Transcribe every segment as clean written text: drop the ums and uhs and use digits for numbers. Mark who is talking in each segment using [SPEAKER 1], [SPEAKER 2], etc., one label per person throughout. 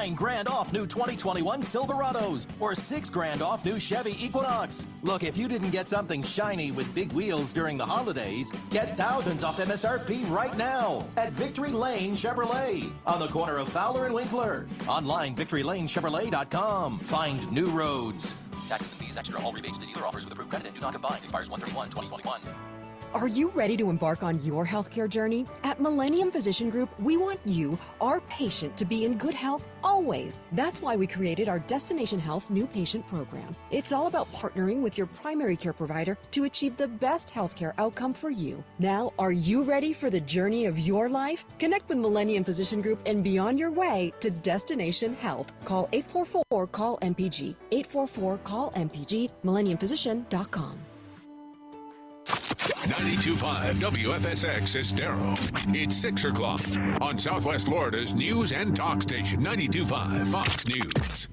[SPEAKER 1] 9 grand off new 2021 Silverados or 6 grand off new Chevy Equinox. Look, if you didn't get something shiny with big wheels during the holidays, get thousands off MSRP right now at Victory Lane Chevrolet on the corner of Fowler and Winkler. Online, victorylanechevrolet.com. Find new roads. Taxes and fees extra. All rebates to dealer offers with approved credit and do not combine. Expires 1/31/2021.
[SPEAKER 2] Are you ready to embark on your healthcare journey? At Millennium Physician Group, we want you, our patient, to be in good health always. That's why we created our Destination Health New Patient Program. It's all about partnering with your primary care provider to achieve the best healthcare outcome for you. Now, are you ready for the journey of your life? Connect with Millennium Physician Group and be on your way to Destination Health. Call 844-CALL-MPG. 844-CALL-MPG, millenniumphysician.com.
[SPEAKER 3] 92.5 WFSX Estero. It's 6 o'clock on Southwest Florida's news and talk station, 92.5 Fox News.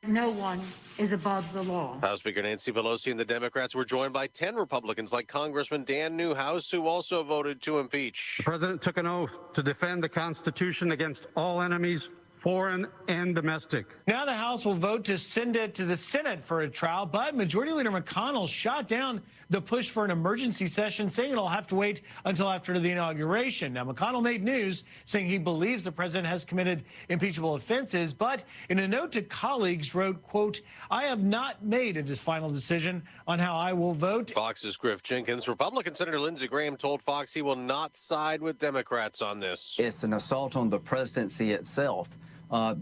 [SPEAKER 4] No one is above the law.
[SPEAKER 5] House Speaker Nancy Pelosi and the Democrats were joined by 10 Republicans like Congressman Dan Newhouse, who also voted to impeach.
[SPEAKER 6] The president took an oath to defend the Constitution against all enemies, foreign and domestic.
[SPEAKER 7] Now the House will vote to send it to the Senate for a trial, but Majority Leader McConnell shot down the push for an emergency session, saying it'll have to wait until after the inauguration. Now, McConnell made news saying he believes the president has committed impeachable offenses, but in a note to colleagues wrote, quote, "I have not made a final decision on how I will vote."
[SPEAKER 5] Fox's Griff Jenkins. Republican Senator Lindsey Graham told Fox he will not side with Democrats on this.
[SPEAKER 8] It's an assault on the presidency itself.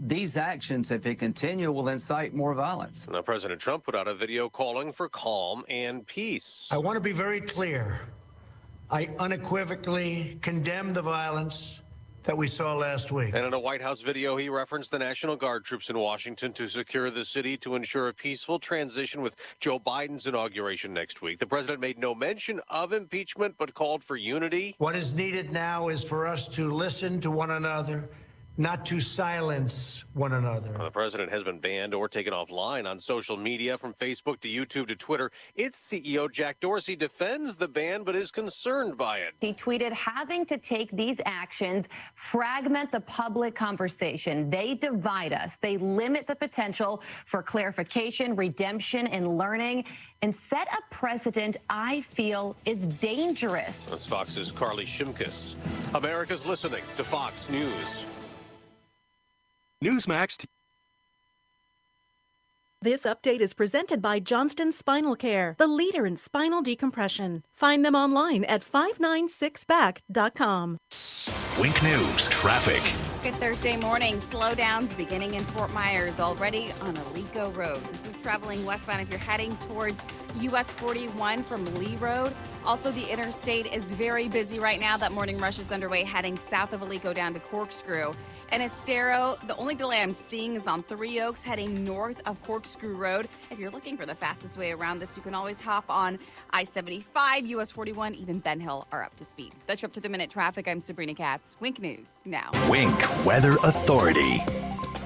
[SPEAKER 8] These actions, if they continue, will incite more violence.
[SPEAKER 5] Now, President Trump put out a video calling for calm and peace.
[SPEAKER 9] I want to be very clear. I unequivocally condemn the violence that we saw last week.
[SPEAKER 5] And in a White House video, he referenced the National Guard troops in Washington to secure the city to ensure a peaceful transition with Joe Biden's inauguration next week. The president made no mention of impeachment, but called for unity.
[SPEAKER 9] What is needed now is for us to listen to one another, not to silence one another.
[SPEAKER 5] The president has been banned or taken offline on social media, from Facebook to YouTube to Twitter. Its CEO, Jack Dorsey, defends the ban but is concerned by it.
[SPEAKER 10] He tweeted, "Having to take these actions fragment the public conversation. They divide us. They limit the potential for clarification, redemption, and learning, and set a precedent I feel is dangerous."
[SPEAKER 5] That's Fox's Carly Shimkus. America's listening to Fox News.
[SPEAKER 11] Newsmax.
[SPEAKER 12] This update is presented by Johnston Spinal Care, the leader in spinal decompression. Find them online at 596back.com.
[SPEAKER 3] Wink News traffic.
[SPEAKER 13] Good Thursday morning. Slowdowns beginning in Fort Myers, already on Alico Road. This is traveling westbound if you're heading towards US 41 from Lee Road. Also, the interstate is very busy right now. That morning rush is underway heading south of Alico down to Corkscrew. And Estero, the only delay I'm seeing is on Three Oaks heading north of Corkscrew Road. If you're looking for the fastest way around this, you can always hop on I-75, US 41, even Ben Hill are up to speed. That's your up-to-the-minute traffic. I'm Sabrina Katz. Wink News now.
[SPEAKER 3] Wink Weather Authority.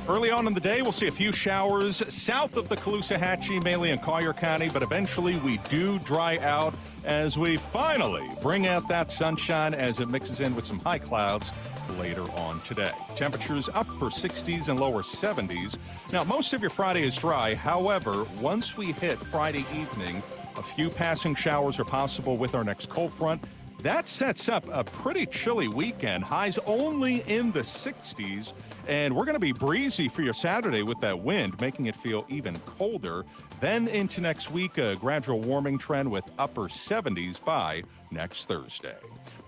[SPEAKER 14] Early on in the day, we'll see a few showers south of the Caloosahatchee, mainly in Collier County, but eventually we do dry out as we finally bring out that sunshine as it mixes in with some high clouds later on today. Temperatures upper 60s and lower 70s. Now, most of your Friday is dry. However, once we hit Friday evening, a few passing showers are possible with our next cold front. That sets up a pretty chilly weekend. Highs only in the 60s. And we're going to be breezy for your Saturday with that wind, making it feel even colder. Then into next week, a gradual warming trend with upper 70s by next Thursday.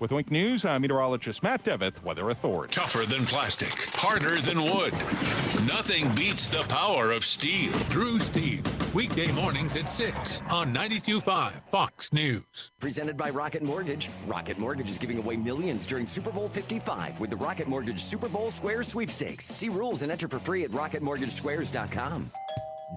[SPEAKER 14] With Wink News, I'm meteorologist Matt Devitt, Weather Authority.
[SPEAKER 3] Tougher than plastic, harder than wood. Nothing beats the power of steel. True Steel. Weekday mornings at 6 on 92.5 Fox News.
[SPEAKER 15] Presented by Rocket Mortgage. Rocket Mortgage is giving away millions during Super Bowl 55 with the Rocket Mortgage Super Bowl Square Sweepstakes. See rules and enter for free at rocketmortgagesquares.com.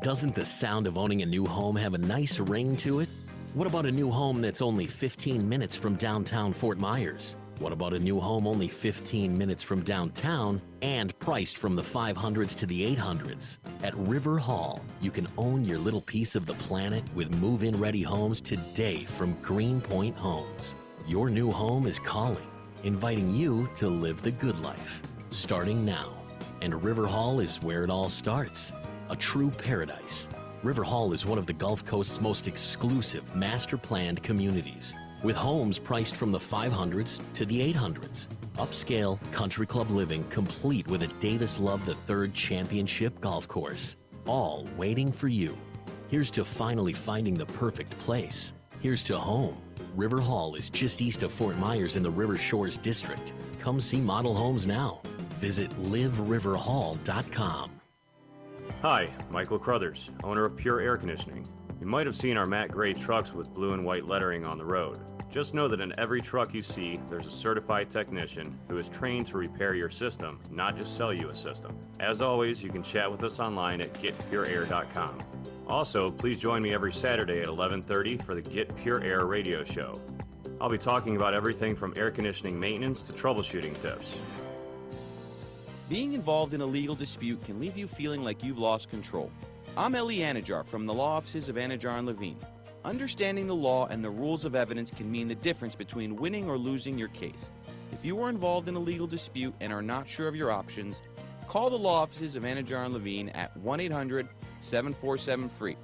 [SPEAKER 16] Doesn't the sound of owning a new home have a nice ring to it? What about a new home that's only 15 minutes from downtown Fort Myers? What about a new home only 15 minutes from downtown and priced from the 500s to the 800s? At River Hall, you can own your little piece of the planet with move-in ready homes today from Greenpoint Homes. Your new home is calling, inviting you to live the good life, starting now. And River Hall is where it all starts, a true paradise. River Hall is one of the Gulf Coast's most exclusive master-planned communities, with homes priced from the 500s to the 800s. Upscale country club living complete with a Davis Love III Championship golf course. All waiting for you. Here's to finally finding the perfect place. Here's to home. River Hall is just east of Fort Myers in the River Shores District. Come see model homes now. Visit liveriverhall.com.
[SPEAKER 11] Hi, Michael Crothers, owner of Pure Air Conditioning. You might have seen our matte gray trucks with blue and white lettering on the road. Just know that in every truck you see, there's a certified technician who is trained to repair your system, not just sell you a system. As always, you can chat with us online at getpureair.com. Also, please join me every Saturday at 11:30 for the Get Pure Air radio show. I'll be talking about everything from air conditioning maintenance to troubleshooting tips.
[SPEAKER 17] Being involved in a legal dispute can leave you feeling like you've lost control. I'm Eli Anajar from the law offices of Anajar and Levine. Understanding the law and the rules of evidence can mean the difference between winning or losing your case. If you are involved in a legal dispute and are not sure of your options, call the law offices of Anajar and Levine at 1-800-747-FREE.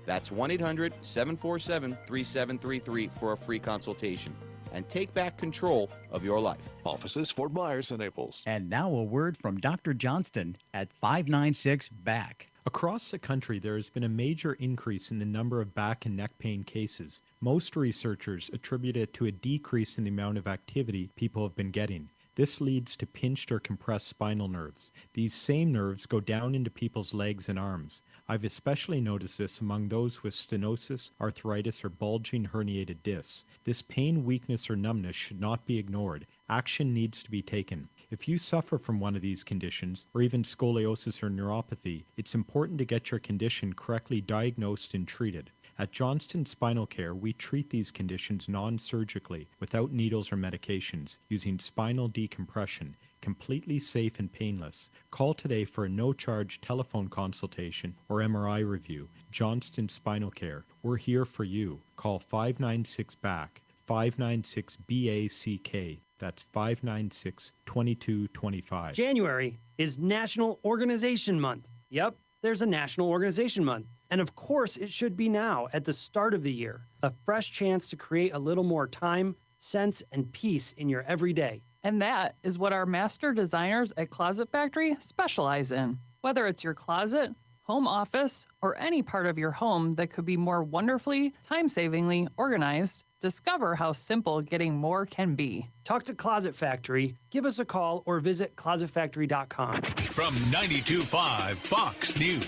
[SPEAKER 17] That's 1-800-747-3733 for a free consultation. And take back control of your life.
[SPEAKER 18] Offices Fort Myers and Naples.
[SPEAKER 19] And now a word from Dr. Johnston at 596-BACK.
[SPEAKER 20] Across the country, there has been a major increase in the number of back and neck pain cases. Most researchers attribute it to a decrease in the amount of activity people have been getting. This leads to pinched or compressed spinal nerves. These same nerves go down into people's legs and arms. I've especially noticed this among those with stenosis, arthritis, or bulging herniated discs. This pain, weakness, or numbness should not be ignored. Action needs to be taken. If you suffer from one of these conditions, or even scoliosis or neuropathy, it's important to get your condition correctly diagnosed and treated. At Johnston Spinal Care, we treat these conditions non-surgically, without needles or medications, using spinal decompression, completely safe and painless. Call today for a no-charge telephone consultation or MRI review. Johnston Spinal Care. We're here for you. Call 596-BACK, 596-BACK. That's 596-2225.
[SPEAKER 21] January is National Organization Month. Yep, there's a National Organization Month. And of course, it should be now, at the start of the year. A fresh chance to create a little more time, sense, and peace in your everyday.
[SPEAKER 22] And that is what our master designers at Closet Factory specialize in. Whether it's your closet, home office, or any part of your home that could be more wonderfully, time-savingly organized, discover how simple getting more can be.
[SPEAKER 21] Talk to Closet Factory, give us a call, or visit closetfactory.com.
[SPEAKER 3] From 92.5 Fox News.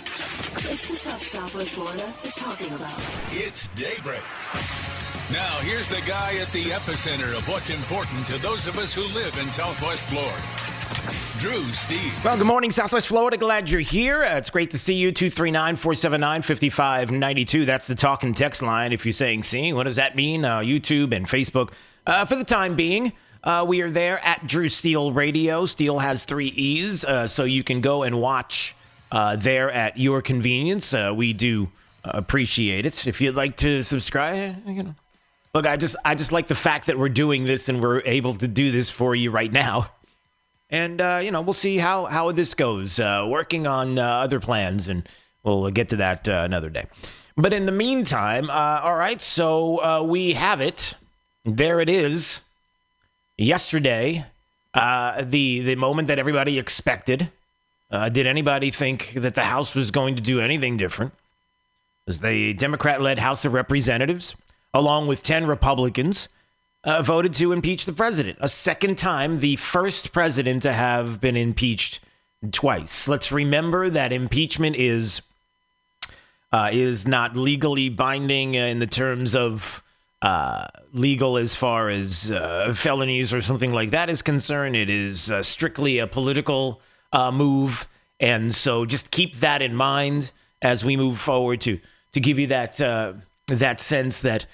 [SPEAKER 23] This is how Southwest Florida is talking about.
[SPEAKER 3] It's Daybreak. Now, here's the guy at the epicenter of what's important to those of us who live in Southwest Florida. Drew Steve.
[SPEAKER 24] Well, good morning, Southwest Florida. Glad you're here. It's great to see you. 239-479-5592. That's the talk and text line. If you're saying, see, what does that mean? YouTube and Facebook. For the time being, we are there at Drew Steele Radio. Steele has 3 E's, so you can go and watch there at your convenience. We do appreciate it. If you'd like to subscribe, you know. Look, I just like the fact that we're doing this and we're able to do this for you right now. And, we'll see how this goes. Working on other plans, and we'll get to that another day. But in the meantime, all right, so we have it. There it is. Yesterday, the moment that everybody expected. Did anybody think that the House was going to do anything different? It was the Democrat-led House of Representatives, along with 10 Republicans, voted to impeach the president. A second time, the first president to have been impeached twice. Let's remember that impeachment is not legally binding in the terms of legal as far as felonies or something like that is concerned. It is strictly a political move. And so just keep that in mind as we move forward to give you that sense that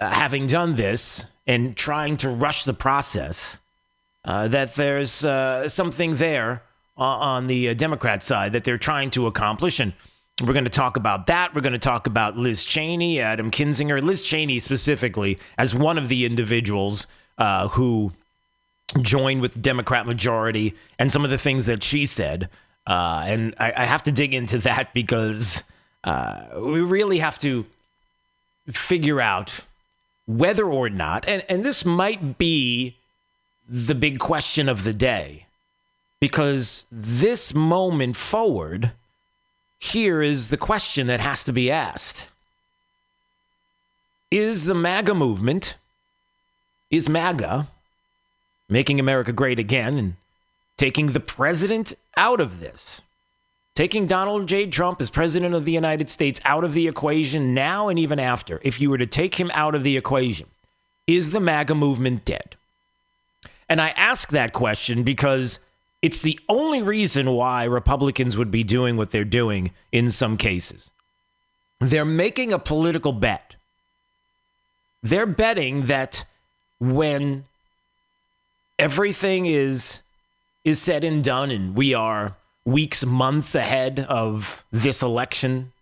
[SPEAKER 24] having done this, and trying to rush the process, that there's something there on the Democrat side that they're trying to accomplish. And we're going to talk about that. We're going to talk about Liz Cheney, Adam Kinzinger, Liz Cheney specifically as one of the individuals who joined with the Democrat majority and some of the things that she said. And I have to dig into that because we really have to figure out whether or not, and this might be the big question of the day, because this moment forward, here is the question that has to be asked. Is the MAGA movement, is MAGA making America great again and taking the president out of this? Taking Donald J. Trump as president of the United States out of the equation now and even after. If you were to take him out of the equation, is the MAGA movement dead? And I ask that question because it's the only reason why Republicans would be doing what they're doing in some cases. They're making a political bet. They're betting that when everything is said and done and we are weeks, months ahead of this election,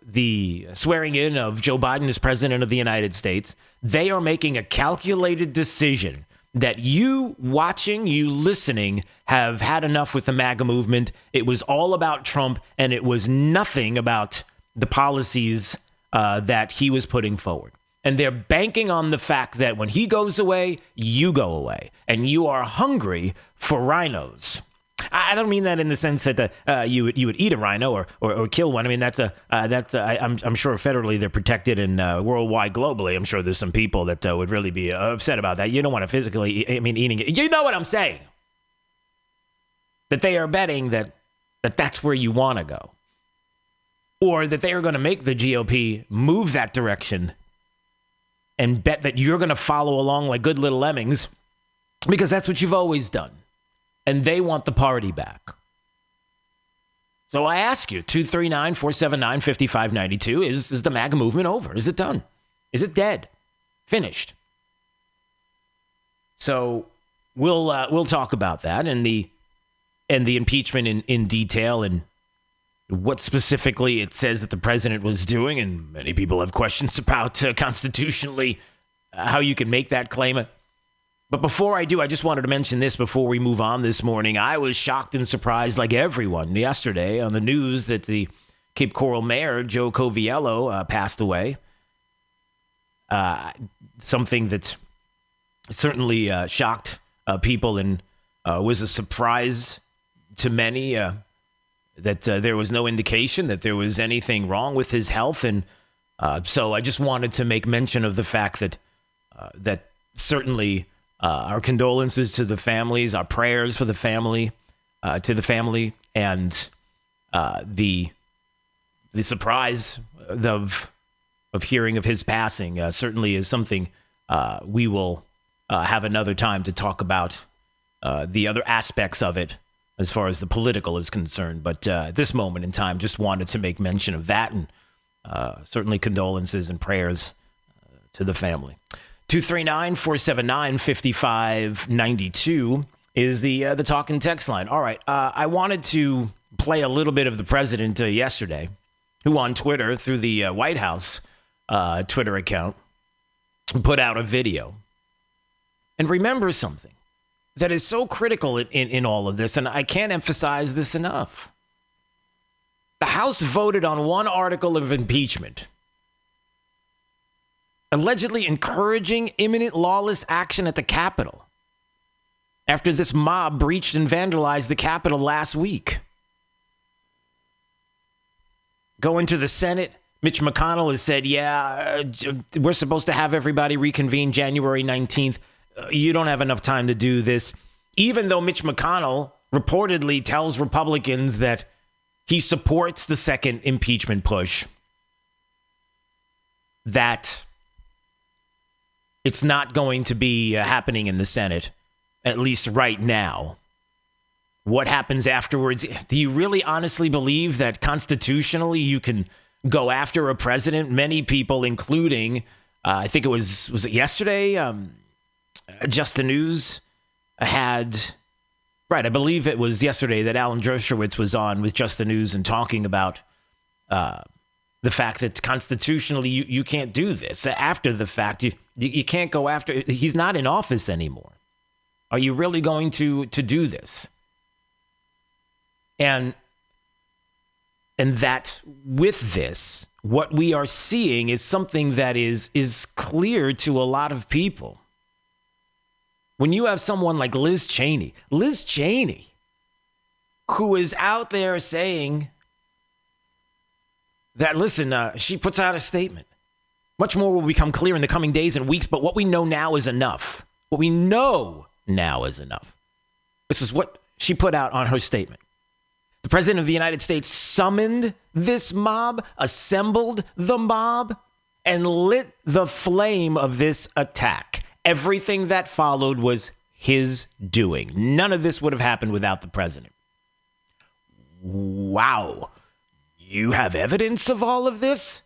[SPEAKER 24] the swearing in of Joe Biden as president of the United States, they are making a calculated decision that you watching, you listening, have had enough with the MAGA movement. It was all about Trump, and it was nothing about the policies that he was putting forward. And they're banking on the fact that when he goes away, you go away. And you are hungry for rhinos. I don't mean that in the sense that you would eat a rhino or kill one. I mean, I'm sure federally they're protected and worldwide, globally. I'm sure there's some people that would really be upset about that. You don't want to physically, eating it. You know what I'm saying? That they are betting that that's where you want to go. Or that they are going to make the GOP move that direction and bet that you're going to follow along like good little lemmings because that's what you've always done. And they want the party back. So I ask you, 239-479-5592, is the MAGA movement over? Is it done? Is it dead? Finished? So we'll talk about that and the impeachment in detail and what specifically it says that the president was doing, and many people have questions about constitutionally how you can make that claim. But before I do, I just wanted to mention this before we move on this morning. I was shocked and surprised, like everyone, yesterday on the news that the Cape Coral mayor, Joe Coviello, passed away. Something that certainly shocked people and was a surprise to many. That there was no indication that there was anything wrong with his health. And so I just wanted to make mention of the fact that certainly our condolences to the families, our prayers for the family, and the surprise of hearing of his passing certainly is something we will have another time to talk about the other aspects of it as far as the political is concerned. But at this moment in time, just wanted to make mention of that, and certainly condolences and prayers to the family. 239-479-5592 is the talk and text line. All right, I wanted to play a little bit of the president yesterday, who on Twitter, through the White House Twitter account, put out a video. And remember something that is so critical in all of this, and I can't emphasize this enough. The House voted on one article of impeachment, allegedly encouraging imminent lawless action at the Capitol after this mob breached and vandalized the Capitol last week. Going to the Senate, Mitch McConnell has said, we're supposed to have everybody reconvene January 19th. You don't have enough time to do this. Even though Mitch McConnell reportedly tells Republicans that he supports the second impeachment push, that it's not going to be happening in the Senate, at least right now. What happens afterwards? Do you really honestly believe that constitutionally you can go after a president? Many people, including, I think it was it yesterday? Just the News had, right, I believe it was yesterday that Alan Dershowitz was on with Just the News and talking about the fact that constitutionally you can't do this. After the fact, you can't go after, he's not in office anymore. Are you really going to do this? And that with this, what we are seeing is something that is clear to a lot of people. When you have someone like Liz Cheney, who is out there saying that, listen, she puts out a statement. Much more will become clear in the coming days and weeks, but what we know now is enough. What we know now is enough. This is what she put out on her statement. The President of the United States summoned this mob, assembled the mob, and lit the flame of this attack. Everything that followed was his doing. None of this would have happened without the president. Wow. You have evidence of all of this?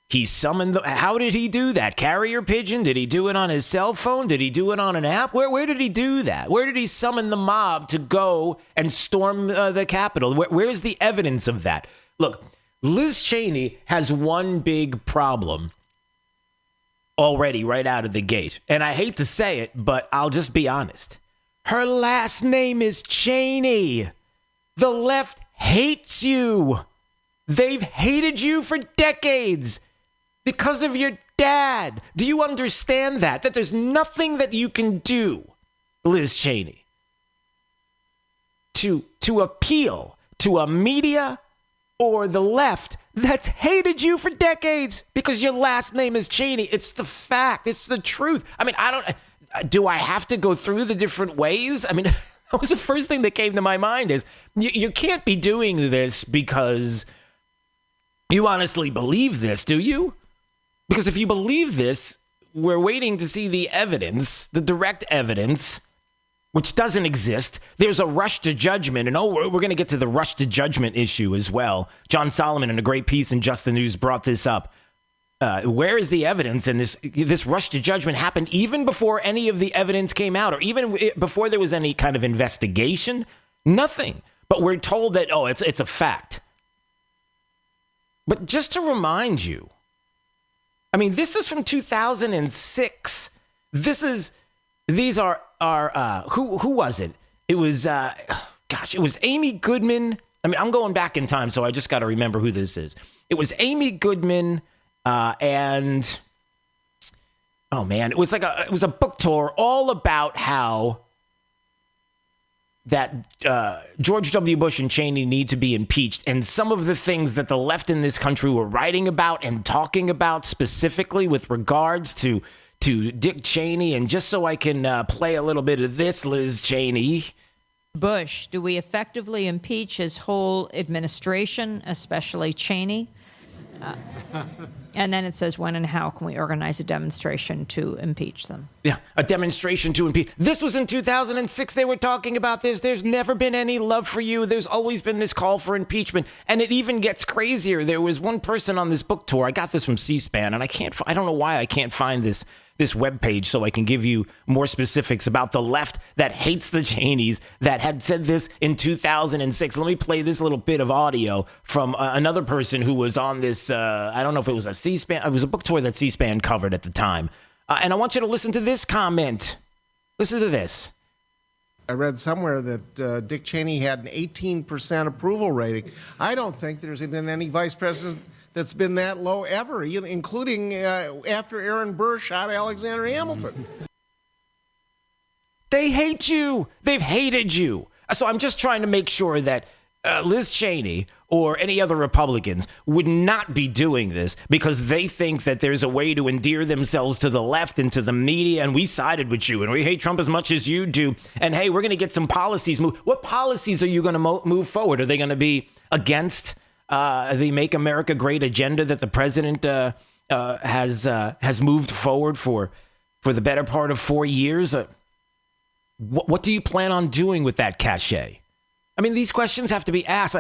[SPEAKER 24] He summoned how did he do that? Carrier pigeon? Did he do it on his cell phone? Did he do it on an app? Where did he do that? Where did he summon the mob to go and storm the Capitol? Where's the evidence of that? Look, Liz Cheney has one big problem already right out of the gate. And I hate to say it, but I'll just be honest. Her last name is Cheney. The left hates you. They've hated you for decades. Because of your dad. Do you understand that? That there's nothing that you can do, Liz Cheney, to appeal to a media or the left that's hated you for decades because your last name is Cheney. It's the fact. It's the truth. I mean, do I have to go through the different ways? I mean, that was the first thing that came to my mind is you can't be doing this because you honestly believe this, do you? Because if you believe this, we're waiting to see the evidence, the direct evidence, which doesn't exist. There's a rush to judgment. And we're going to get to the rush to judgment issue as well. John Solomon, in a great piece in Just the News, brought this up. Where is the evidence? And this rush to judgment happened even before any of the evidence came out, or even before there was any kind of investigation. Nothing. But we're told that, it's a fact. But just to remind you, I mean, this is from 2006. These are who was it? It was, it was Amy Goodman. I mean, I'm going back in time, so I just got to remember who this is. It was Amy Goodman and, oh man, it was a book tour all about how that George W. Bush and Cheney need to be impeached. And some of the things that the left in this country were writing about and talking about specifically with regards to Dick Cheney. And just so I can play a little bit of this, Liz Cheney.
[SPEAKER 1] Bush, do we effectively impeach his whole administration, especially Cheney? And then it says, when and how can we organize a demonstration to impeach them?
[SPEAKER 24] Yeah, a demonstration to impeach. This was in 2006. They were talking about this. There's never been any love for you. There's always been this call for impeachment. And it even gets crazier. There was one person on this book tour. I got this from C-SPAN, and I don't know why I can't find this webpage so I can give you more specifics about the left that hates the Cheneys that had said this in 2006. Let me play this little bit of audio from another person who was on this, I don't know if it was a C-SPAN, it was a book tour that C-SPAN covered at the time. And I want you to listen to this comment. Listen to this.
[SPEAKER 2] I read somewhere that Dick Cheney had an 18% approval rating. I don't think there's been any vice president that's been that low ever, including after Aaron Burr shot Alexander Hamilton.
[SPEAKER 24] They hate you. They've hated you. So I'm just trying to make sure that Liz Cheney or any other Republicans would not be doing this because they think that there's a way to endear themselves to the left and to the media, and we sided with you, and we hate Trump as much as you do, and hey, we're going to get some policies moved. What policies are you going to move forward? Are they going to be against the Make America Great agenda that the president has moved forward for the better part of 4 years? What do you plan on doing with that cachet? I mean, these questions have to be asked.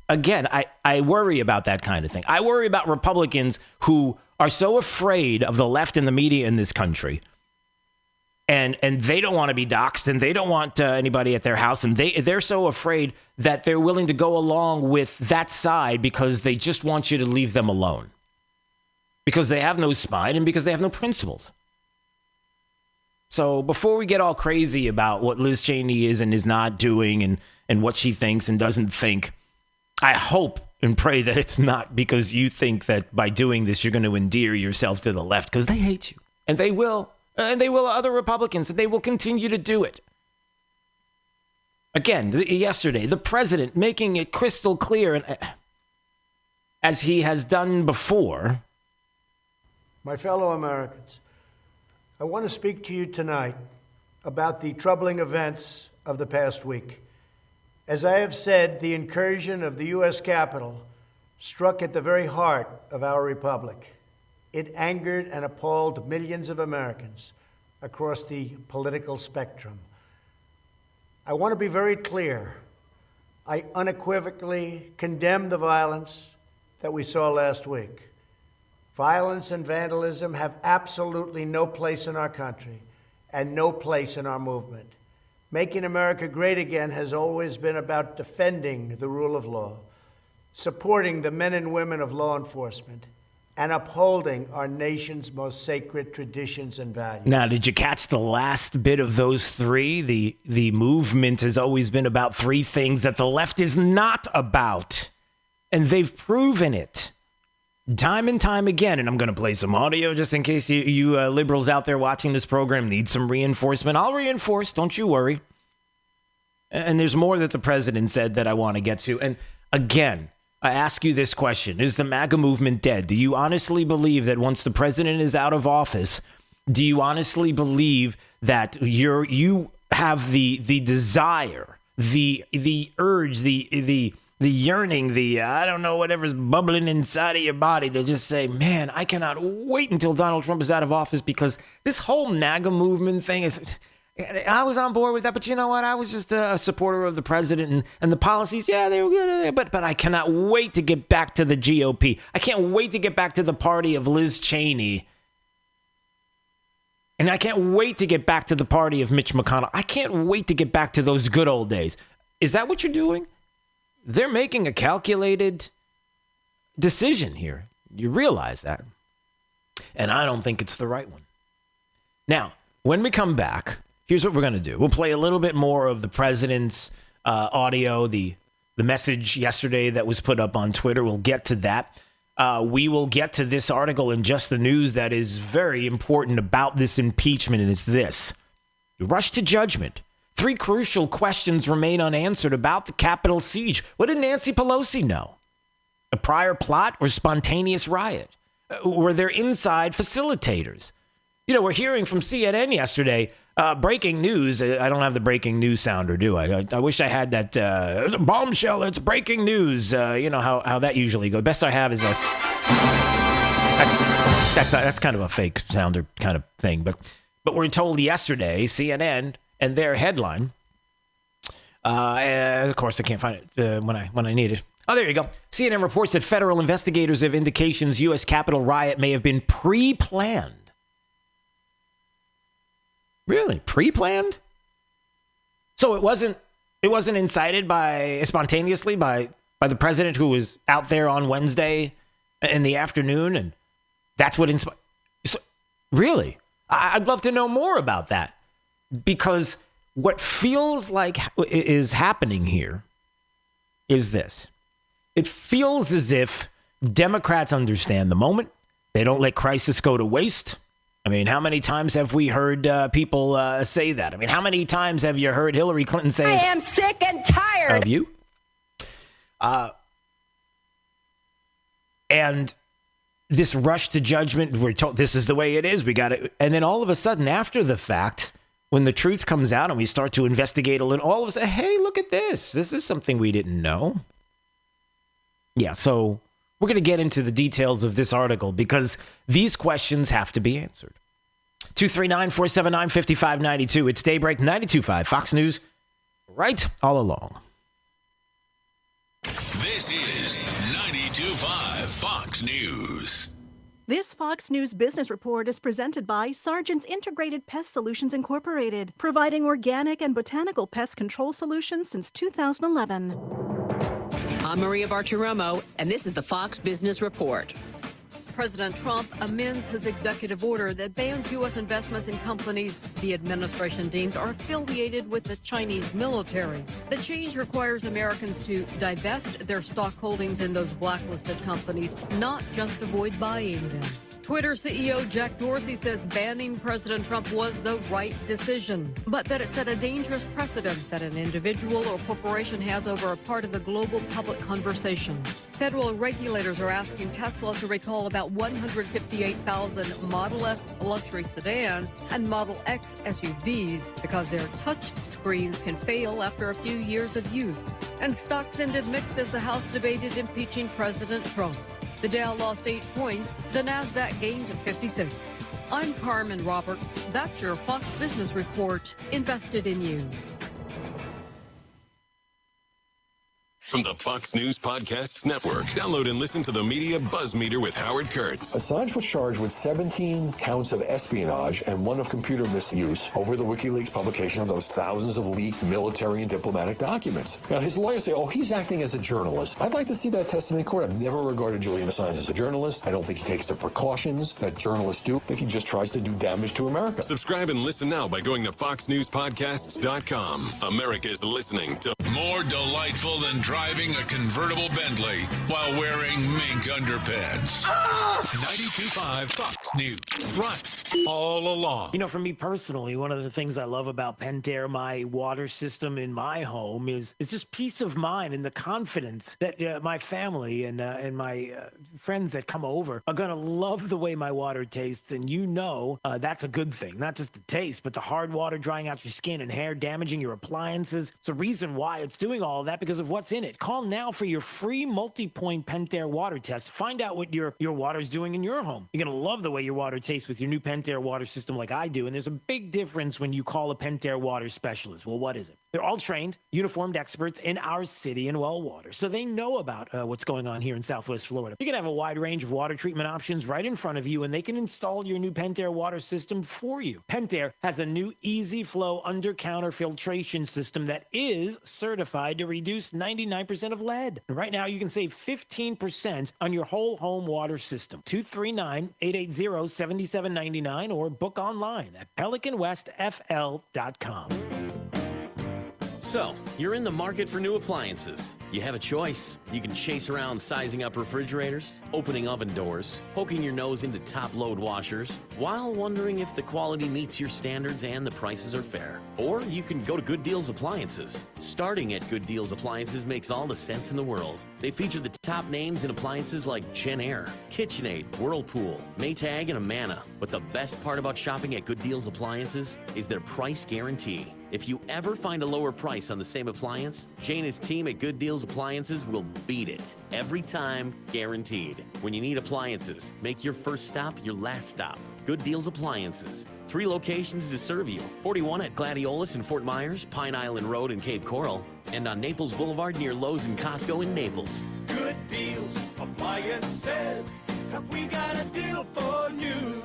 [SPEAKER 24] Again, I worry about that kind of thing. I worry about Republicans who are so afraid of the left and the media in this country And they don't want to be doxxed, and they don't want anybody at their house, and they're so afraid that they're willing to go along with that side because they just want you to leave them alone. Because they have no spine and because they have no principles. So before we get all crazy about what Liz Cheney is and is not doing and what she thinks and doesn't think, I hope and pray that it's not because you think that by doing this you're going to endear yourself to the left, because they hate you. And they will. And they will other Republicans, and they will continue to do it. Again, yesterday, the president making it crystal clear, and as he has done before.
[SPEAKER 9] My fellow Americans, I want to speak to you tonight about the troubling events of the past week. As I have said, the incursion of the U.S. Capitol struck at the very heart of our republic. It angered and appalled millions of Americans across the political spectrum. I want to be very clear. I unequivocally condemn the violence that we saw last week. Violence and vandalism have absolutely no place in our country and no place in our movement. Making America great again has always been about defending the rule of law, supporting the men and women of law enforcement, and upholding our nation's most sacred traditions and values.
[SPEAKER 24] Now, did you catch the last bit of those three? The movement has always been about three things that the left is not about. And they've proven it time and time again. And I'm going to play some audio just in case you liberals out there watching this program need some reinforcement. I'll reinforce, don't you worry. And there's more that the president said that I want to get to. And again, I ask you this question. Is the MAGA movement dead? Do you honestly believe that once the president is out of office, do you honestly believe that you have the desire, the urge, the yearning, I don't know, whatever's bubbling inside of your body to just say, man, I cannot wait until Donald Trump is out of office, because this whole MAGA movement thing is... I was on board with that, but you know what? I was just a supporter of the president and the policies. Yeah, they were good, but I cannot wait to get back to the GOP. I can't wait to get back to the party of Liz Cheney. And I can't wait to get back to the party of Mitch McConnell. I can't wait to get back to those good old days. Is that what you're doing? They're making a calculated decision here. You realize that. And I don't think it's the right one. Now, when we come back, here's what we're going to do. We'll play a little bit more of the president's audio, the message yesterday that was put up on Twitter. We'll get to that. We will get to this article in Just the News that is very important about this impeachment, and it's this. Rush to judgment. 3 crucial questions remain unanswered about the Capitol siege. What did Nancy Pelosi know? A prior plot or spontaneous riot? Were there inside facilitators? You know, we're hearing from CNN yesterday, breaking news. I don't have the breaking news sounder, do I? I wish I had that bombshell. It's breaking news. You know how that usually goes. Best I have is a... That's kind of a fake sounder kind of thing. But we're told yesterday, CNN and their headline, and of course I can't find it when I need it. Oh, there you go. CNN reports that federal investigators have indications U.S. Capitol riot may have been pre-planned. Really? Pre-planned? So it wasn't incited spontaneously by the president, who was out there on Wednesday in the afternoon, and that's what inspired. So, really? I'd love to know more about that, because what feels like is happening here is this. It feels as if Democrats understand the moment. They don't let crisis go to waste. I mean, how many times have we heard people say that? I mean, how many times have you heard Hillary Clinton say...
[SPEAKER 4] I am sick and tired.
[SPEAKER 24] Of you? And this rush to judgment, we're told this is the way it is. We got it. And then all of a sudden, after the fact, when the truth comes out and we start to investigate a little, all of a sudden, hey, look at this. This is something we didn't know. Yeah, so we're going to get into the details of this article, because these questions have to be answered. 239-479-5592. It's Daybreak 92.5 Fox News, right all along.
[SPEAKER 3] This is 92.5 Fox News.
[SPEAKER 12] This Fox News Business Report is presented by Sargent's Integrated Pest Solutions Incorporated, providing organic and botanical pest control solutions since 2011.
[SPEAKER 4] I'm Maria Bartiromo, and this is the Fox Business Report.
[SPEAKER 6] President Trump amends his executive order that bans U.S. investments in companies the administration deems are affiliated with the Chinese military. The change requires Americans to divest their stock holdings in those blacklisted companies, not just avoid buying them. Twitter CEO Jack Dorsey says banning President Trump was the right decision, but that it set a dangerous precedent that an individual or corporation has over a part of the global public conversation. Federal regulators are asking Tesla to recall about 158,000 Model S luxury sedans and Model X SUVs because their touch screens can fail after a few years of use. And stocks ended mixed as the House debated impeaching President Trump. The Dow lost 8 points. The Nasdaq gained 56. I'm Carmen Roberts. That's your Fox Business Report. Invested in you.
[SPEAKER 18] From the Fox News Podcasts Network, download and listen to the Media Buzz Meter with Howard Kurtz.
[SPEAKER 7] Assange was charged with 17 counts of espionage and one of computer misuse over the WikiLeaks publication of those thousands of leaked military and diplomatic documents. Now, his lawyers say, he's acting as a journalist. I'd like to see that testimony in court. I've never regarded Julian Assange as a journalist. I don't think he takes the precautions that journalists do. I think he just tries to do damage to America.
[SPEAKER 18] Subscribe and listen now by going to foxnewspodcasts.com. America's listening to
[SPEAKER 3] more delightful than driving a convertible Bentley while wearing mink underpants. 92.5 Fox News. Right all along.
[SPEAKER 8] You know, for me personally, one of the things I love about Pentair, my water system in my home, is just peace of mind and the confidence that my family and my friends that come over are going to love the way my water tastes. And that's a good thing. Not just the taste, but the hard water drying out your skin and hair, damaging your appliances. It's a reason why it's doing all of that, because of what's in it. Call now for your free multi-point Pentair water test. Find out what your water's doing in your home. You're going to love the way your water tastes with your new Pentair water system like I do. And there's a big difference when you call a Pentair water specialist. Well, what is it? They're all trained, uniformed experts in our city and well water. So they know about what's going on here in Southwest Florida. You can have a wide range of water treatment options right in front of you, and they can install your new Pentair water system for you. Pentair has a new Easy Flow under-counter filtration system that is certified to reduce 99% of lead. And right now, you can save 15% on your whole home water system. 239-880-7799 or book online at PelicanWestFL.com.
[SPEAKER 16] So, you're in the market for new appliances. You have a choice. You can chase around sizing up refrigerators, opening oven doors, poking your nose into top-load washers, while wondering if the quality meets your standards and the prices are fair. Or you can go to Good Deals Appliances. Starting at Good Deals Appliances makes all the sense in the world. They feature the top names in appliances like Genair, KitchenAid, Whirlpool, Maytag, and Amana. But the best part about shopping at Good Deals Appliances is their price guarantee. If you ever find a lower price on the same appliance, Jay and his team at Good Deals Appliances will beat it. Every time, guaranteed. When you need appliances, make your first stop your last stop. Good Deals Appliances. 3 locations to serve you. 41 at Gladiolus in Fort Myers, Pine Island Road in Cape Coral, and on Naples Boulevard near Lowe's and Costco in Naples.
[SPEAKER 25] Good Deals Appliances. Have we got a deal for you?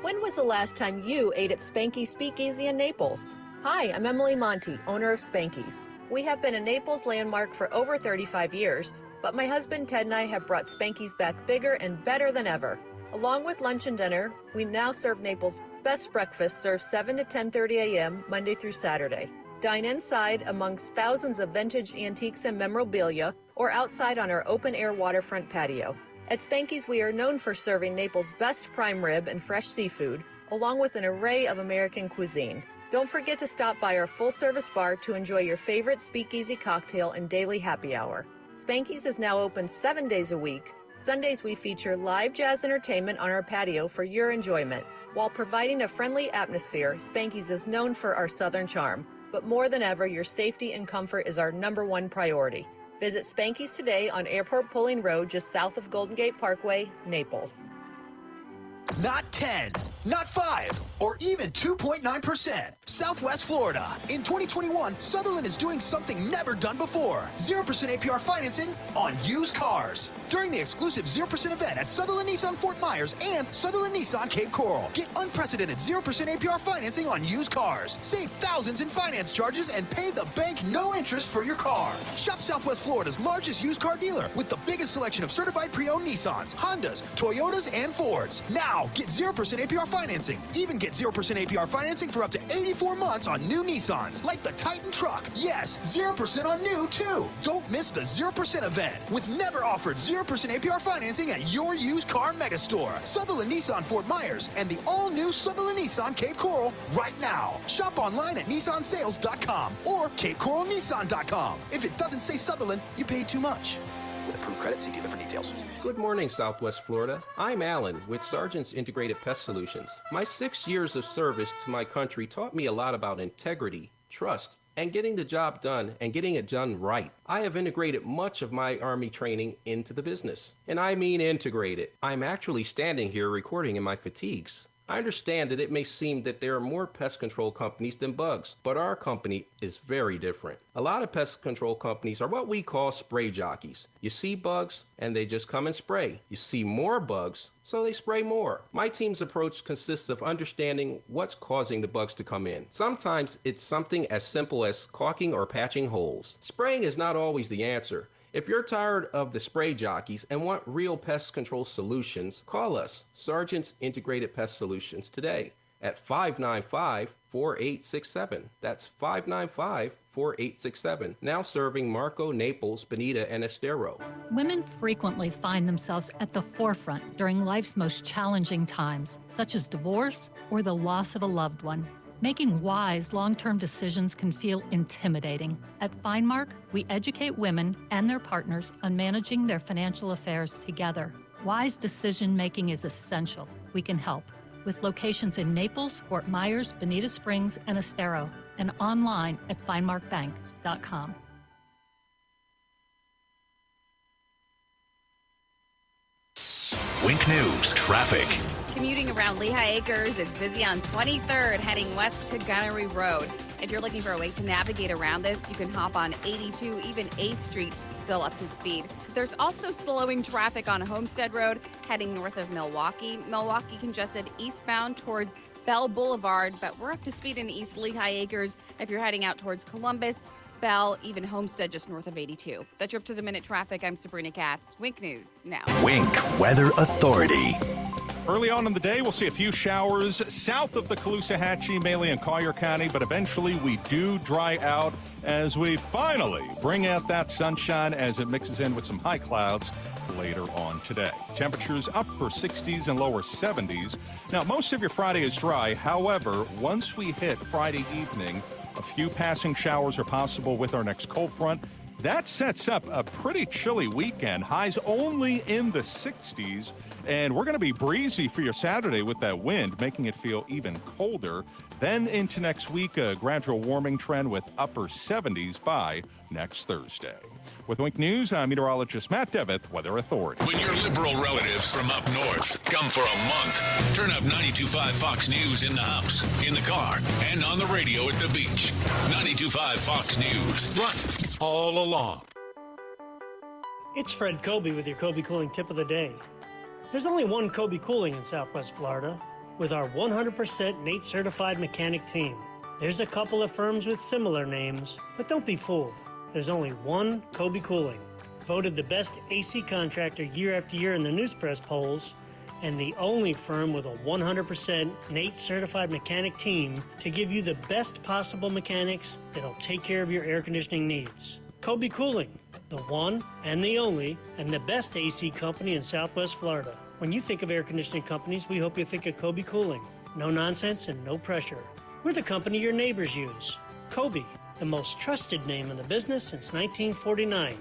[SPEAKER 26] When was the last time you ate at Spanky's Speakeasy in Naples? Hi, I'm Emily Monty, owner of Spanky's. We have been a Naples landmark for over 35 years, but my husband Ted and I have brought Spanky's back bigger and better than ever. Along with lunch and dinner, we now serve Naples' best breakfast, served 7 to 10:30 a.m. Monday through Saturday. Dine inside amongst thousands of vintage antiques and memorabilia, or outside on our open-air waterfront patio. At Spanky's, we are known for serving Naples' best prime rib and fresh seafood, along with an array of American cuisine. Don't forget to stop by our full-service bar to enjoy your favorite speakeasy cocktail and daily happy hour. Spanky's is now open 7 days a week. Sundays we feature live jazz entertainment on our patio for your enjoyment. While providing a friendly atmosphere, Spanky's is known for our southern charm. But more than ever, your safety and comfort is our #1 priority. Visit Spanky's today on Airport Pulling Road, just south of Golden Gate Parkway, Naples.
[SPEAKER 27] Not 10,
[SPEAKER 5] not 5, or even 2.9%. Southwest Florida. In 2021, Sutherland is doing something never done before. 0% APR financing on used cars. During the exclusive 0% event at Sutherland Nissan Fort Myers and Sutherland Nissan Cape Coral. Get unprecedented 0% APR financing on used cars. Save thousands in finance charges and pay the bank no interest for your car. Shop Southwest Florida's largest used car dealer with the biggest selection of certified pre-owned Nissans, Hondas, Toyotas, and Fords. Now, get 0% APR financing. Even get 0% APR financing for up to 84 months on new Nissans, like the Titan truck. Yes, 0% on new, too. Don't miss the 0% event with never offered 0% APR financing at your used car megastore. Sutherland Nissan Fort Myers and the all-new Sutherland Nissan Cape Coral right now. Shop online at nissansales.com or capecoralnissan.com. If it doesn't say Sutherland, you paid too much. With approved credit, see dealer for details.
[SPEAKER 10] Good morning, Southwest Florida. I'm Alan with Sargent's Integrated Pest Solutions. My 6 years of service to my country taught me a lot about integrity, trust, and getting the job done and getting it done right. I have integrated much of my Army training into the business. And I mean integrated. I'm actually standing here recording in my fatigues. I understand that it may seem that there are more pest control companies than bugs, but our company is very different. A lot of pest control companies are what we call spray jockeys. You see bugs, and they just come and spray. You see more bugs, so they spray more. My team's approach consists of understanding what's causing the bugs to come in. Sometimes it's something as simple as caulking or patching holes. Spraying is not always the answer. If you're tired of the spray jockeys and want real pest control solutions, call us, Sargent's Integrated Pest Solutions, today at 595-4867. That's 595-4867. Now serving Marco, Naples, Bonita, and Estero.
[SPEAKER 11] Women frequently find themselves at the forefront during life's most challenging times, such as divorce or the loss of a loved one. Making wise, long-term decisions can feel intimidating. At FindMark, we educate women and their partners on managing their financial affairs together. Wise decision-making is essential. We can help. With locations in Naples, Fort Myers, Bonita Springs, and Estero, and online at findmarkbank.com.
[SPEAKER 13] Wink News traffic.
[SPEAKER 14] Commuting around Lehigh Acres, it's busy on 23rd heading west to Gunnery Road. If you're looking for a way to navigate around this, you can hop on 82, even 8th Street, still up to speed. There's also slowing traffic on Homestead Road heading north of Milwaukee. Milwaukee congested eastbound towards Bell Boulevard, but we're up to speed in East Lehigh Acres if you're heading out towards Columbus, Bell, even Homestead just north of 82. That's your up-to-the-minute traffic. I'm Sabrina Katz. Wink News now.
[SPEAKER 13] Wink Weather Authority.
[SPEAKER 15] Early on in the day, we'll see a few showers south of the Caloosahatchee, mainly in Collier County, but eventually we do dry out as we finally bring out that sunshine as it mixes in with some high clouds later on today. Temperatures upper 60s and lower 70s. Now, most of your Friday is dry. However, once we hit Friday evening, a few passing showers are possible with our next cold front. That sets up a pretty chilly weekend. Highs only in the 60s. And we're going to be breezy for your Saturday with that wind, making it feel even colder. Then into next week, a gradual warming trend with upper 70s by next Thursday. With Wink News, I'm meteorologist Matt Devitt, Weather Authority.
[SPEAKER 3] When your liberal relatives from up north come for a month, turn up 92.5 Fox News in the house, in the car, and on the radio at the beach. 92.5 Fox News. Run all along.
[SPEAKER 27] It's Fred Kobe with your Kobe Cooling Tip of the Day. There's only one Kobe Cooling in Southwest Florida with our 100% NATE certified mechanic team. There's a couple of firms with similar names, but don't be fooled. There's only one Kobe Cooling, voted the best AC contractor year after year in the news press polls, and the only firm with a 100% NATE certified mechanic team to give you the best possible mechanics that'll take care of your air conditioning needs. Kobe Cooling, the one and the only and the best AC company in Southwest Florida. When you think of air conditioning companies, we hope you think of Kobe Cooling. No nonsense and no pressure. We're the company your neighbors use. Kobe, the most trusted name in the business since 1949.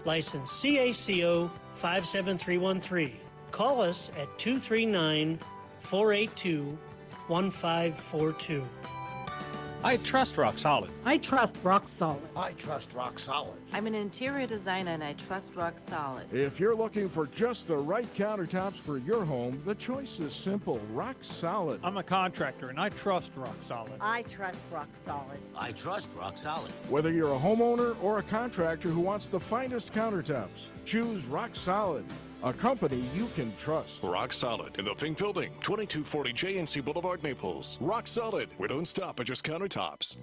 [SPEAKER 27] License CACO 57313. Call us at 239-482-1542.
[SPEAKER 1] I trust Rock Solid.
[SPEAKER 17] I trust Rock Solid.
[SPEAKER 19] I trust Rock Solid.
[SPEAKER 20] I'm an interior designer and I trust Rock Solid.
[SPEAKER 21] If you're looking for just the right countertops for your home, the choice is simple. Rock Solid.
[SPEAKER 1] I'm a contractor and I trust Rock Solid.
[SPEAKER 20] I trust Rock Solid.
[SPEAKER 19] I trust Rock Solid.
[SPEAKER 21] Whether you're a homeowner or a contractor who wants the finest countertops, choose Rock Solid, a company you can trust.
[SPEAKER 22] Rock Solid in the Pink Building, 2240 JNC Boulevard, Naples. Rock Solid. We don't stop at just countertops.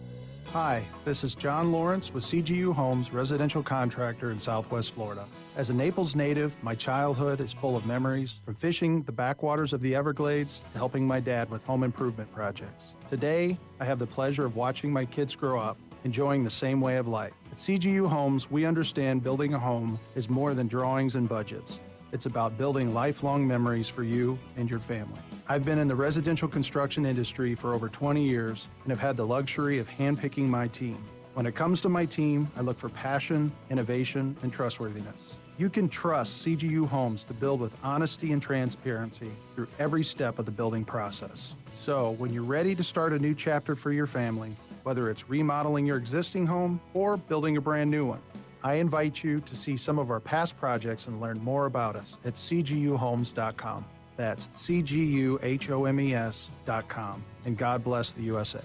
[SPEAKER 23] Hi, this is John Lawrence with CGU Homes, residential contractor in Southwest Florida. As a Naples native, my childhood is full of memories, from fishing the backwaters of the Everglades to helping my dad with home improvement projects. Today, I have the pleasure of watching my kids grow up, enjoying the same way of life. At CGU Homes, we understand building a home is more than drawings and budgets. It's about building lifelong memories for you and your family. I've been in the residential construction industry for over 20 years and have had the luxury of handpicking my team. When it comes to my team, I look for passion, innovation, and trustworthiness. You can trust CGU Homes to build with honesty and transparency through every step of the building process. So when you're ready to start a new chapter for your family, whether it's remodeling your existing home or building a brand new one, I invite you to see some of our past projects and learn more about us at cguhomes.com. That's cguhomes.com. And God bless the USA.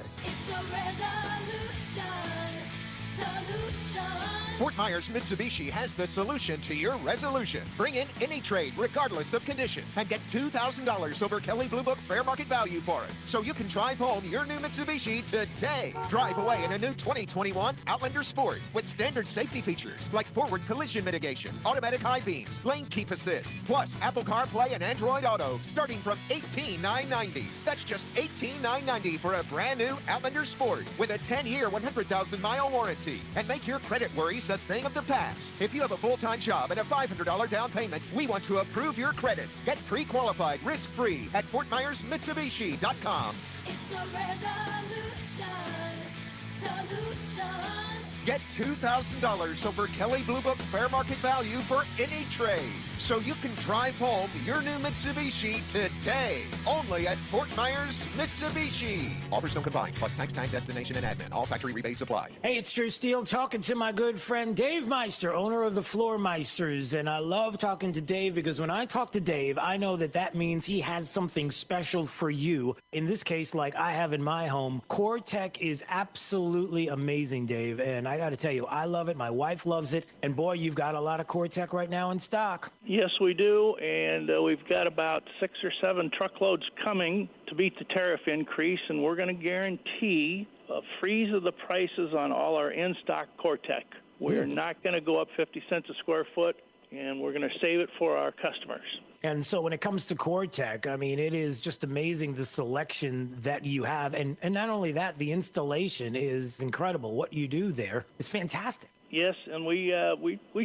[SPEAKER 28] Fort Myers Mitsubishi has the solution to your resolution. Bring in any trade, regardless of condition, and get $2,000 over Kelley Blue Book fair market value for it, so you can drive home your new Mitsubishi today. Drive away in a new 2021 Outlander Sport with standard safety features like forward collision mitigation, automatic high beams, lane keep assist, plus Apple CarPlay and Android Auto, starting from $18,990. That's just $18,990 for a brand new Outlander Sport with a 10-year, 100,000-mile warranty, and make your credit worries a thing of the past. If you have a full-time job and a $500 down payment, we want to approve your credit. Get pre-qualified risk-free at FortMyersMitsubishi.com.
[SPEAKER 29] It's a solution.
[SPEAKER 28] Get $2,000 over Kelley Blue Book fair market value for any trade, so you can drive home your new Mitsubishi today. Only at Fort Myers Mitsubishi. Offers don't combine, plus tax, tag, destination, and admin. All factory rebates apply.
[SPEAKER 8] Hey, it's Drew Steele talking to my good friend Dave Meister, owner of the Floor Meisters. And I love talking to Dave because when I talk to Dave, I know that means he has something special for you. In this case, like I have in my home, Core Tech is absolutely amazing, Dave. And I got to tell you, I love it. My wife loves it. And boy, you've got a lot of Core Tech right now in stock.
[SPEAKER 30] Yes, we do. And we've got about 6 or 7 truckloads coming to beat the tariff increase. And we're going to guarantee a freeze of the prices on all our in-stock Core Tech. We're not going to go up 50 cents a square foot, and we're going to save it for our customers.
[SPEAKER 8] And so when it comes to Core Tech, I mean, it is just amazing the selection that you have. And not only that, the installation is incredible. What you do there is fantastic.
[SPEAKER 30] Yes, and we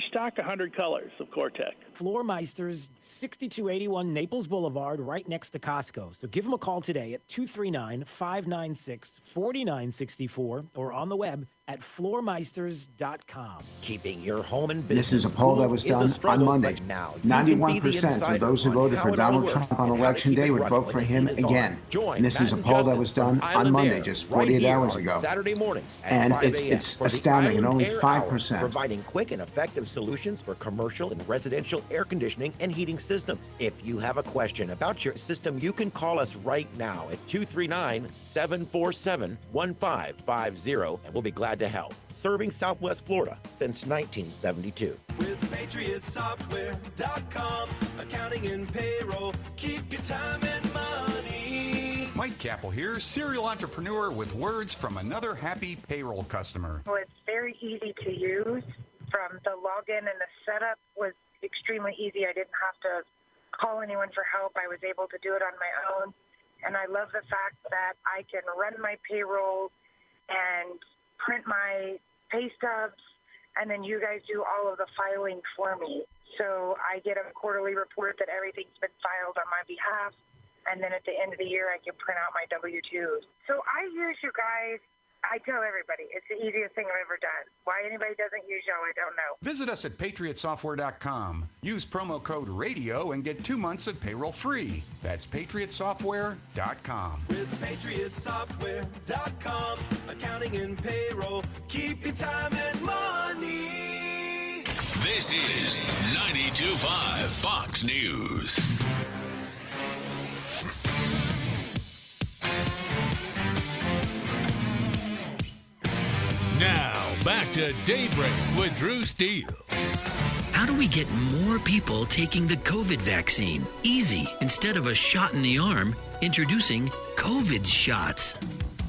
[SPEAKER 30] stock 100 colors of Core Tech.
[SPEAKER 8] Floor Meisters, 6281 Naples Boulevard, right next to Costco. So give them a call today at 239-596-4964 or on the web at floormeisters.com.
[SPEAKER 31] Keeping your home and business.
[SPEAKER 32] This is a poll that was done on Monday.
[SPEAKER 31] Now,
[SPEAKER 32] 91% of those who voted for Donald Trump on Election Day would vote for him again. And this is a poll that was done on Monday, just 48 hours ago.
[SPEAKER 31] Saturday morning
[SPEAKER 32] and it's astounding, and only 5%.
[SPEAKER 31] Providing quick and effective solutions for commercial and residential air conditioning and heating systems. If you have a question about your system, you can call us right now at 239-747-1550, and we'll be glad to help. Serving Southwest Florida since 1972.
[SPEAKER 25] With PatriotSoftware.com, accounting and payroll, keep your time and money.
[SPEAKER 33] Mike Capel here, serial entrepreneur with words from another happy payroll customer.
[SPEAKER 34] Well, it's very easy to use. From the login and the setup was extremely easy. I didn't have to call anyone for help. I was able to do it on my own. And I love the fact that I can run my payroll and print my pay stubs, and then you guys do all of the filing for me. So I get a quarterly report that everything's been filed on my behalf, and then at the end of the year I can print out my W-2s. So I use you guys I tell everybody, it's the easiest thing I've ever done. Why anybody doesn't use y'all, I don't know.
[SPEAKER 33] Visit us at patriotsoftware.com. Use promo code RADIO and get 2 months of payroll free. That's patriotsoftware.com.
[SPEAKER 25] With patriotsoftware.com, accounting and payroll, keep your time and money.
[SPEAKER 3] This is 92.5 Fox News. Now, back to Daybreak with Drew Steele.
[SPEAKER 2] How do we get more people taking the COVID vaccine? Easy. Instead of a shot in the arm, introducing COVID shots.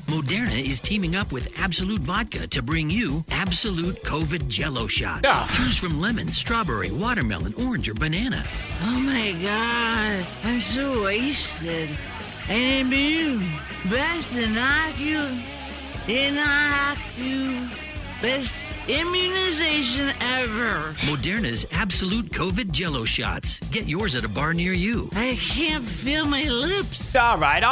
[SPEAKER 2] Moderna is teaming up with Absolute Vodka to bring you Absolute COVID Jello shots. Choose from lemon, strawberry, watermelon, orange, or banana.
[SPEAKER 4] Oh my God, I'm so wasted. And immune. Best inoculum. Best immunization ever.
[SPEAKER 2] Moderna's Absolute COVID Jello shots. Get yours at a bar near you.
[SPEAKER 4] I can't feel my lips.
[SPEAKER 5] All right.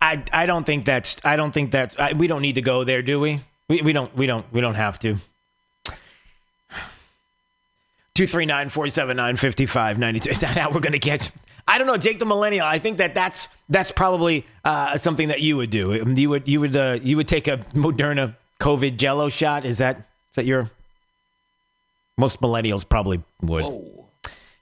[SPEAKER 5] I don't think that's we don't need to go there, do we? We don't have to. 239-479-5592. Is that how we're going to get? I don't know, Jake the Millennial. I think that's probably something that you would do. You would take a Moderna COVID Jello shot. Is that your? Most millennials probably would. Oh.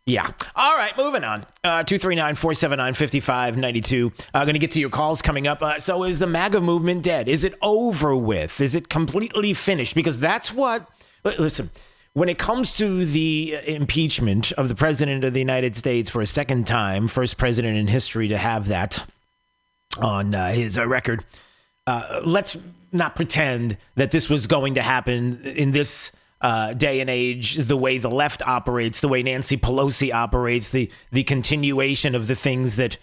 [SPEAKER 5] Yeah. All right, moving on. 239-479-5592. Going to get to your calls coming up. So is the MAGA movement dead? Is it over with? Is it completely finished? Because that's what. Listen. When it comes to the impeachment of the president of the United States for a second time, first president in history to have that on his record, let's not pretend that this was going to happen in this day and age, the way the left operates, the way Nancy Pelosi operates, the continuation of the things that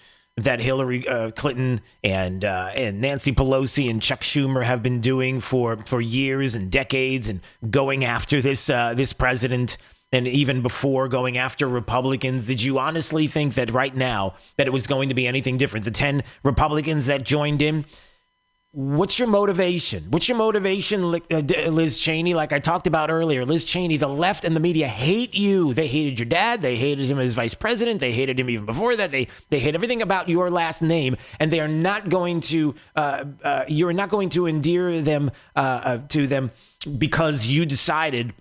[SPEAKER 5] Hillary Clinton and Nancy Pelosi and Chuck Schumer have been doing for years and decades, and going after this president, and even before going after Republicans. Did you honestly think that right now that it was going to be anything different? The 10 Republicans that joined in. What's your motivation? Liz Cheney? Like I talked about earlier, Liz Cheney, the left and the media hate you. They hated your dad. They hated him as vice president. They hated him even before that. They hate everything about your last name, and they are not going to. You're not going to endear them to them because you decided.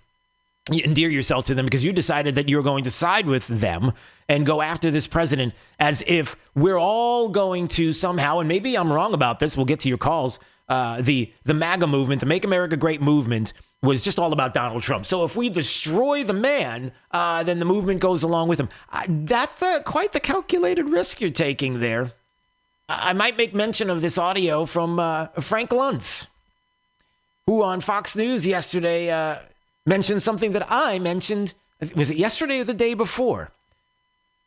[SPEAKER 5] You endear yourself to them because you decided that you're going to side with them and go after this president, as if we're all going to somehow, and maybe I'm wrong about this, we'll get to your calls, the MAGA movement, the Make America Great movement, was just all about Donald Trump. So if we destroy the man, then the movement goes along with him. That's quite the calculated risk you're taking there. I might make mention of this audio from Frank Luntz, who on Fox News yesterday mentioned something that I mentioned. Was it yesterday or the day before?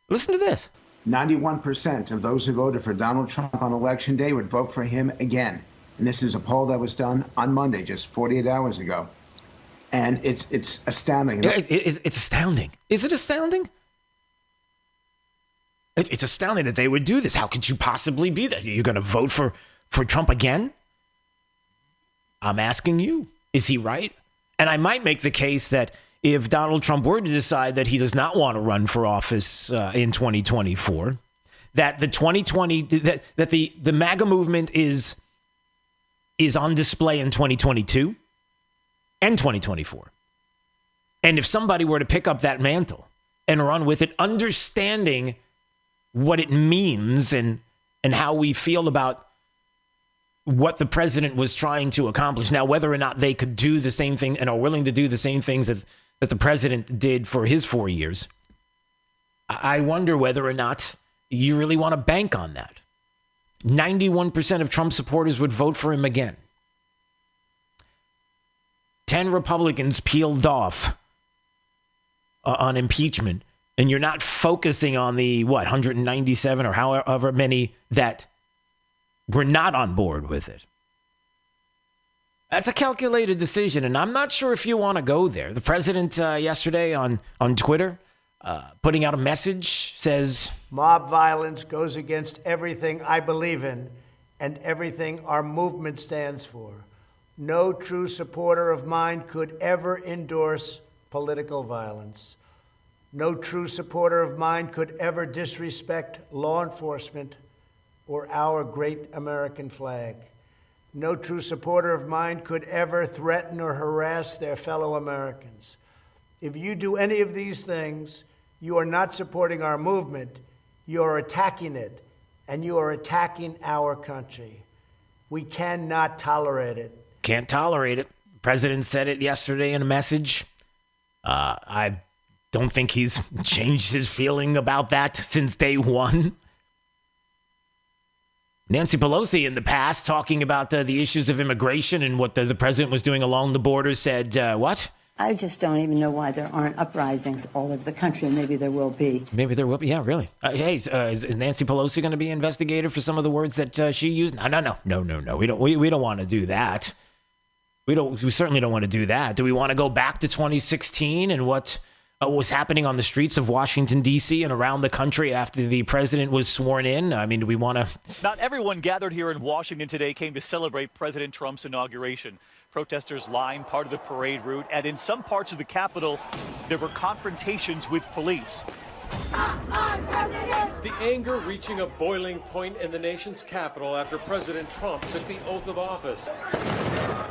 [SPEAKER 5] Listen to this.
[SPEAKER 32] 91% of those who voted for Donald Trump on Election Day would vote for him again. And this is a poll that was done on Monday, just 48 hours ago. And it's astounding.
[SPEAKER 5] It's astounding. Is it astounding? It's astounding that they would do this. How could you possibly be that? You're going to vote for Trump again? I'm asking you, is he right? And I might make the case that if Donald Trump were to decide that he does not want to run for office in 2024, that the 2020 that the MAGA movement is on display in 2022 and 2024. And if somebody were to pick up that mantle and run with it, understanding what it means and how we feel about what the president was trying to accomplish. Now, whether or not they could do the same thing and are willing to do the same things that the president did for his 4 years, I wonder whether or not you really want to bank on that. 91% of Trump supporters would vote for him again. 10 Republicans peeled off on impeachment, and you're not focusing on the, 197 or however many that were not on board with it. That's a calculated decision, and I'm not sure if you want to go there. The president yesterday on Twitter putting out a message, says,
[SPEAKER 6] mob violence goes against everything I believe in and everything our movement stands for. No true supporter of mine could ever endorse political violence. No true supporter of mine could ever disrespect law enforcement or our great American flag. No true supporter of mine could ever threaten or harass their fellow Americans. If you do any of these things, you are not supporting our movement, you are attacking it, and you are attacking our country. We cannot tolerate it.
[SPEAKER 5] Can't tolerate it. The president said it yesterday in a message. I don't think he's changed his feeling about that since day one. Nancy Pelosi in the past, talking about the issues of immigration and what the president was doing along the border, said, what?
[SPEAKER 7] I just don't even know why there aren't uprisings all over the country, and maybe there will be.
[SPEAKER 5] Maybe there will be. Yeah, really. Hey, is Nancy Pelosi going to be investigated for some of the words that she used? No. We don't want to do that. We certainly don't want to do that. Do we want to go back to 2016 and what was happening on the streets of Washington, D.C. and around the country after the president was sworn in? I mean, do we want to?
[SPEAKER 9] Not everyone gathered here in Washington today came to celebrate President Trump's inauguration. Protesters lined part of the parade route, and in some parts of the Capitol, there were confrontations with police.
[SPEAKER 10] The anger reaching a boiling point in the nation's capital after President Trump took the oath of office.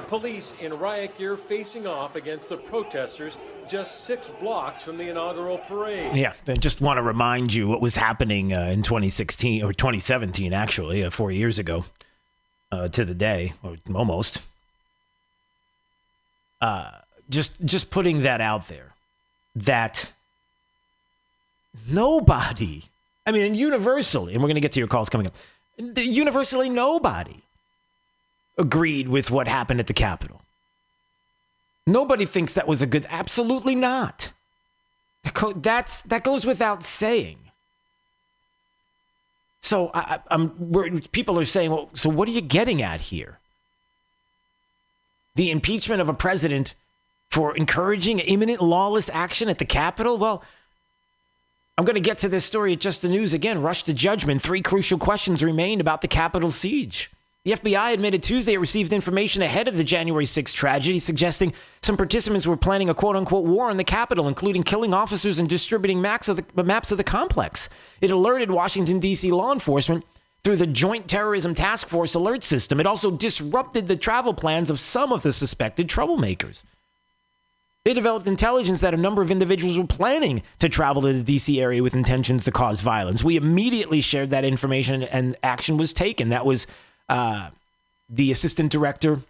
[SPEAKER 10] Police in riot gear facing off against the protesters just 6 blocks from the inaugural parade.
[SPEAKER 5] Yeah, I just want to remind you what was happening in 2016 or 2017, actually, 4 years ago to the day, or almost. Just putting that out there, that nobody, I mean, universally, and we're going to get to your calls coming up, universally nobody agreed with what happened at the Capitol. Nobody thinks that was a good, absolutely not. That goes without saying. So people are saying, well, so what are you getting at here? The impeachment of a president for encouraging imminent lawless action at the Capitol? Well, I'm going to get to this story at Just the News again. Rush to judgment. 3 crucial questions remain about the Capitol siege. The FBI admitted Tuesday it received information ahead of the January 6th tragedy, suggesting some participants were planning a quote-unquote war on the Capitol, including killing officers and distributing maps of the complex. It alerted Washington, D.C. law enforcement through the Joint Terrorism Task Force alert system. It also disrupted the travel plans of some of the suspected troublemakers. They developed intelligence that a number of individuals were planning to travel to the D.C. area with intentions to cause violence. We immediately shared that information and action was taken. That was the assistant director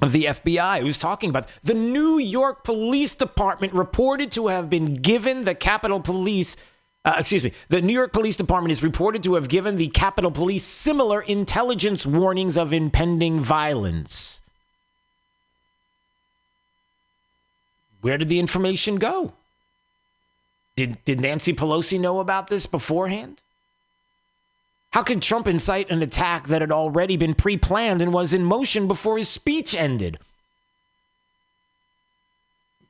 [SPEAKER 5] of the FBI who was talking about. The New York Police Department reported to have been given the Capitol Police the New York Police Department is reported to have given the Capitol Police similar intelligence warnings of impending violence. Where did the information go? Did Nancy Pelosi know about this beforehand? How could Trump incite an attack that had already been pre-planned and was in motion before his speech ended?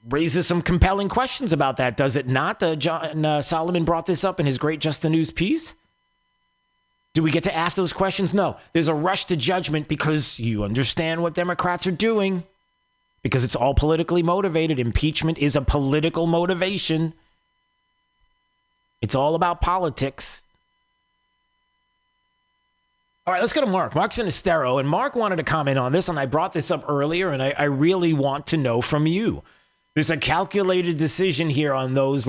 [SPEAKER 5] Raises some compelling questions about that, does it not? John Solomon brought this up in his great Just the News piece. Do we get to ask those questions? No. There's a rush to judgment because you understand what Democrats are doing, because it's all politically motivated. Impeachment is a political motivation. It's all about politics. All right, let's go to Mark. Mark's in Estero, and Mark wanted to comment on this, and I brought this up earlier, and I really want to know from you. There's a calculated decision here on those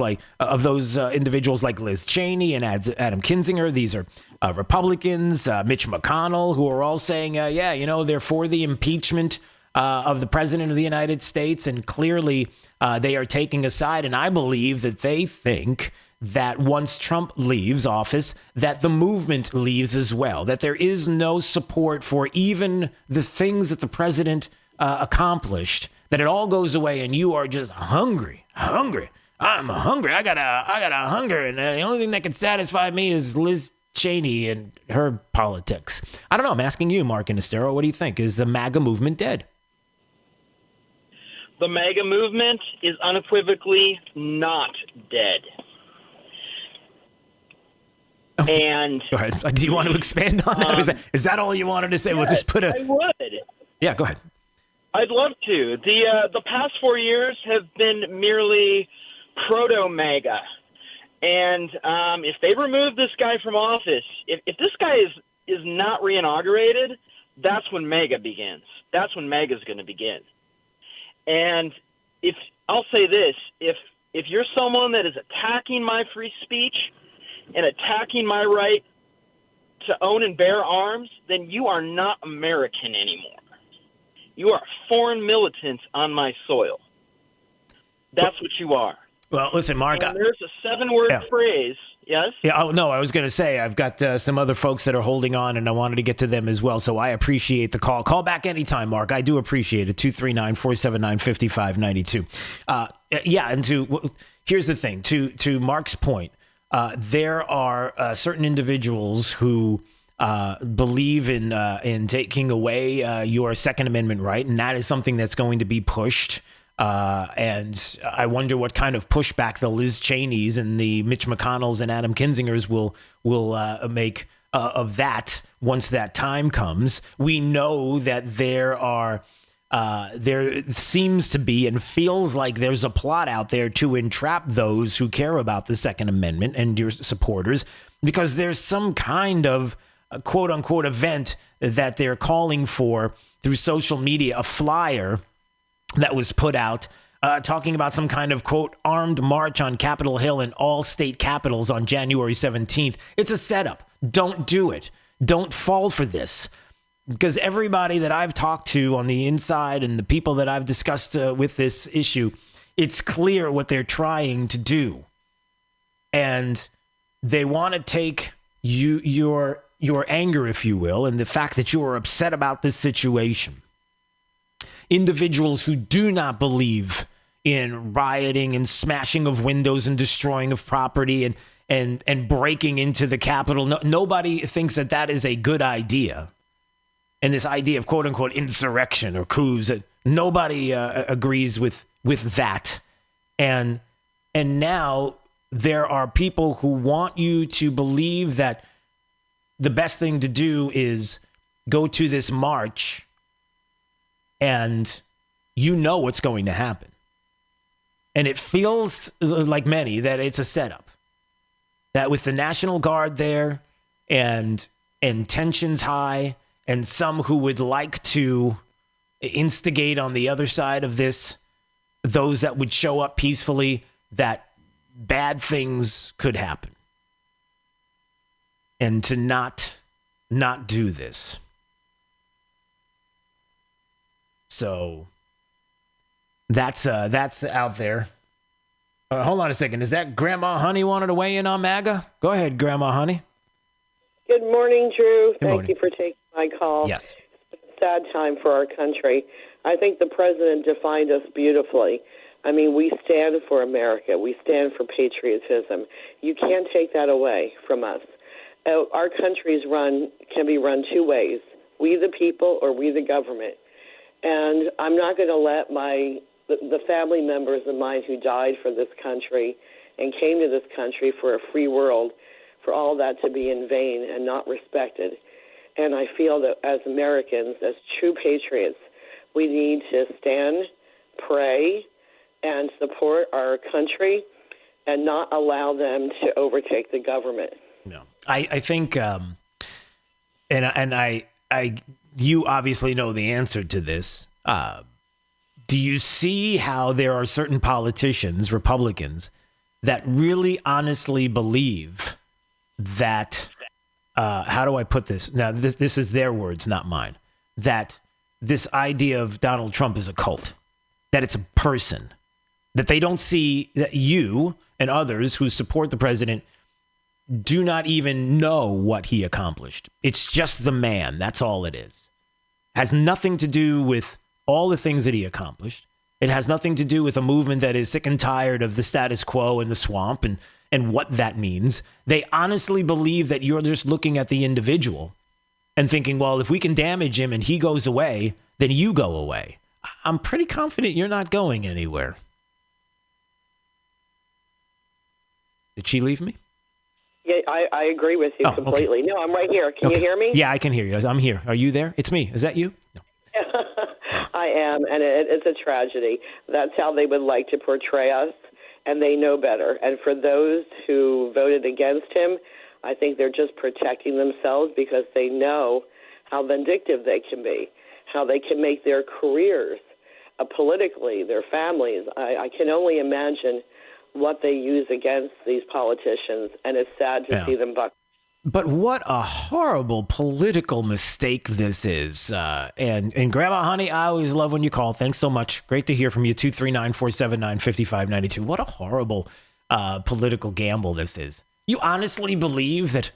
[SPEAKER 5] individuals like Liz Cheney and Adam Kinzinger. These are Republicans, Mitch McConnell, who are all saying, they're for the impeachment of the president of the United States. And clearly they are taking a side. And I believe that they think that once Trump leaves office, that the movement leaves as well, that there is no support for even the things that the president accomplished, that it all goes away and you are just hungry. I'm hungry. I got a hunger. And the only thing that can satisfy me is Liz Cheney and her politics. I don't know. I'm asking you, Mark and Estero, what do you think? Is the MAGA movement dead?
[SPEAKER 11] The MAGA movement is unequivocally not dead.
[SPEAKER 1] And
[SPEAKER 5] go ahead. Do you want to expand on that? Is that all you wanted to say? We'll just put a.
[SPEAKER 1] I would.
[SPEAKER 5] Yeah, go ahead.
[SPEAKER 1] I'd love to. The past 4 years have been merely proto-MAGA. And if they remove this guy from office, if this guy is not reinaugurated, that's when MAGA begins. That's when MAGA is going to begin. And if I'll say this, if you're someone that is attacking my free speech and attacking my right to own and bear arms, then you are not American anymore. You are foreign militants on my soil. That's what you are.
[SPEAKER 5] Well, listen, Mark.
[SPEAKER 1] And there's a 7-word phrase. Yes?
[SPEAKER 5] Yeah. Oh, no, I was going to say I've got some other folks that are holding on, and I wanted to get to them as well. So I appreciate the call. Call back anytime, Mark. I do appreciate it. 239-479-5592. Yeah. And here's the thing. To Mark's point, there are certain individuals who believe in taking away your Second Amendment right, and that is something that's going to be pushed. And I wonder what kind of pushback the Liz Cheneys and the Mitch McConnells and Adam Kinzingers will make of that once that time comes. We know that there seems to be and feels like there's a plot out there to entrap those who care about the Second Amendment and your supporters, because there's some kind of quote unquote event that they're calling for through social media, a flyer that was put out talking about some kind of, quote, armed march on Capitol Hill and all state capitals on January 17th. It's a setup. Don't do it. Don't fall for this. Because everybody that I've talked to on the inside and the people that I've discussed with this issue, it's clear what they're trying to do. And they want to take your anger, if you will, and the fact that you are upset about this situation. Individuals who do not believe in rioting and smashing of windows and destroying of property and breaking into the Capitol. Nobody thinks that is a good idea. And this idea of quote unquote insurrection or coups, nobody agrees with that. And now there are people who want you to believe that the best thing to do is go to this march, and you know what's going to happen. And it feels like many that it's a setup. That with the National Guard there and tensions high, and some who would like to instigate on the other side of this, those that would show up peacefully, that bad things could happen. And to not do this. So that's out there. Hold on a second. Is that Grandma Honey wanted to weigh in on MAGA? Go ahead, Grandma Honey.
[SPEAKER 11] Good morning, Drew.
[SPEAKER 5] Good morning.
[SPEAKER 11] Thank you for taking my call.
[SPEAKER 5] Yes.
[SPEAKER 11] It's been a sad time for our country. I think the president defined us beautifully. I mean, we stand for America. We stand for patriotism. You can't take that away from us. Our country can be run two ways: we the people or we the government. And I'm not going to let the family members of mine who died for this country and came to this country for a free world, for all that to be in vain and not respected. And I feel that as Americans, as true patriots, we need to stand, pray, and support our country and not allow them to overtake the government.
[SPEAKER 5] No, I think, you obviously know the answer to this. Do you see how there are certain politicians, Republicans, that really honestly believe that, how do I put this? Now, this is their words, not mine, that this idea of Donald Trump is a cult, that it's a person, that they don't see that you and others who support the president do not even know what he accomplished. It's just the man. That's all it is. Has nothing to do with all the things that he accomplished. It has nothing to do with a movement that is sick and tired of the status quo and the swamp and what that means. They honestly believe that you're just looking at the individual and thinking, well, if we can damage him and he goes away, then you go away. I'm pretty confident you're not going anywhere. Did she leave me?
[SPEAKER 11] Yeah, I agree with you completely. Okay. No, I'm right here. Can you hear me?
[SPEAKER 5] Yeah, I can hear you. I'm here. Are you there? It's me. Is that you? No.
[SPEAKER 11] I am, and it's a tragedy. That's how they would like to portray us, and they know better. And for those who voted against him, I think they're just protecting themselves because they know how vindictive they can be, how they can make their careers politically, their families. I can only imagine what they use against these politicians, and it's sad to see them buck.
[SPEAKER 5] But what a horrible political mistake this is. And Grandma Honey, I always love when you call. Thanks so much. Great to hear from you. 239-479-5592. What a horrible political gamble this is. You honestly believe that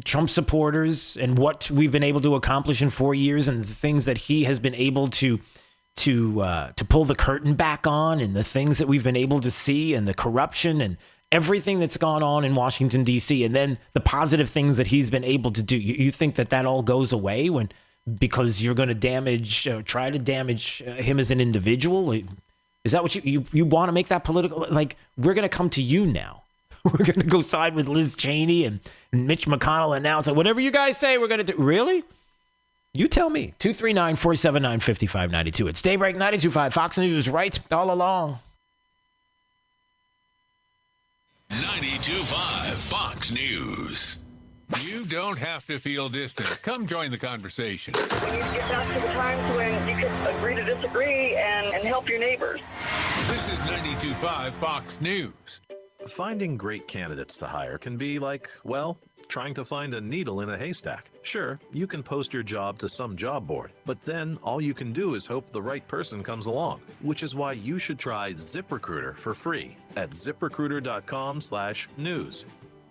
[SPEAKER 5] Trump supporters and what we've been able to accomplish in 4 years and the things that he has been able to pull the curtain back on and the things that we've been able to see and the corruption and everything that's gone on in Washington, D.C., and then the positive things that he's been able to do. You think that all goes away because you're going to try to damage him as an individual? Is that what you want to make that political? Like, we're going to come to you now. We're going to go side with Liz Cheney and Mitch McConnell and now it's like, whatever you guys say, we're going to do. Really? You tell me. 239-479-5592. It's Daybreak 92.5 Fox News, right all along.
[SPEAKER 3] 92.5 Fox News. You don't have to feel distant. Come join the conversation.
[SPEAKER 12] We need to get back to the times when you could agree to disagree and help your neighbors.
[SPEAKER 3] This is 92.5 Fox News.
[SPEAKER 13] Finding great candidates to hire can be like, well, trying to find a needle in a haystack. Sure, you can post your job to some job board, but then all you can do is hope the right person comes along, which is why you should try ZipRecruiter for free at ZipRecruiter.com/news.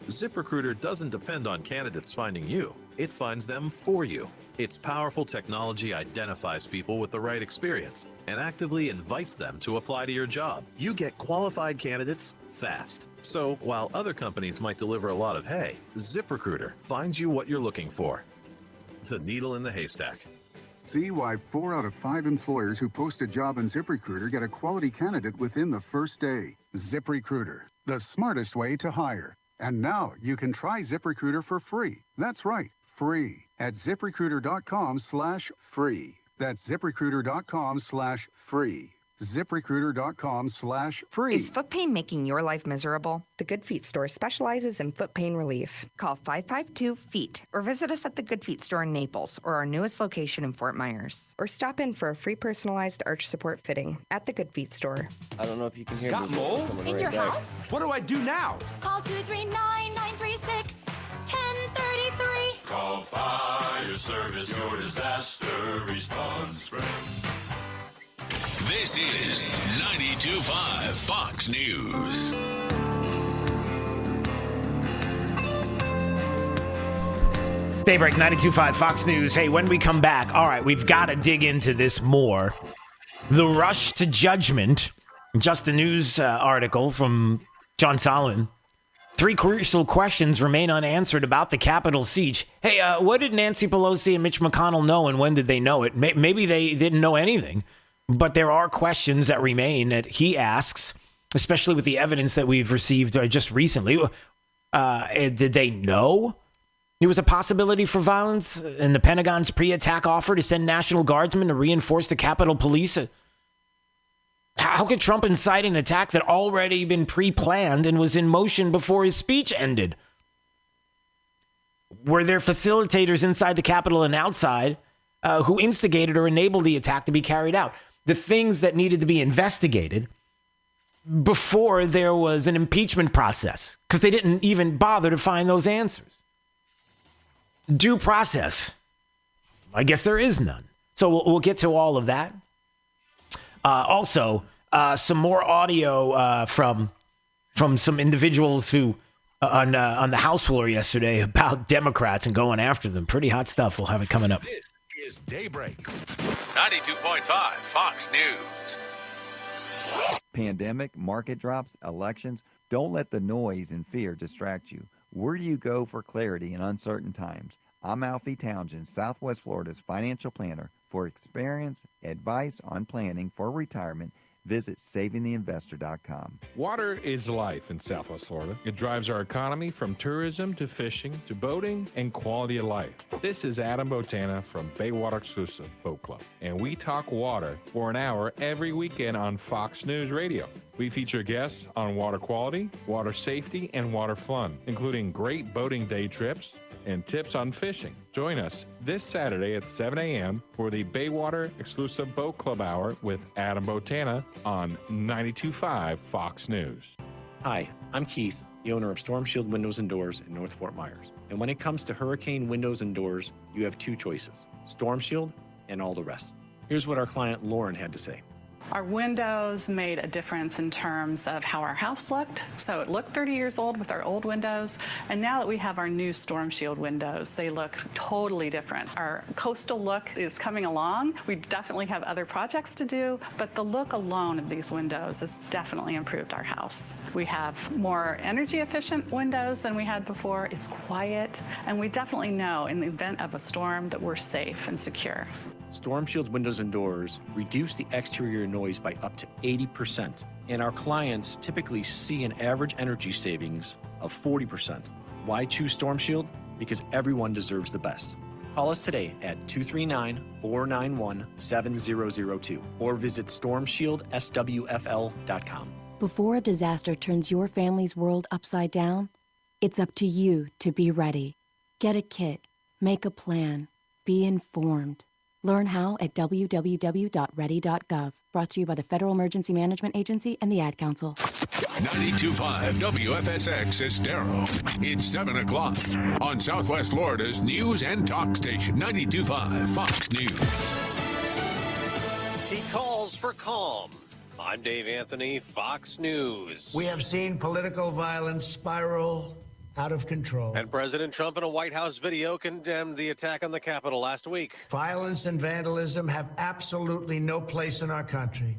[SPEAKER 13] ZipRecruiter doesn't depend on candidates finding you. It finds them for you. Its powerful technology identifies people with the right experience and actively invites them to apply to your job. You get qualified candidates fast. So while other companies might deliver a lot of hay, ZipRecruiter finds you what you're looking for. The needle in the haystack.
[SPEAKER 14] See why 4 out of 5 employers who post a job on ZipRecruiter get a quality candidate within the first day. ZipRecruiter, the smartest way to hire. And now you can try ZipRecruiter for free. That's right, free at ZipRecruiter.com/free. That's ZipRecruiter.com/free. ZipRecruiter.com/free.
[SPEAKER 15] Is foot pain making your life miserable? The Good Feet store specializes in foot pain relief. Call 552-FEET or visit us at the Good Feet store in Naples or our newest location in Fort Myers. Or stop in for a free personalized arch support fitting at the Good Feet store.
[SPEAKER 16] I don't know if you can hear
[SPEAKER 17] Got mold
[SPEAKER 16] in your house?
[SPEAKER 17] What do I do now?
[SPEAKER 29] Call 239-936-1033.
[SPEAKER 25] Call Fire Service, your disaster response friends.
[SPEAKER 3] This is 92.5 Fox News.
[SPEAKER 5] It's Daybreak 92.5 Fox News. Hey, when we come back, all right, we've got to dig into this more. The rush to judgment. Just a news article from John Solomon. 3 crucial questions remain unanswered about the Capitol siege. Hey, what did Nancy Pelosi and Mitch McConnell know, and when did they know it? Maybe they didn't know anything. But there are questions that remain that he asks, especially with the evidence that we've received just recently. Did they know it was a possibility for violence in the Pentagon's pre-attack offer to send National Guardsmen to reinforce the Capitol Police? How could Trump incite an attack that already been pre-planned and was in motion before his speech ended? Were there facilitators inside the Capitol and outside who instigated or enabled the attack to be carried out? The things that needed to be investigated before there was an impeachment process, because they didn't even bother to find those answers. Due process. I guess there is none. So we'll get to all of that. Also, some more audio from some individuals who on the House floor yesterday about Democrats and going after them. Pretty hot stuff. We'll have it coming up.
[SPEAKER 3] This is Daybreak. 92.5 Fox News.
[SPEAKER 18] Pandemic, market drops, elections. Don't let the noise and fear distract you. Where do you go for clarity in uncertain times? I'm Alfie Townsend, Southwest Florida's financial planner. For experience, advice on planning for retirement, Visit savingtheinvestor.com.
[SPEAKER 8] Water is life in Southwest Florida. It drives our economy from tourism to fishing to boating and quality of life. This is Adam Botana from Baywater Exclusive Boat Club, and we talk water for an hour every weekend on Fox News Radio. We feature guests on water quality, water safety, and water fun, including great boating day trips and tips on fishing. Join us this Saturday at 7 a.m. for the Baywater Exclusive Boat Club Hour with Adam Botana on 92.5 Fox News.
[SPEAKER 16] Hi, I'm Keith, the owner of Storm Shield Windows and Doors in North Fort Myers. And when it comes to hurricane windows and doors, you have two choices, Storm Shield and all the rest. Here's what our client Lauren had to say.
[SPEAKER 17] Our windows made a difference in terms of how our house looked. So it looked 30 years old with our old windows. And now that we have our new Storm Shield windows, they look totally different. Our coastal look is coming along. We definitely have other projects to do, but the look alone of these windows has definitely improved our house. We have more energy efficient windows than we had before. It's quiet. And we definitely know in the event of a storm that we're safe and secure.
[SPEAKER 16] Storm Shield Windows and Doors reduce the exterior noise by up to 80%, and our clients typically see an average energy savings of 40%. Why choose Storm Shield? Because everyone deserves the best. Call us today at 239-491-7002 or visit stormshieldSWFL.com.
[SPEAKER 19] Before a disaster turns your family's world upside down, it's up to you to be ready. Get a kit, make a plan, be informed. Learn how at www.ready.gov. Brought to you by the Federal Emergency Management Agency and the Ad Council.
[SPEAKER 3] 92.5 WFSX Estero. It's 7 o'clock on Southwest Florida's news and talk station, 92.5 Fox News.
[SPEAKER 20] He calls for calm. I'm Dave Anthony, Fox News.
[SPEAKER 6] We have seen political violence spiral out of control.
[SPEAKER 20] And President Trump in a White House video condemned the attack on the Capitol last week.
[SPEAKER 6] Violence and vandalism have absolutely no place in our country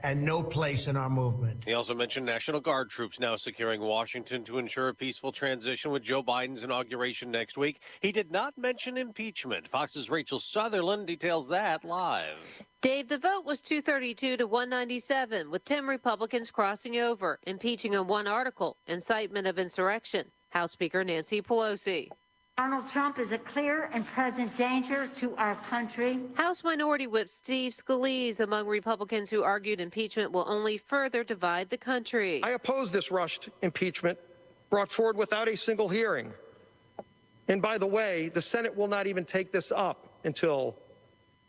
[SPEAKER 6] and no place in our movement.
[SPEAKER 20] He also mentioned National Guard troops now securing Washington to ensure a peaceful transition with Joe Biden's inauguration next week. He did not mention impeachment. Fox's Rachel Sutherland details that live.
[SPEAKER 21] Dave, the vote was 232 to 197, with 10 Republicans crossing over, impeaching on one article, incitement of insurrection. House Speaker Nancy Pelosi.
[SPEAKER 22] Donald Trump is a clear and present danger to our country.
[SPEAKER 21] House Minority Whip Steve Scalise among Republicans who argued impeachment will only further divide the country.
[SPEAKER 23] I oppose this rushed impeachment brought forward without a single hearing. And by the way, the Senate will not even take this up until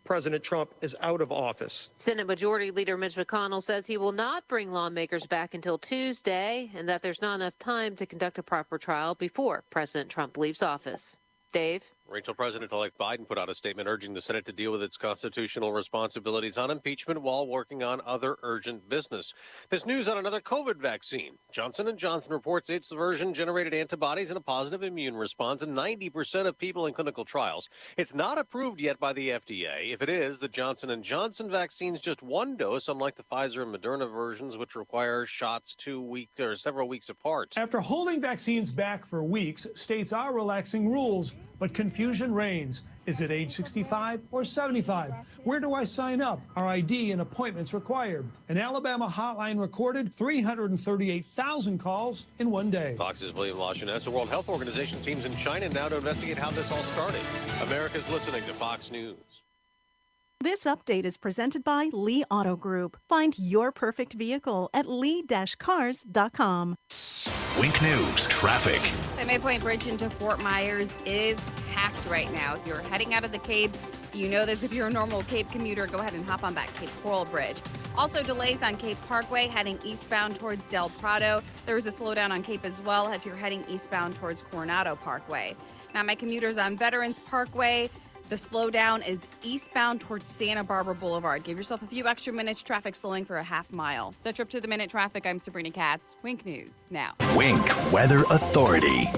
[SPEAKER 23] President Trump is out of office.
[SPEAKER 21] Senate Majority Leader Mitch McConnell says he will not bring lawmakers back until Tuesday and that there's not enough time to conduct a proper trial before President Trump leaves office. Dave?
[SPEAKER 20] Rachel, President-elect Biden put out a statement urging the Senate to deal with its constitutional responsibilities on impeachment while working on other urgent business. This news on another COVID vaccine. Johnson & Johnson reports its version generated antibodies and a positive immune response in 90% of people in clinical trials. It's not approved yet by the FDA. If it is, the Johnson & Johnson vaccine's just one dose, unlike the Pfizer and Moderna versions, which require shots several weeks apart.
[SPEAKER 24] After holding vaccines back for weeks, states are relaxing rules, but confusion reigns. Is it age 65 or 75? Where do I sign up? Are ID and appointments required? An Alabama hotline recorded 338,000 calls in one day.
[SPEAKER 20] Fox's William Lachanesse. The World Health Organization teams in China now to investigate how this all started. America's listening to Fox News.
[SPEAKER 26] This update is presented by Lee Auto Group. Find your perfect vehicle at lee-cars.com.
[SPEAKER 3] Wink News traffic.
[SPEAKER 27] The Maypoint Bridge into Fort Myers is packed right now. If you're heading out of the Cape, you know this. If you're a normal Cape commuter, go ahead and hop on that Cape Coral Bridge. Also delays on Cape Parkway heading eastbound towards Del Prado. There is a slowdown on Cape as well if you're heading eastbound towards Coronado Parkway. Now my commuters on Veterans Parkway, the slowdown is eastbound towards Santa Barbara Boulevard. Give yourself a few extra minutes. Traffic slowing for a half mile. The Trip to the Minute traffic. I'm Sabrina Katz. Wink News now.
[SPEAKER 3] Wink Weather Authority.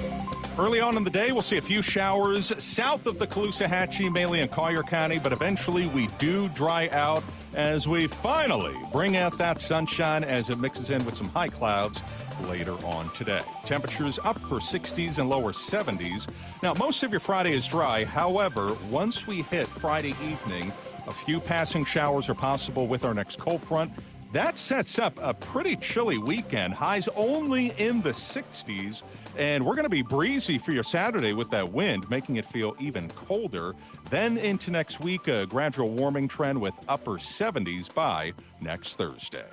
[SPEAKER 28] Early on in the day, we'll see a few showers south of the Caloosahatchee, mainly in Collier County, but eventually we do dry out as we finally bring out that sunshine as it mixes in with some high clouds later on today. Temperatures up for 60s and lower 70s. Now, most of your Friday is dry. However, once we hit Friday evening, a few passing showers are possible with our next cold front. That sets up a pretty chilly weekend. Highs only in the 60s. And we're going to be breezy for your Saturday with that wind, making it feel even colder. Then into next week, a gradual warming trend with upper 70s by next Thursday.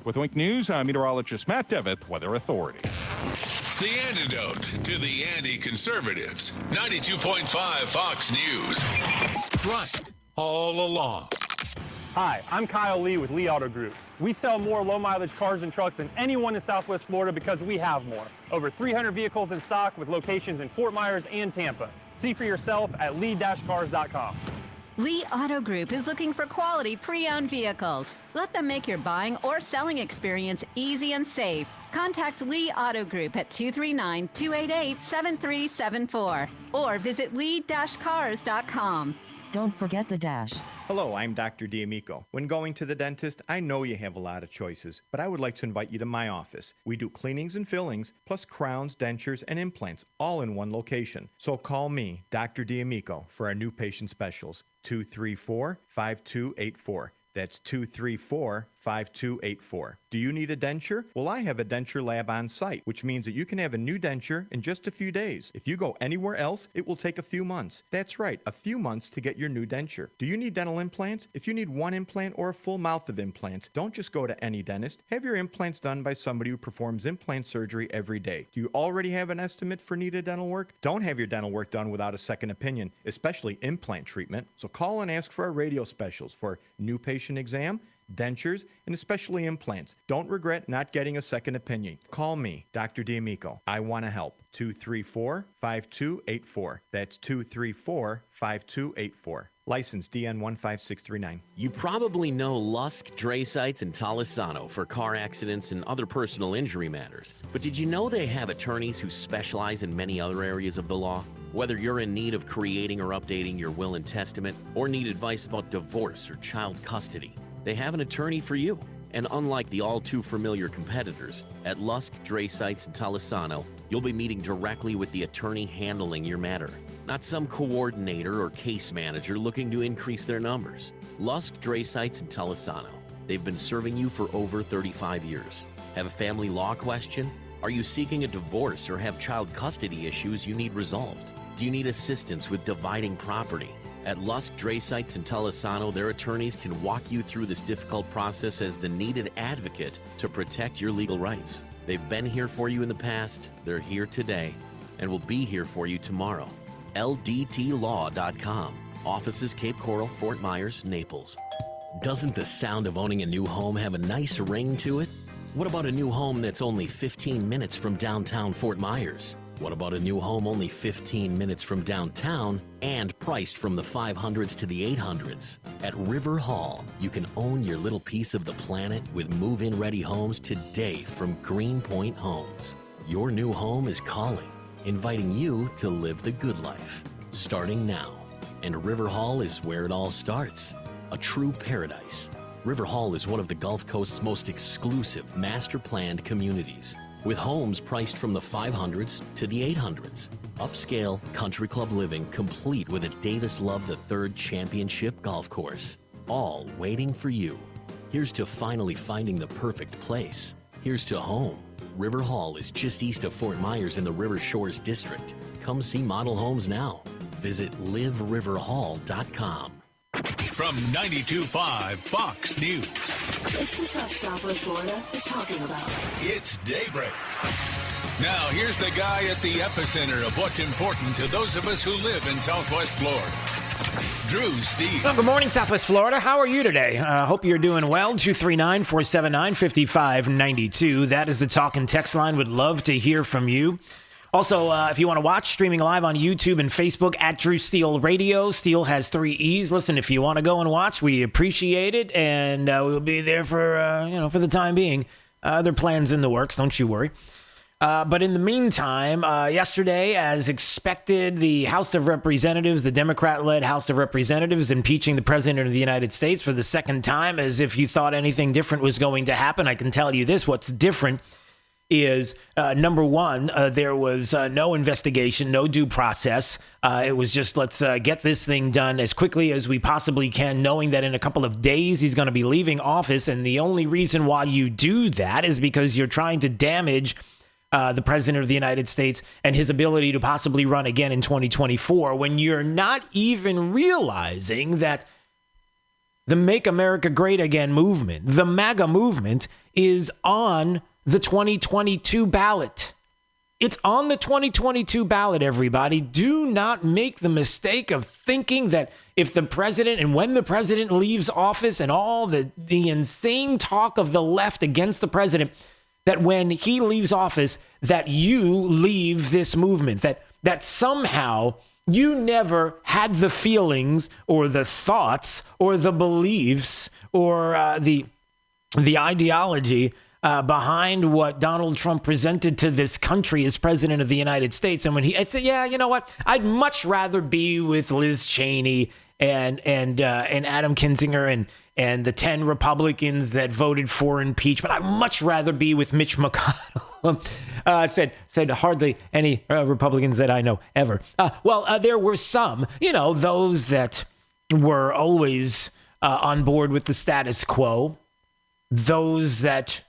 [SPEAKER 28] With Wink News, I'm meteorologist Matt Devitt, Weather Authority.
[SPEAKER 3] The antidote to the anti-conservatives. 92.5 Fox News. Right all along.
[SPEAKER 1] Hi, I'm Kyle Lee with Lee Auto Group. We sell more low-mileage cars and trucks than anyone in Southwest Florida because we have more. Over 300 vehicles in stock with locations in Fort Myers and Tampa. See for yourself at lee-cars.com.
[SPEAKER 2] Lee Auto Group is looking for quality pre-owned vehicles. Let them make your buying or selling experience easy and safe. Contact Lee Auto Group at 239-288-7374 or visit lee-cars.com.
[SPEAKER 4] Don't forget the dash.
[SPEAKER 7] Hello, I'm Dr. D'Amico. When going to the dentist, I know you have a lot of choices, but I would like to invite you to my office. We do cleanings and fillings, plus crowns, dentures, and implants, all in one location. So call me, Dr. D'Amico, for our new patient specials, 234-5284. That's 234-5284. Do you need a denture? Well, I have a denture lab on site, which means that you can have a new denture in just a few days. If you go anywhere else, it will take a few months. That's right, a few months to get your new denture. Do you need dental implants? If you need one implant or a full mouth of implants, don't just go to any dentist. Have your implants done by somebody who performs implant surgery every day. Do you already have an estimate for needed dental work? Don't have your dental work done without a second opinion, especially implant treatment. So call and ask for our radio specials for new patient exam, dentures, and especially implants. Don't regret not getting a second opinion. Call me, Dr. D'Amico. I want to help. 234-5284. That's 234-5284. License DN 15639.
[SPEAKER 9] You probably know Lusk, Dre Sites, and Talisano for car accidents and other personal injury matters. But did you know they have attorneys who specialize in many other areas of the law? Whether you're in need of creating or updating your will and testament, or need advice about divorce or child custody, they have an attorney for you. And unlike the all-too-familiar competitors, at Lusk, Dre Sites, and Talisano, you'll be meeting directly with the attorney handling your matter, not some coordinator or case manager looking to increase their numbers. Lusk, Dre Sites, and Talisano. They've been serving you for over 35 years. Have a family law question? Are you seeking a divorce or have child custody issues you need resolved? Do you need assistance with dividing property? At Lusk, Dre Sites, and Talisano, their attorneys can walk you through this difficult process as the needed advocate to protect your legal rights. They've been here for you in the past, they're here today, and will be here for you tomorrow. LDTlaw.com. Offices Cape Coral, Fort Myers, Naples. Doesn't the sound of owning a new home have a nice ring to it? What about a new home that's only 15 minutes from downtown Fort Myers? What about a new home only 15 minutes from downtown and priced from the 500s to the 800s? At River Hall, you can own your little piece of the planet with move-in ready homes today from Greenpoint Homes. Your new home is calling, inviting you to live the good life, starting now. And River Hall is where it all starts, a true paradise. River Hall is one of the Gulf Coast's most exclusive master-planned communities, with homes priced from the 500s to the 800s. Upscale country club living complete with a Davis Love III Championship golf course. All waiting for you. Here's to finally finding the perfect place. Here's to home. River Hall is just east of Fort Myers in the River Shores District. Come see model homes now. Visit liveriverhall.com.
[SPEAKER 3] From 92.5 Fox News.
[SPEAKER 10] It's the stuff Southwest Florida is talking about.
[SPEAKER 3] It's Daybreak. Now, here's the guy at the epicenter of what's important to those of us who live in Southwest Florida. Drew Steve.
[SPEAKER 5] Well, good morning, Southwest Florida. How are you today? Hope you're doing well. 239-479-5592. That is the talk and text line. Would love to hear from you. Also, if you want to watch, streaming live on YouTube and Facebook at Drew Steele Radio. Steele has 3 E's. Listen, if you want to go and watch, we appreciate it, and we'll be there for for the time being. Other plans in the works, don't you worry. But in the meantime, yesterday, as expected, the House of Representatives, the Democrat-led House of Representatives, impeaching the President of the United States for the second time. As if you thought anything different was going to happen, I can tell you this: what's different is, number one, there was no investigation, no due process. It was just, let's get this thing done as quickly as we possibly can, knowing that in a couple of days he's going to be leaving office. And the only reason why you do that is because you're trying to damage the president of the United States and his ability to possibly run again in 2024, when you're not even realizing that the Make America Great Again movement, the MAGA movement, is on the 2022 ballot. It's on the 2022 ballot, everybody. Do not make the mistake of thinking that if the president and when the president leaves office and all the insane talk of the left against the president, that when he leaves office, that you leave this movement, that somehow you never had the feelings or the thoughts or the beliefs or the ideology behind what Donald Trump presented to this country as president of the United States. And when he said, yeah, you know what? I'd much rather be with Liz Cheney and Adam Kinzinger and the 10 Republicans that voted for impeachment. I'd much rather be with Mitch McConnell. Said hardly any Republicans that I know ever. There were some, those that were always on board with the status quo, those that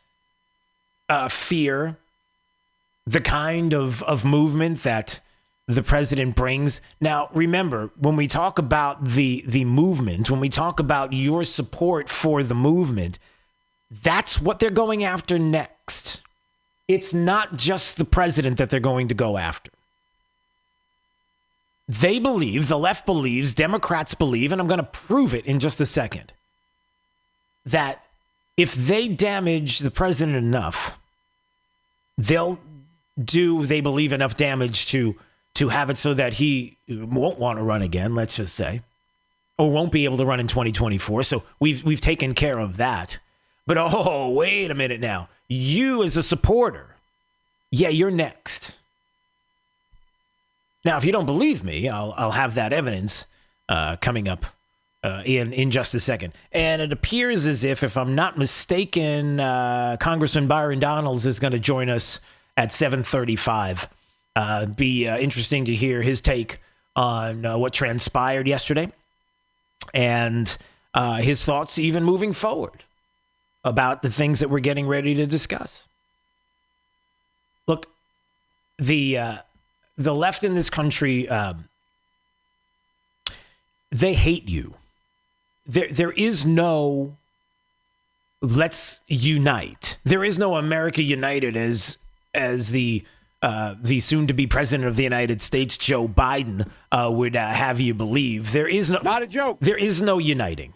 [SPEAKER 5] fear the kind of movement that the president brings. Now, remember, when we talk about the movement, when we talk about your support for the movement, that's what they're going after next. It's not just the president that they're going to go after. They believe, the left believes, Democrats believe, and I'm going to prove it in just a second, that if they damage the president enough, they'll do, they believe, enough damage to have it so that he won't want to run again, let's just say, or won't be able to run in 2024. So we've taken care of that. But oh, wait a minute now. You as a supporter, yeah, you're next. Now, if you don't believe me, I'll have that evidence coming up in just a second. And it appears as if I'm not mistaken, Congressman Byron Donalds is going to join us at 7:35. Be interesting to hear his take on what transpired yesterday and his thoughts even moving forward about the things that we're getting ready to discuss. Look, the left in this country, they hate you. There is no let's unite. There is no America United as the soon-to-be president of the United States, Joe Biden, would have you believe. There is no, not a joke. There is no uniting.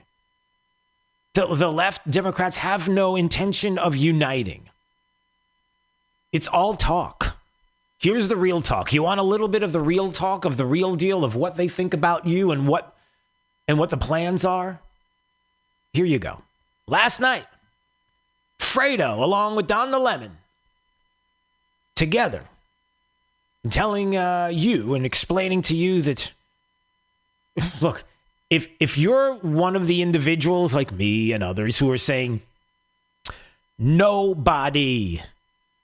[SPEAKER 5] The left Democrats have no intention of uniting. It's all talk. Here's the real talk. You want a little bit of the real talk, of the real deal, of what they think about you and what the plans are? Here you go. Last night, Fredo, along with Don the Lemon, together, telling you and explaining to you that, look, if you're one of the individuals like me and others who are saying nobody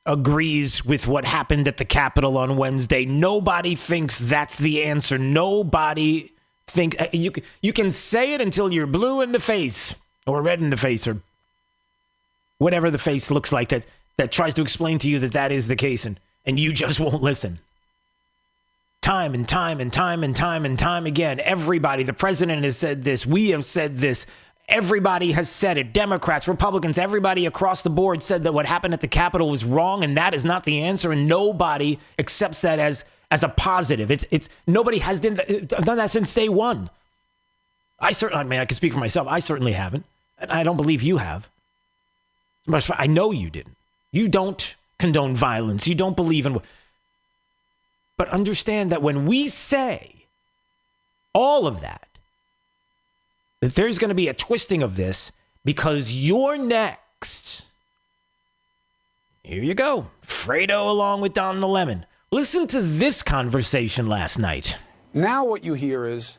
[SPEAKER 5] agrees with what happened at the Capitol on Wednesday, nobody thinks that's the answer, nobody thinks, you can say it until you're blue in the face or red in the face or whatever the face looks like that tries to explain to you that is the case, and you just won't listen. Time and time and time and time and time again, everybody, the president has said this, we have said this, everybody has said it, Democrats, Republicans, everybody across the board said that what happened at the Capitol was wrong, and that is not the answer, and nobody accepts that as a positive. It's nobody has done that since day one. I can speak for myself. I certainly haven't, and I don't believe you have. But I know you didn't. You don't condone violence. You don't believe in. But understand that when we say all of that there's going to be a twisting of this because you're next. Here you go. Fredo along with Don the Lemon. Listen to this conversation last night.
[SPEAKER 4] Now what you hear is,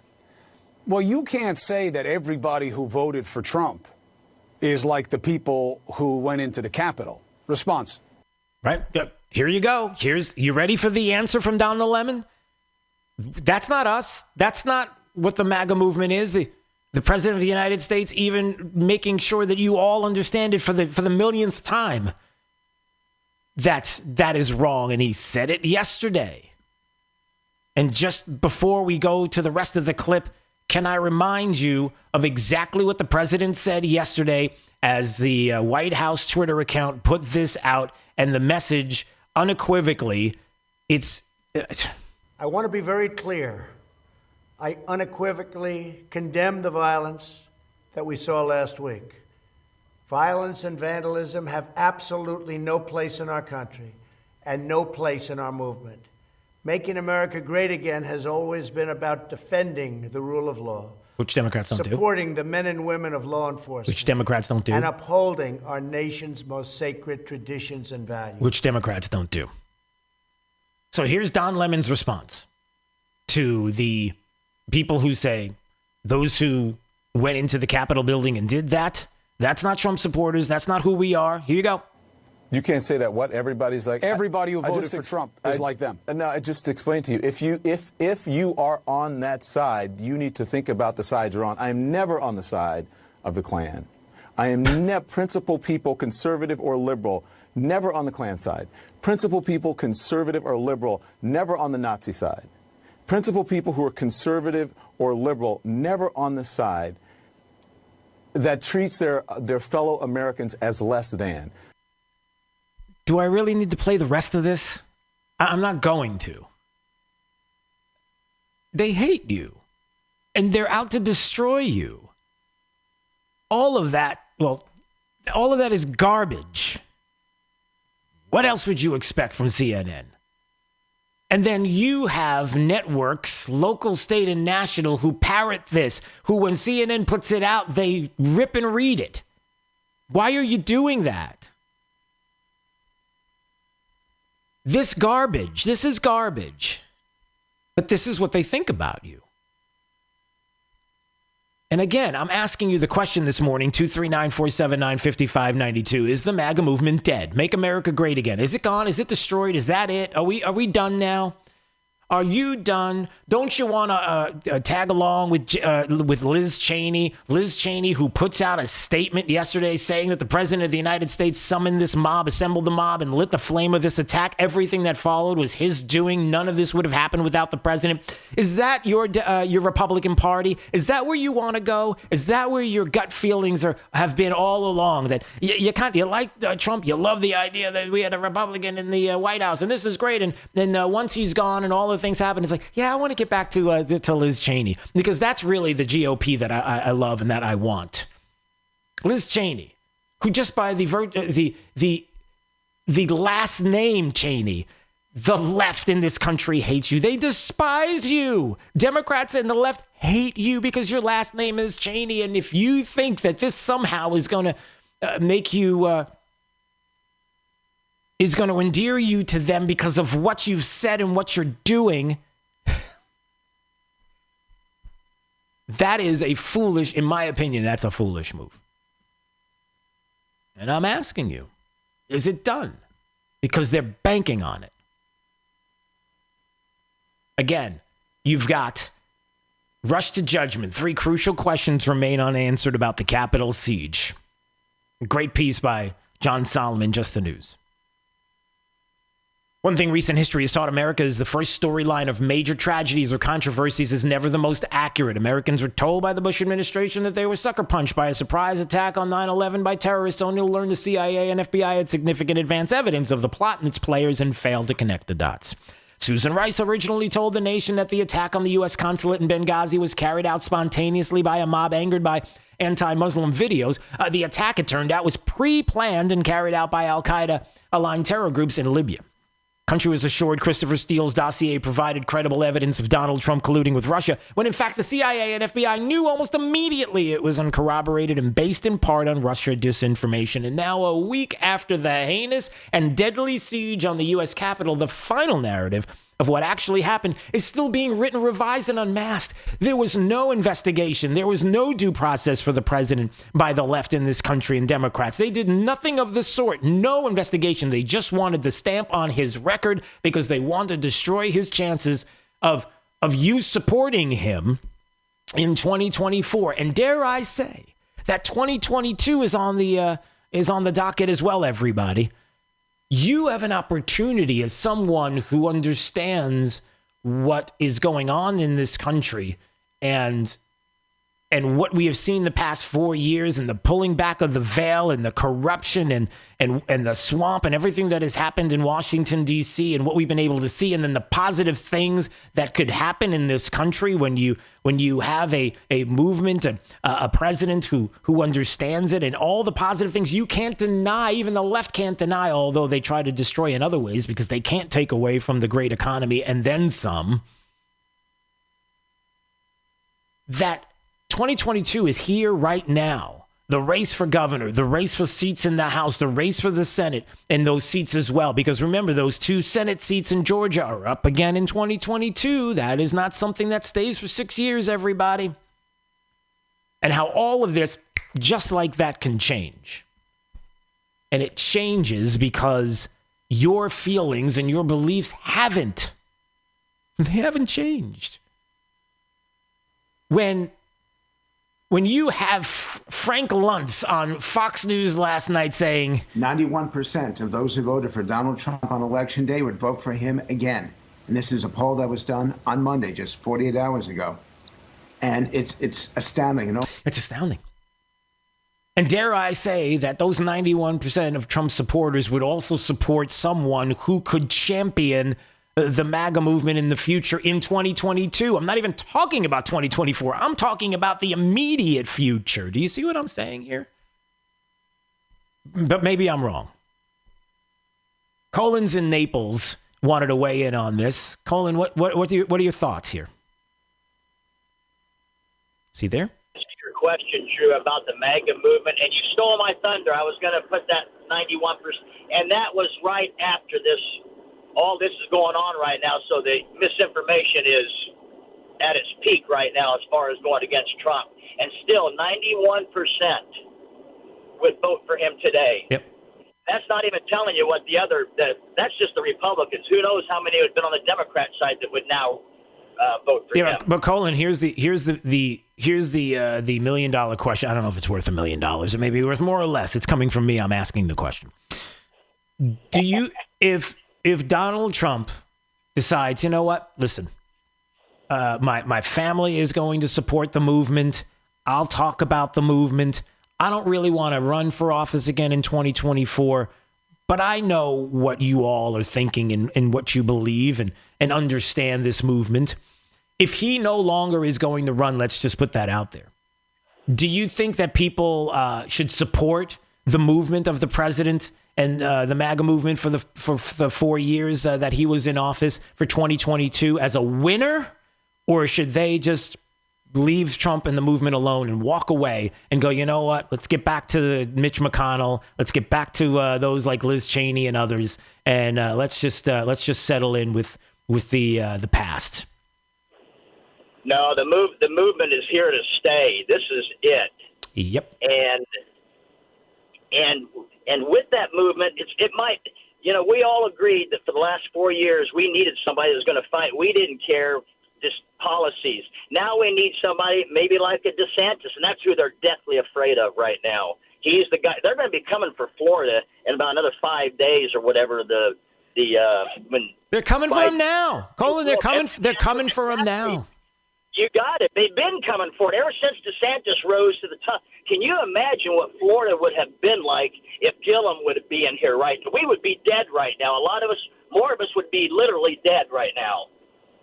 [SPEAKER 4] well, you can't say that everybody who voted for Trump is like the people who went into the Capitol. Response.
[SPEAKER 5] Right? Here you go. You ready for the answer from Don the Lemon? That's not us. That's not what the MAGA movement is. The president of the United States even making sure that you all understand it for the millionth time. That is wrong, and he said it yesterday. And just before we go to the rest of the clip, can I remind you of exactly what the president said yesterday as the White House Twitter account put this out, and the message unequivocally,
[SPEAKER 6] I want to be very clear. I unequivocally condemn the violence that we saw last week. Violence and vandalism have absolutely no place in our country and no place in our movement. Making America great again has always been about defending the rule of law.
[SPEAKER 5] Which Democrats don't do.
[SPEAKER 6] Supporting the men and women of law enforcement.
[SPEAKER 5] Which Democrats don't do.
[SPEAKER 6] And upholding our nation's most sacred traditions and values.
[SPEAKER 5] Which Democrats don't do. So here's Don Lemon's response to the people who say those who went into the Capitol building and did that, that's not Trump supporters. That's not who we are. Here you go.
[SPEAKER 8] You can't say that. What? Everybody's like...
[SPEAKER 4] Everybody who voted for Trump is like them.
[SPEAKER 8] No, I just explained to you. If you are on that side, you need to think about the side you're on. I am never on the side of the Klan. I am principled people, conservative or liberal, never on the Klan side. Principled people, conservative or liberal, never on the Nazi side. Principled people who are conservative or liberal, never on the side that treats their fellow Americans as less than.
[SPEAKER 5] Do I really need to play the rest of this? I'm not going to. They hate you, and they're out to destroy you. All of that is garbage. What else would you expect from CNN? And then you have networks, local, state, and national, who parrot this, who when CNN puts it out, they rip and read it. Why are you doing that? This is garbage. But this is what they think about you. And again, I'm asking you the question this morning, 239-479-5592. Is the MAGA movement dead? Make America great again. Is it gone? Is it destroyed? Is that it? Are we done now? Are you done? Don't you want to tag along with Liz Cheney? Liz Cheney, who puts out a statement yesterday saying that the president of the United States summoned this mob, assembled the mob, and lit the flame of this attack. Everything that followed was his doing. None of this would have happened without the president. Is that your Republican Party? Is that where you want to go? Is that where your gut feelings have been all along? That you like Trump, you love the idea that we had a Republican in the White House, and this is great. And then once he's gone and all the things happen, it's like, yeah, I want to get back to Liz Cheney, because that's really the GOP that I love and that I want. Liz Cheney, who just by the last name Cheney, the left in this country hates you. They despise you. Democrats and the left hate you because your last name is Cheney. And if you think that this somehow is going to make you is going to endear you to them because of what you've said and what you're doing, that is in my opinion, that's a foolish move. And I'm asking you, is it done? Because they're banking on it. Again, you've got rush to judgment. 3 crucial questions remain unanswered about the Capitol siege. Great piece by John Solomon, Just the News. One thing recent history has taught America is the first storyline of major tragedies or controversies is never the most accurate. Americans were told by the Bush administration that they were sucker punched by a surprise attack on 9/11 by terrorists, only to learn the CIA and FBI had significant advance evidence of the plot and its players and failed to connect the dots. Susan Rice originally told the nation that the attack on the U.S. consulate in Benghazi was carried out spontaneously by a mob angered by anti-Muslim videos. The attack, it turned out, was pre-planned and carried out by al-Qaeda-aligned terror groups in Libya. Country was assured Christopher Steele's dossier provided credible evidence of Donald Trump colluding with Russia, when in fact the CIA and FBI knew almost immediately it was uncorroborated and based in part on Russia disinformation. And now, a week after the heinous and deadly siege on the U.S. Capitol, the final narrative of what actually happened is still being written, revised, and unmasked. There was no investigation. There was no due process for the president by the left in this country and Democrats. They did nothing of the sort. No investigation. They just wanted the stamp on his record because they wanted to destroy his chances of you supporting him in 2024. And dare I say that 2022 is on the docket as well, everybody. You have an opportunity as someone who understands what is going on in this country and what we have seen the past 4 years and the pulling back of the veil and the corruption and the swamp and everything that has happened in Washington, D.C. and what we've been able to see, and then the positive things that could happen in this country when you have a movement, a president who understands it, and all the positive things you can't deny, even the left can't deny, although they try to destroy in other ways because they can't take away from the great economy and then some. That 2022 is here right now. The race for governor, the race for seats in the House, the race for the Senate, and those seats as well. Because remember, those 2 Senate seats in Georgia are up again in 2022. That is not something that stays for 6 years, everybody. And how all of this, just like that, can change. And it changes because your feelings and your beliefs haven't. They haven't changed. When you have Frank Luntz on Fox News last night saying
[SPEAKER 11] 91% of those who voted for Donald Trump on Election Day would vote for him again. And this is a poll that was done on Monday, just 48 hours ago. And it's astounding. You know?
[SPEAKER 5] It's astounding. And dare I say that those 91% of Trump supporters would also support someone who could champion the MAGA movement in the future in 2022. I'm not even talking about 2024. I'm talking about the immediate future. Do you see what I'm saying here? But maybe I'm wrong. Colin's in Naples wanted to weigh in on this. Colin, what are your thoughts here? See there?
[SPEAKER 12] Your question, Drew, about the MAGA movement, and you stole my thunder. I was going to put that 91%, and that was right after this. All this is going on right now, so the misinformation is at its peak right now as far as going against Trump. And still, 91% would vote for him today.
[SPEAKER 5] Yep.
[SPEAKER 12] That's not even telling you what that's just the Republicans. Who knows how many would have been on the Democrat side that would now vote for him.
[SPEAKER 5] But Colin, here's the $1 million question. I don't know if it's worth $1 million. It may be worth more or less. It's coming from me. I'm asking the question. Do you, if Donald Trump decides, you know what, listen, my family is going to support the movement. I'll talk about the movement. I don't really want to run for office again in 2024, but I know what you all are thinking and what you believe and understand this movement. If he no longer is going to run, let's just put that out there. Do you think that people should support the movement of the president and the MAGA movement for the 4 years that he was in office for 2022 as a winner? Or should they just leave Trump and the movement alone and walk away and go, you know what, let's get back to Mitch McConnell. Let's get back to those like Liz Cheney and others. And let's just settle in with the past.
[SPEAKER 12] No, the movement is here to stay. This is it.
[SPEAKER 5] Yep.
[SPEAKER 12] And with that movement, it might, we all agreed that for the last 4 years we needed somebody that was going to fight. We didn't care just policies. Now we need somebody maybe like a DeSantis, and that's who they're deathly afraid of right now. He's the guy. They're going to be coming for Florida in about another 5 days or whatever. When
[SPEAKER 5] they're coming for him now, Colin. They're coming for him now.
[SPEAKER 12] You got it. They've been coming for it ever since DeSantis rose to the top. Can you imagine what Florida would have been like if Gillum would be in here right now? We would be dead right now. A lot of us, more of us would be literally dead right now.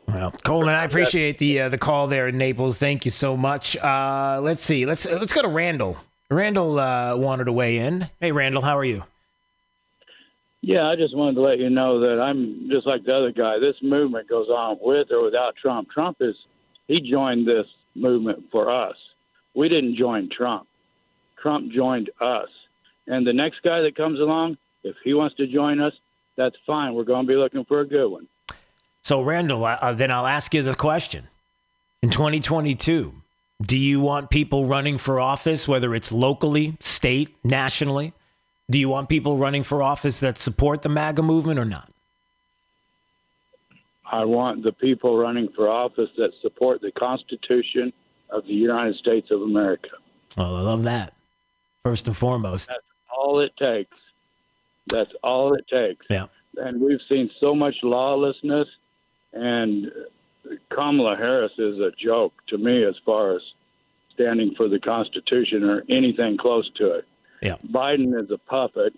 [SPEAKER 5] Well, Colin, I appreciate the call there in Naples. Thank you so much. Let's see. Let's go to Randall. Randall wanted to weigh in. Hey, Randall, how are you?
[SPEAKER 13] Yeah, I just wanted to let you know that I'm just like the other guy. This movement goes on with or without Trump. He joined this movement for us. We didn't join Trump. Trump joined us. And the next guy that comes along, if he wants to join us, that's fine. We're going to be looking for a good one.
[SPEAKER 5] So, Randall, then I'll ask you the question. In 2022, do you want people running for office, whether it's locally, state, nationally? Do you want people running for office that support the MAGA movement or not?
[SPEAKER 13] I want the people running for office that support the Constitution of the United States of America.
[SPEAKER 5] Well, I love that. First and foremost.
[SPEAKER 13] That's all it takes. That's all it takes.
[SPEAKER 5] Yeah.
[SPEAKER 13] And we've seen so much lawlessness, and Kamala Harris is a joke to me as far as standing for the Constitution or anything close to it.
[SPEAKER 5] Yeah.
[SPEAKER 13] Biden is a puppet.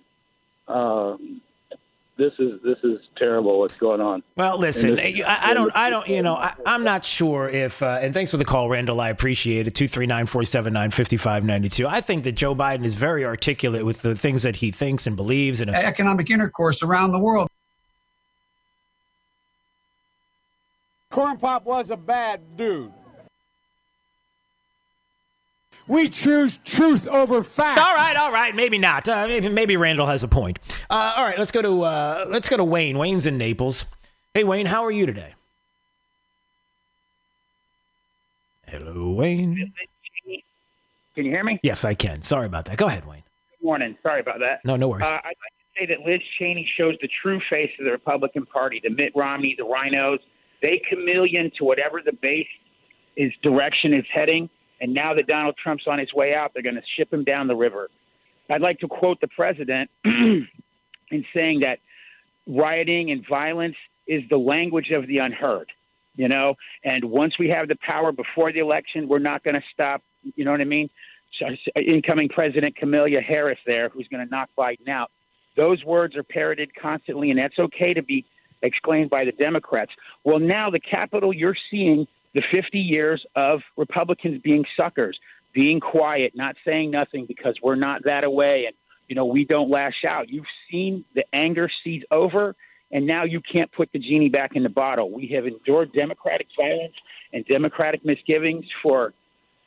[SPEAKER 13] This is terrible what's going on.
[SPEAKER 5] Well, listen, I'm not sure if, and thanks for the call, Randall. I appreciate it. 239-479-5592. I think that Joe Biden is very articulate with the things that he thinks and believes. And
[SPEAKER 14] economic intercourse around the world.
[SPEAKER 15] Corn Pop was a bad dude. We choose truth over facts.
[SPEAKER 5] All right. Maybe not. Maybe Randall has a point. All right, let's go to Wayne. Wayne's in Naples. Hey, Wayne, how are you today? Hello, Wayne.
[SPEAKER 16] Can you hear me?
[SPEAKER 5] Yes, I can. Sorry about that. Go ahead, Wayne.
[SPEAKER 16] Good morning. Sorry about that.
[SPEAKER 5] No worries.
[SPEAKER 16] I'd like to say that Liz Cheney shows the true face of the Republican Party. The Mitt Romney, the rhinos, they chameleon to whatever the base direction is heading. And now that Donald Trump's on his way out, they're going to ship him down the river. I'd like to quote the president in saying that rioting and violence is the language of the unheard, and once we have the power before the election, we're not going to stop. You know what I mean? So, incoming President Kamala Harris there, who's going to knock Biden out. Those words are parroted constantly, and that's okay to be exclaimed by the Democrats. Well, now the Capitol, you're seeing the 50 years of Republicans being suckers, being quiet, not saying nothing because we're not that away and, we don't lash out. You've seen the anger seize over, and now you can't put the genie back in the bottle. We have endured Democratic violence and Democratic misgivings for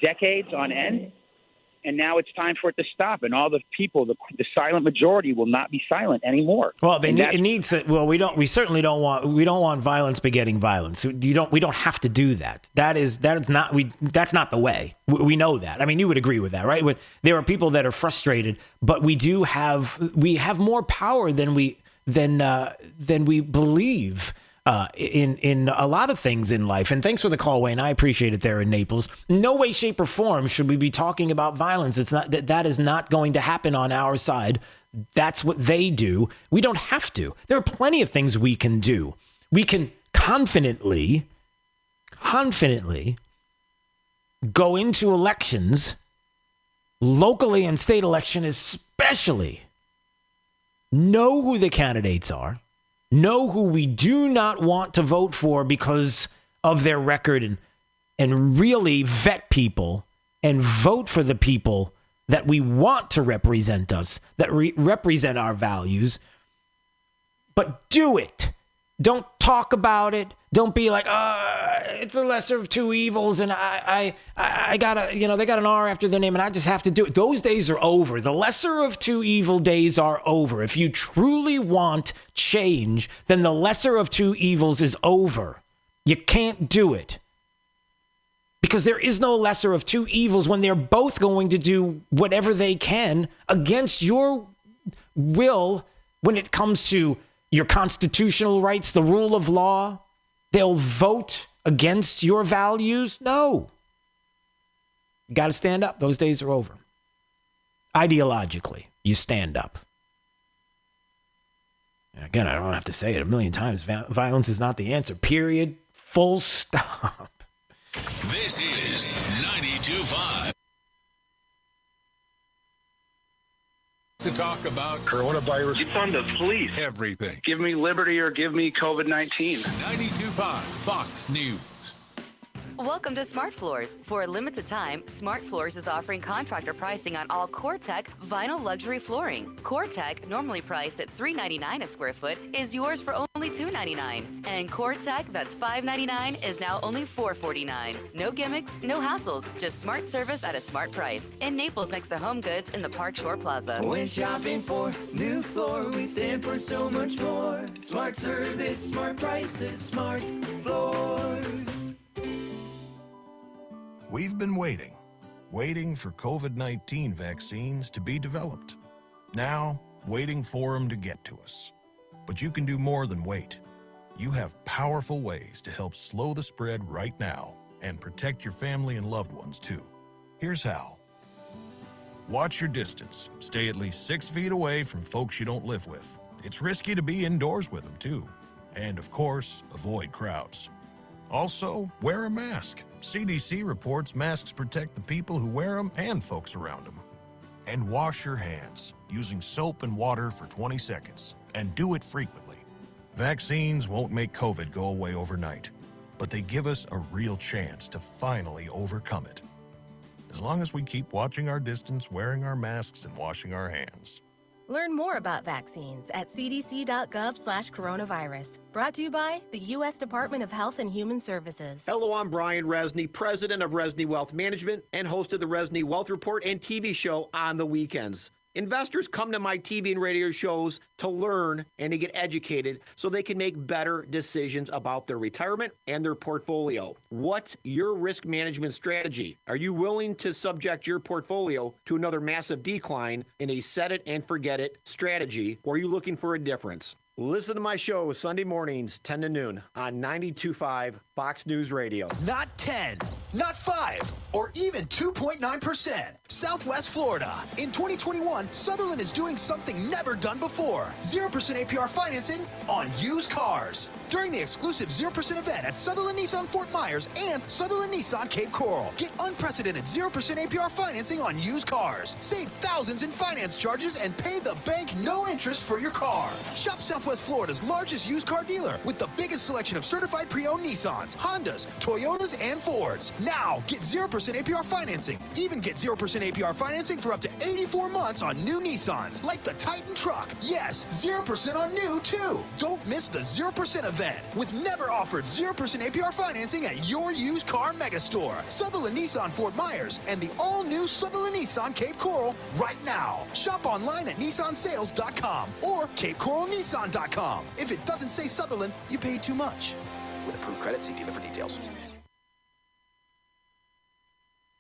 [SPEAKER 16] decades on end, and now it's time for it to stop. And all the people, the silent majority, will not be silent anymore.
[SPEAKER 5] Well, we certainly don't want violence begetting violence. We don't have to do that. That's not the way. We know that. I mean, you would agree with that, right? There are people that are frustrated, but we have more power than we believe. In a lot of things in life. And thanks for the call, Wayne. I appreciate it there in Naples. No way, shape, or form should we be talking about violence. It's not that is not going to happen on our side. That's what they do. We don't have to. There are plenty of things we can do. We can confidently go into elections, locally and state election especially, know who the candidates are, know who we do not want to vote for because of their record, and really vet people and vote for the people that we want to represent us, that represent our values. But do it. Don't talk about it. Don't be like, it's a lesser of two evils, and I gotta, they got an R after their name, and I just have to do it. Those days are over. The lesser of two evil days are over. If you truly want change, then the lesser of two evils is over. You can't do it. Because there is no lesser of two evils when they're both going to do whatever they can against your will when it comes to your constitutional rights, the rule of law. They'll vote against your values? No. You got to stand up. Those days are over. Ideologically, you stand up. And again, I don't have to say it a million times. Violence is not the answer. Period. Full stop.
[SPEAKER 3] This is 92.5. To talk about coronavirus.
[SPEAKER 17] It's on the police.
[SPEAKER 3] Everything.
[SPEAKER 17] Give me liberty or give me COVID-19.
[SPEAKER 3] 92.5 Fox News.
[SPEAKER 17] Welcome to Smart Floors. For a limited time, Smart Floors is offering contractor pricing on all CoreTech vinyl luxury flooring. CoreTech, normally priced at $3.99 a square foot, is yours for only $2.99. And CoreTech, that's $5.99, is now only $4.49. No gimmicks, no hassles, just smart service at a smart price. In Naples, next to Home Goods in the Park Shore Plaza.
[SPEAKER 18] When shopping for new floor, we stand for so much more. Smart service, smart prices, Smart Floors.
[SPEAKER 19] We've been waiting for COVID-19 vaccines to be developed. Now, waiting for them to get to us. But you can do more than wait. You have powerful ways to help slow the spread right now and protect your family and loved ones too. Here's how. Watch your distance. Stay at least 6 feet away from folks you don't live with. It's risky to be indoors with them too. And of course, avoid crowds. Also, wear a mask. CDC reports masks protect the people who wear them and folks around them. And wash your hands using soap and water for 20 seconds. And do it frequently. Vaccines won't make COVID go away overnight, but they give us a real chance to finally overcome it. As long as we keep watching our distance, wearing our masks, and washing our hands.
[SPEAKER 21] Learn more about vaccines at cdc.gov/coronavirus. Brought to you by the U.S. Department of Health and Human Services.
[SPEAKER 22] Hello, I'm Brian Resney, president of Resney Wealth Management and host of the Resney Wealth Report and TV show on the weekends. Investors come to my TV and radio shows to learn and to get educated so they can make better decisions about their retirement and their portfolio. What's your risk management strategy? Are you willing to subject your portfolio to another massive decline in a set it and forget it strategy, or are you looking for a difference? Listen to my show Sunday mornings, 10 to noon on 92.5 Fox News Radio.
[SPEAKER 23] Not 10, not 5, or even 2.9%. Southwest Florida. In 2021, Sutherland is doing something never done before. 0% APR financing on used cars. During the exclusive 0% event at Sutherland Nissan Fort Myers and Sutherland Nissan Cape Coral. Get unprecedented 0% APR financing on used cars. Save thousands in finance charges and pay the bank no interest for your car. Shop Southwest Florida's largest used car dealer with the biggest selection of certified pre-owned Nissans, Hondas, Toyotas, and Fords. Now, get 0% APR financing. Even get 0% APR financing for up to 84 months on new Nissans, like the Titan truck. Yes, 0% on new, too. Don't miss the 0% event with never offered 0% APR financing at your used car megastore. Sutherland Nissan Fort Myers and the all-new Sutherland Nissan Cape Coral right now. Shop online at nissansales.com or capecoralnissan.com. If it doesn't say Sutherland, you paid too much. With approved credit, see dealer for details.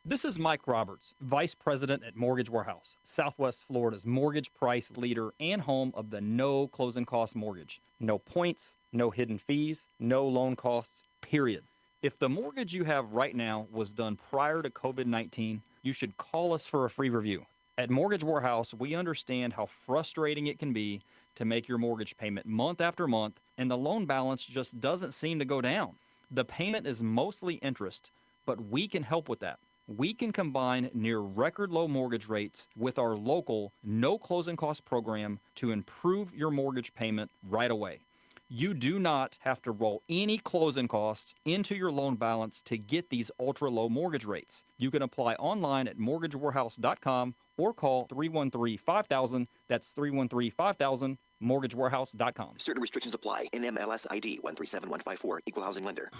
[SPEAKER 24] This is Mike Roberts, Vice President at Mortgage Warehouse, Southwest Florida's mortgage price leader and home of the no closing cost mortgage. No points, no hidden fees, no loan costs, period. If the mortgage you have right now was done prior to COVID-19, you should call us for a free review. At Mortgage Warehouse, we understand how frustrating it can be to make your mortgage payment month after month, and the loan balance just doesn't seem to go down. The payment is mostly interest, but we can help with that. We can combine near record low mortgage rates with our local no closing cost program to improve your mortgage payment right away. You do not have to roll any closing costs into your loan balance to get these ultra low mortgage rates. You can apply online at mortgagewarehouse.com or call 313-5000. That's 313-5000, mortgagewarehouse.com.
[SPEAKER 23] Certain restrictions apply. NMLS ID 137154, Equal Housing Lender.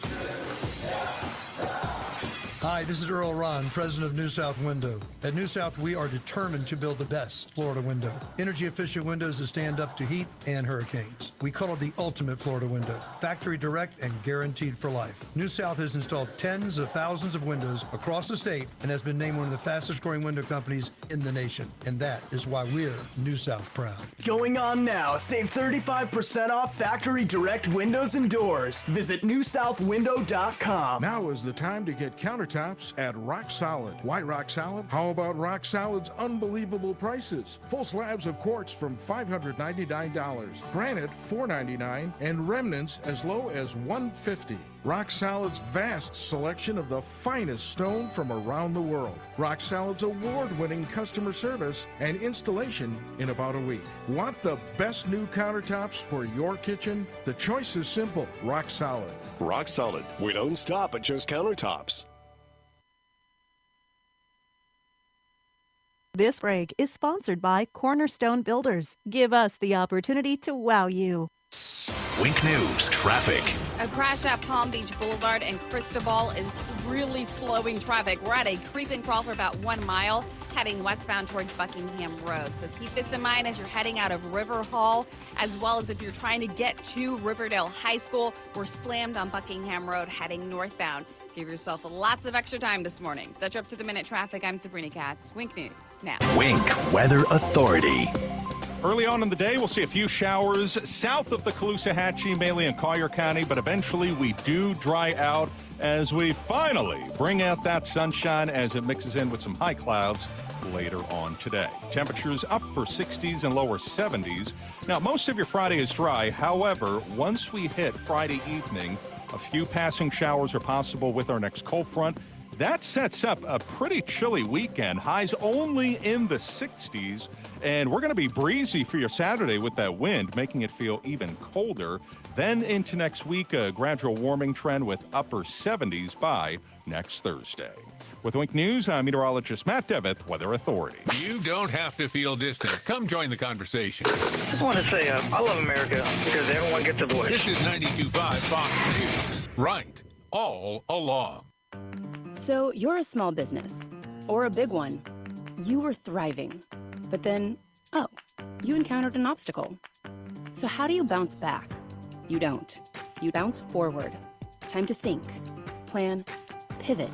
[SPEAKER 25] Hi, this is Earl Ron, president of New South Window. At New South, we are determined to build the best Florida window. Energy-efficient windows that stand up to heat and hurricanes. We call it the ultimate Florida window. Factory direct and guaranteed for life. New South has installed tens of thousands of windows across the state and has been named one of the fastest growing window companies in the nation. And that is why we're New South proud.
[SPEAKER 29] Going on now. Save 35% off factory direct windows and doors. Visit newsouthwindow.com.
[SPEAKER 28] Now is the time to get countertop
[SPEAKER 19] countertops at Rock Solid. Why Rock Solid? How about Rock Solid's unbelievable prices? Full slabs of quartz from $599, granite $499, and remnants as low as $150. Rock Solid's vast selection of the finest stone from around the world. Rock Solid's award-winning customer service and installation in about a week. Want the best new countertops for your kitchen? The choice is simple. Rock Solid.
[SPEAKER 1] Rock Solid. We don't stop at just countertops.
[SPEAKER 2] This break is sponsored by Cornerstone Builders. Give us the opportunity to wow you.
[SPEAKER 3] Wink News traffic.
[SPEAKER 6] A crash at Palm Beach Boulevard and Cristobal is really slowing traffic. We're at a creep and crawl for about 1 mile, heading westbound towards Buckingham Road. So keep this in mind as you're heading out of River Hall, as well as if you're trying to get to Riverdale High School. We're slammed on Buckingham Road heading northbound. Give yourself lots of extra time this morning. That's your up-to-the-minute traffic. I'm Sabrina Katz. Wink News now.
[SPEAKER 3] Wink Weather Authority.
[SPEAKER 28] Early on in the day, we'll see a few showers south of the Caloosahatchee, mainly in Collier County, but eventually we do dry out as we finally bring out that sunshine as it mixes in with some high clouds later on today. Temperatures upper 60s and lower 70s. Now, most of your Friday is dry. However, once we hit Friday evening, a few passing showers are possible with our next cold front. That sets up a pretty chilly weekend. Highs only in the 60s. And we're going to be breezy for your Saturday with that wind, making it feel even colder. Then into next week, a gradual warming trend with upper 70s by next Thursday. With Wink News, I'm meteorologist Matt Devitt, Weather Authority.
[SPEAKER 3] You don't have to feel distant. Come join the conversation.
[SPEAKER 7] I just want to say I love America because everyone gets a voice.
[SPEAKER 3] This is 92.5 Fox News. Right. All along.
[SPEAKER 9] So you're a small business, or a big one. You were thriving. But then, you encountered an obstacle. So how do you bounce back? You don't. You bounce forward. Time to think, plan, pivot.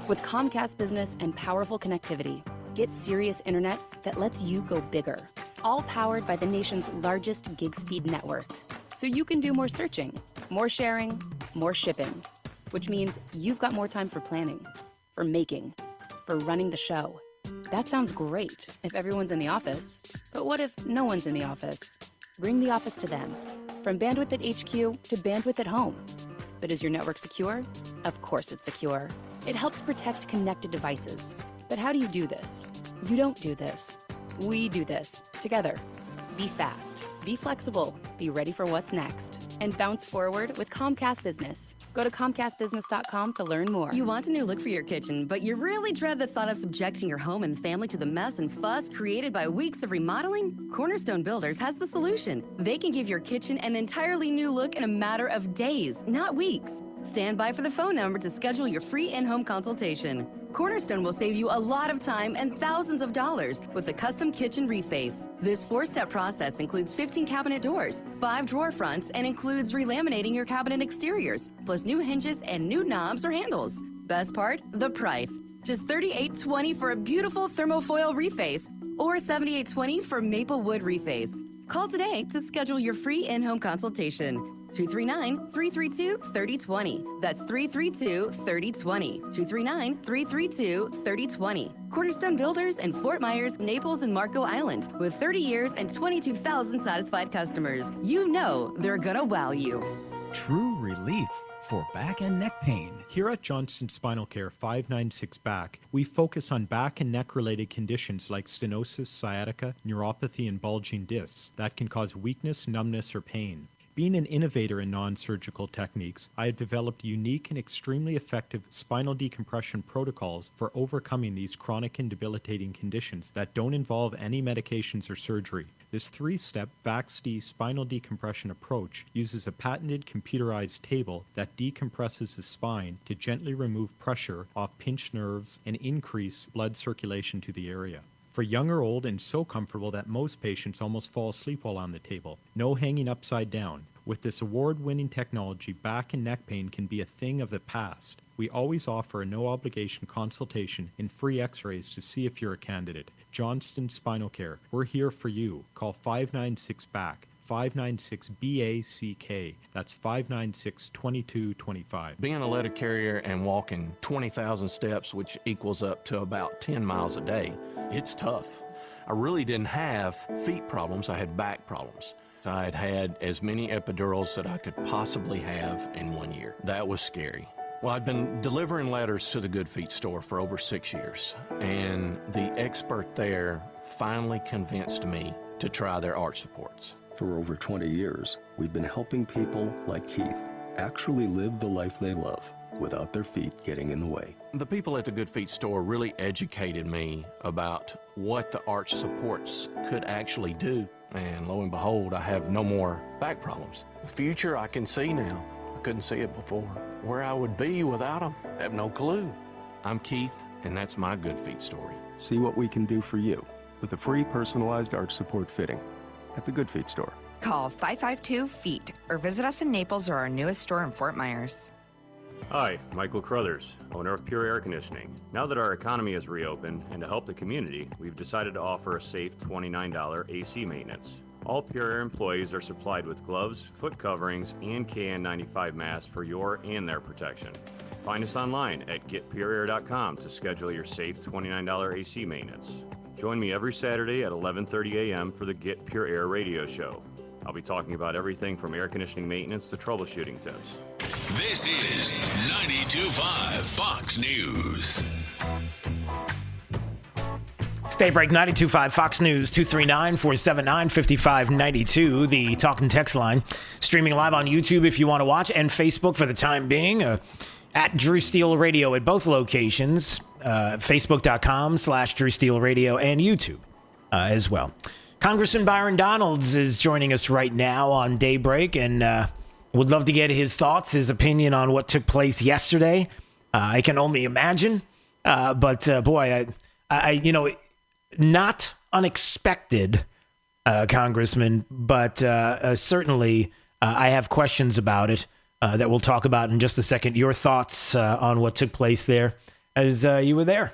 [SPEAKER 9] With Comcast Business and powerful connectivity, get serious internet that lets you go bigger. All powered by the nation's largest gig speed network. So you can do more searching, more sharing, more shipping. Which means you've got more time for planning, for making, for running the show. That sounds great if everyone's in the office, but what if no one's in the office? Bring the office to them. From bandwidth at HQ to bandwidth at home. But is your network secure? Of course it's secure. It helps protect connected devices. But how do you do this? You don't do this. We do this together. Be fast, be flexible, be ready for what's next, and bounce forward with Comcast Business. Go to ComcastBusiness.com to learn more.
[SPEAKER 17] You want a new look for your kitchen, but you really dread the thought of subjecting your home and family to the mess and fuss created by weeks of remodeling? Cornerstone Builders has the solution. They can give your kitchen an entirely new look in a matter of days, not weeks. Stand by for the phone number to schedule your free in-home consultation. Cornerstone will save you a lot of time and thousands of dollars with a custom kitchen reface. This 4-step process includes 15 cabinet doors, 5 drawer fronts, and includes relaminating your cabinet exteriors, plus new hinges and new knobs or handles. Best part, the price. Just $38.20 for a beautiful thermofoil reface or $78.20 for maple wood reface. Call today to schedule your free in-home consultation. 239-332-3020. That's 332-3020. 239-332-3020. Cornerstone Builders in Fort Myers, Naples, and Marco Island. With 30 years and 22,000 satisfied customers. You know they're gonna wow you.
[SPEAKER 10] True relief for back and neck pain. Here at Johnston Spinal Care 596 Back, we focus on back and neck related conditions like stenosis, sciatica, neuropathy, and bulging discs that can cause weakness, numbness, or pain. Being an innovator in non-surgical techniques, I have developed unique and extremely effective spinal decompression protocols for overcoming these chronic and debilitating conditions that don't involve any medications or surgery. This 3-step VAX-D spinal decompression approach uses a patented computerized table that decompresses the spine to gently remove pressure off pinched nerves and increase blood circulation to the area. For young or old, and so comfortable that most patients almost fall asleep while on the table. No hanging upside down. With this award-winning technology, back and neck pain can be a thing of the past. We always offer a no-obligation consultation and free x-rays to see if you're a candidate. Johnston Spinal Care. We're here for you. Call 596-BACK. 596-BACK. That's 596-2225.
[SPEAKER 22] Being a letter carrier and walking 20,000 steps, which equals up to about 10 miles a day, it's tough. I really didn't have feet problems, I had back problems. I had had as many epidurals that I could possibly have in 1 year. That was scary. Well, I'd been delivering letters to the Good Feet store for over 6 years, and the expert there finally convinced me to try their arch supports.
[SPEAKER 4] For over 20 years, we've been helping people like Keith actually live the life they love without their feet getting in the way.
[SPEAKER 22] The people at the Good Feet store really educated me about what the arch supports could actually do. And lo and behold, I have no more back problems. The future I can see now. I couldn't see it before. Where I would be without them, I have no clue. I'm Keith, and that's my Good Feet story.
[SPEAKER 4] See what we can do for you with a free personalized arch support fitting at the Good Feet store.
[SPEAKER 8] Call 552-FEET or visit us in Naples or our newest store in Fort Myers.
[SPEAKER 11] Hi, Michael Crothers, owner of Pure Air Conditioning. Now that our economy has reopened and to help the community, we've decided to offer a safe $29 AC maintenance. All Pure Air employees are supplied with gloves, foot coverings, and KN95 masks for your and their protection. Find us online at getpureair.com to schedule your safe $29 AC maintenance. Join me every Saturday at 11:30 a.m. for the Get Pure Air radio show. I'll be talking about everything from air conditioning maintenance to troubleshooting tips.
[SPEAKER 3] This is 92.5 Fox News.
[SPEAKER 5] It's Daybreak 92.5 Fox News, 239-479-5592, the talk and text line. Streaming live on YouTube if you want to watch, and Facebook for the time being, at Drew Steele Radio at both locations, facebook.com/Drew Steele Radio, and YouTube as well. Congressman Byron Donalds is joining us right now on Daybreak, and would love to get his thoughts, his opinion on what took place yesterday. I can only imagine, but boy, I not unexpected, Congressman, but certainly I have questions about it that we'll talk about in just a second. Your thoughts on what took place there as you were there.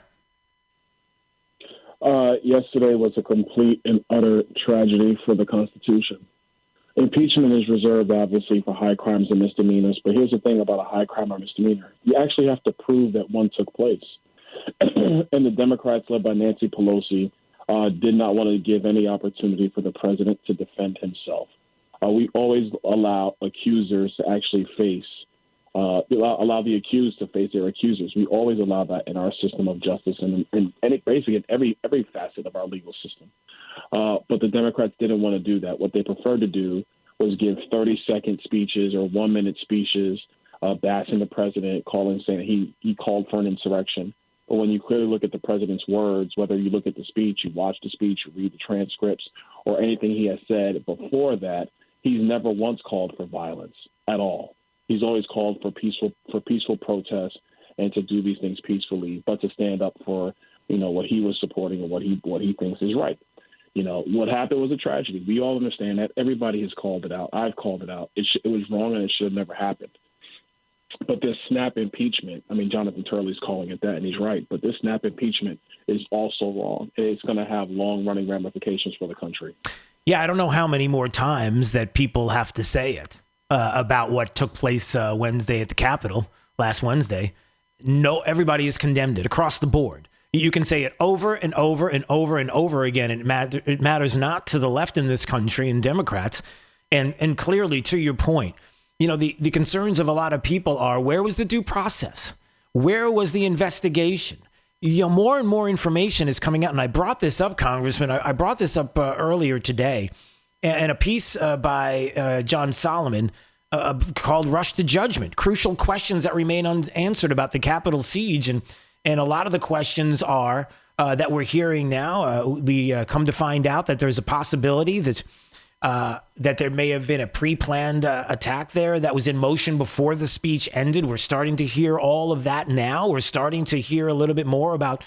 [SPEAKER 12] Yesterday was a complete and utter tragedy for the Constitution. Impeachment is reserved, obviously, for high crimes and misdemeanors. But here's the thing about a high crime or misdemeanor. You actually have to prove that one took place. And the Democrats, led by Nancy Pelosi, did not want to give any opportunity for the president to defend himself. We always allow accusers to actually face, allow the accused to face their accusers. We always allow that in our system of justice and basically in every facet of our legal system. But the Democrats didn't want to do that. What they preferred to do was give 30-second speeches or 1-minute speeches bashing the president, saying he called for an insurrection. But when you clearly look at the president's words, whether you look at the speech, you watch the speech, you read the transcripts, or anything he has said before that, he's never once called for violence at all. He's always called for peaceful protests and to do these things peacefully, but to stand up for what he was supporting and what he thinks is right. What happened was a tragedy. We all understand that. Everybody has called it out. I've called it out. It was wrong and it should have never happened. But this snap impeachment, Jonathan Turley's calling it that, and he's right. But this snap impeachment is also wrong. It's going to have long-running ramifications for the country.
[SPEAKER 5] Yeah, I don't know how many more times that people have to say it about what took place Wednesday at the Capitol, last Wednesday. No, everybody has condemned it across the board. You can say it over and over and over and over again. And it matters not to the left in this country and Democrats. And clearly, to your point, the concerns of a lot of people are, where was the due process? Where was the investigation? More and more information is coming out. And I brought this up, Congressman. I brought this up earlier today. And a piece by John Solomon called Rush to Judgment, crucial questions that remain unanswered about the Capitol siege. And a lot of the questions are that we're hearing now. We come to find out that there's a possibility that there may have been a pre-planned attack there that was in motion before the speech ended. We're starting to hear all of that now. We're starting to hear a little bit more about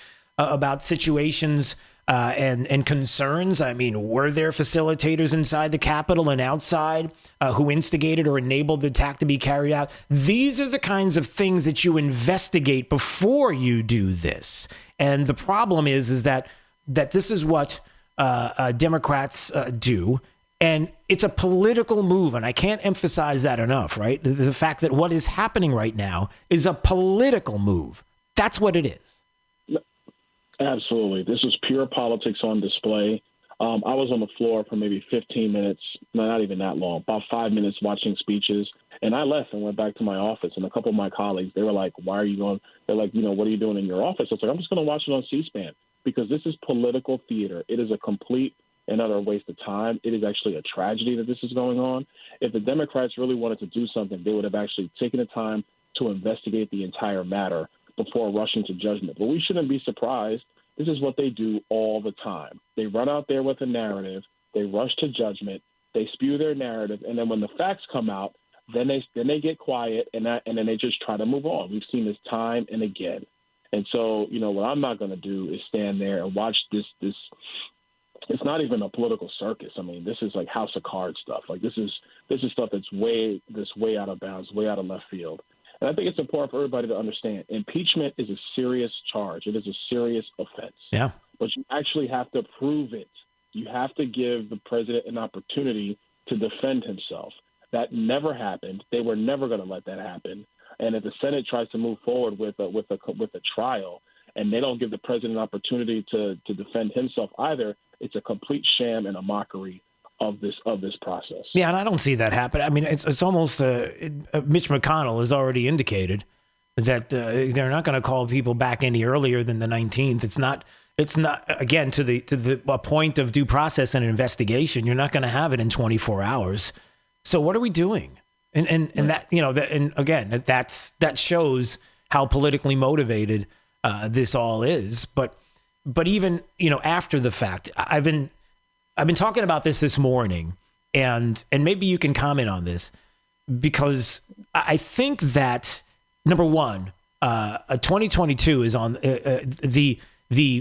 [SPEAKER 5] situations and concerns. Were there facilitators inside the Capitol and outside who instigated or enabled the attack to be carried out? These are the kinds of things that you investigate before you do this. And the problem is that this is what Democrats do. And it's a political move, and I can't emphasize that enough, right? The fact that what is happening right now is a political move. That's what it is.
[SPEAKER 12] Absolutely. This is pure politics on display. I was on the floor for maybe 15 minutes, not even that long, about 5 minutes watching speeches. And I left and went back to my office. And a couple of my colleagues, they were like, why are you going? They're like, what are you doing in your office? I was like, I'm just going to watch it on C-SPAN because this is political theater. It is a complete and utter waste of time. It is actually a tragedy that this is going on. If the Democrats really wanted to do something, they would have actually taken the time to investigate the entire matter before rushing to judgment. But we shouldn't be surprised. This is what they do all the time. They run out there with a narrative. They rush to judgment. They spew their narrative. And then when the facts come out, then they get quiet and then they just try to move on. We've seen this time and again. And so, what I'm not going to do is stand there and watch this. It's not even a political circus. I mean, this is like House of Cards stuff. Like this is stuff that's way out of bounds, way out of left field. And I think it's important for everybody to understand impeachment is a serious charge. It is a serious offense.
[SPEAKER 5] Yeah.
[SPEAKER 12] But you actually have to prove it. You have to give the president an opportunity to defend himself. That never happened. They were never going to let that happen. And if the Senate tries to move forward with a trial and they don't give the president an opportunity to defend himself either, it's a complete sham and a mockery of this process.
[SPEAKER 5] Yeah, and I don't see that happen. I mean, it's almost Mitch McConnell has already indicated that they're not going to call people back any earlier than the 19th. It's not again to the point of due process and an investigation. You're not going to have it in 24 hours. So what are we doing? And that and again that shows how politically motivated this all is. But even after the fact, I've been talking about this morning, and maybe you can comment on this, because I think that number one, 2022 is on the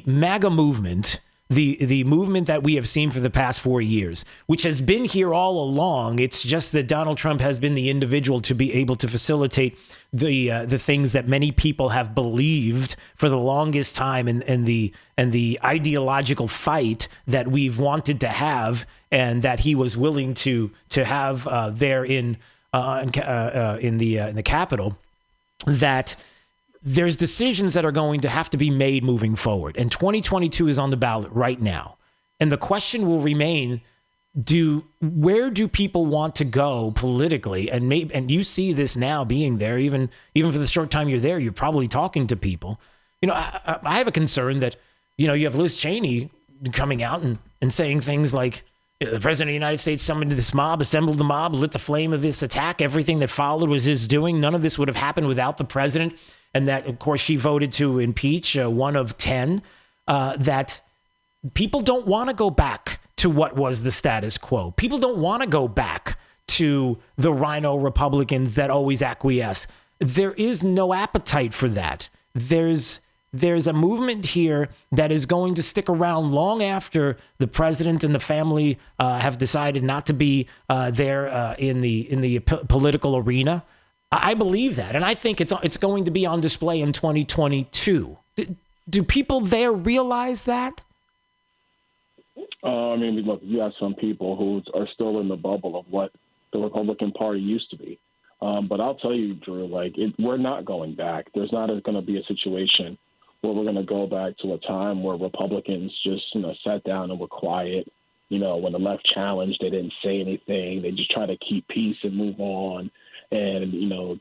[SPEAKER 5] MAGA movement, the movement that we have seen for the past 4 years, which has been here all along. It's just that Donald Trump has been the individual to be able to facilitate the things that many people have believed for the longest time, and the ideological fight that we've wanted to have, and that he was willing to have there in the Capitol, that there's decisions that are going to have to be made moving forward. And 2022 is on the ballot right now. And the question will remain, where do people want to go politically? And you see this now being there, even for the short time you're there, you're probably talking to people. I have a concern that, you have Liz Cheney coming out and saying things like, the president of the United States summoned this mob, assembled the mob, lit the flame of this attack. Everything that followed was his doing. None of this would have happened without the president. And that, of course, she voted to impeach one of 10. That people don't want to go back to what was the status quo. People don't want to go back to the rhino Republicans that always acquiesce. There is no appetite for that. There's a movement here that is going to stick around long after the president and the family have decided not to be there in the political arena. I believe that, and I think it's going to be on display in 2022. Do people there realize that?
[SPEAKER 12] Look, you have some people who are still in the bubble of what the Republican Party used to be. But I'll tell you, Drew, we're not going back. There's not going to be a situation where we're going to go back to a time where Republicans just, sat down and were quiet. When the left challenged, they didn't say anything. They just tried to keep peace and move on. And,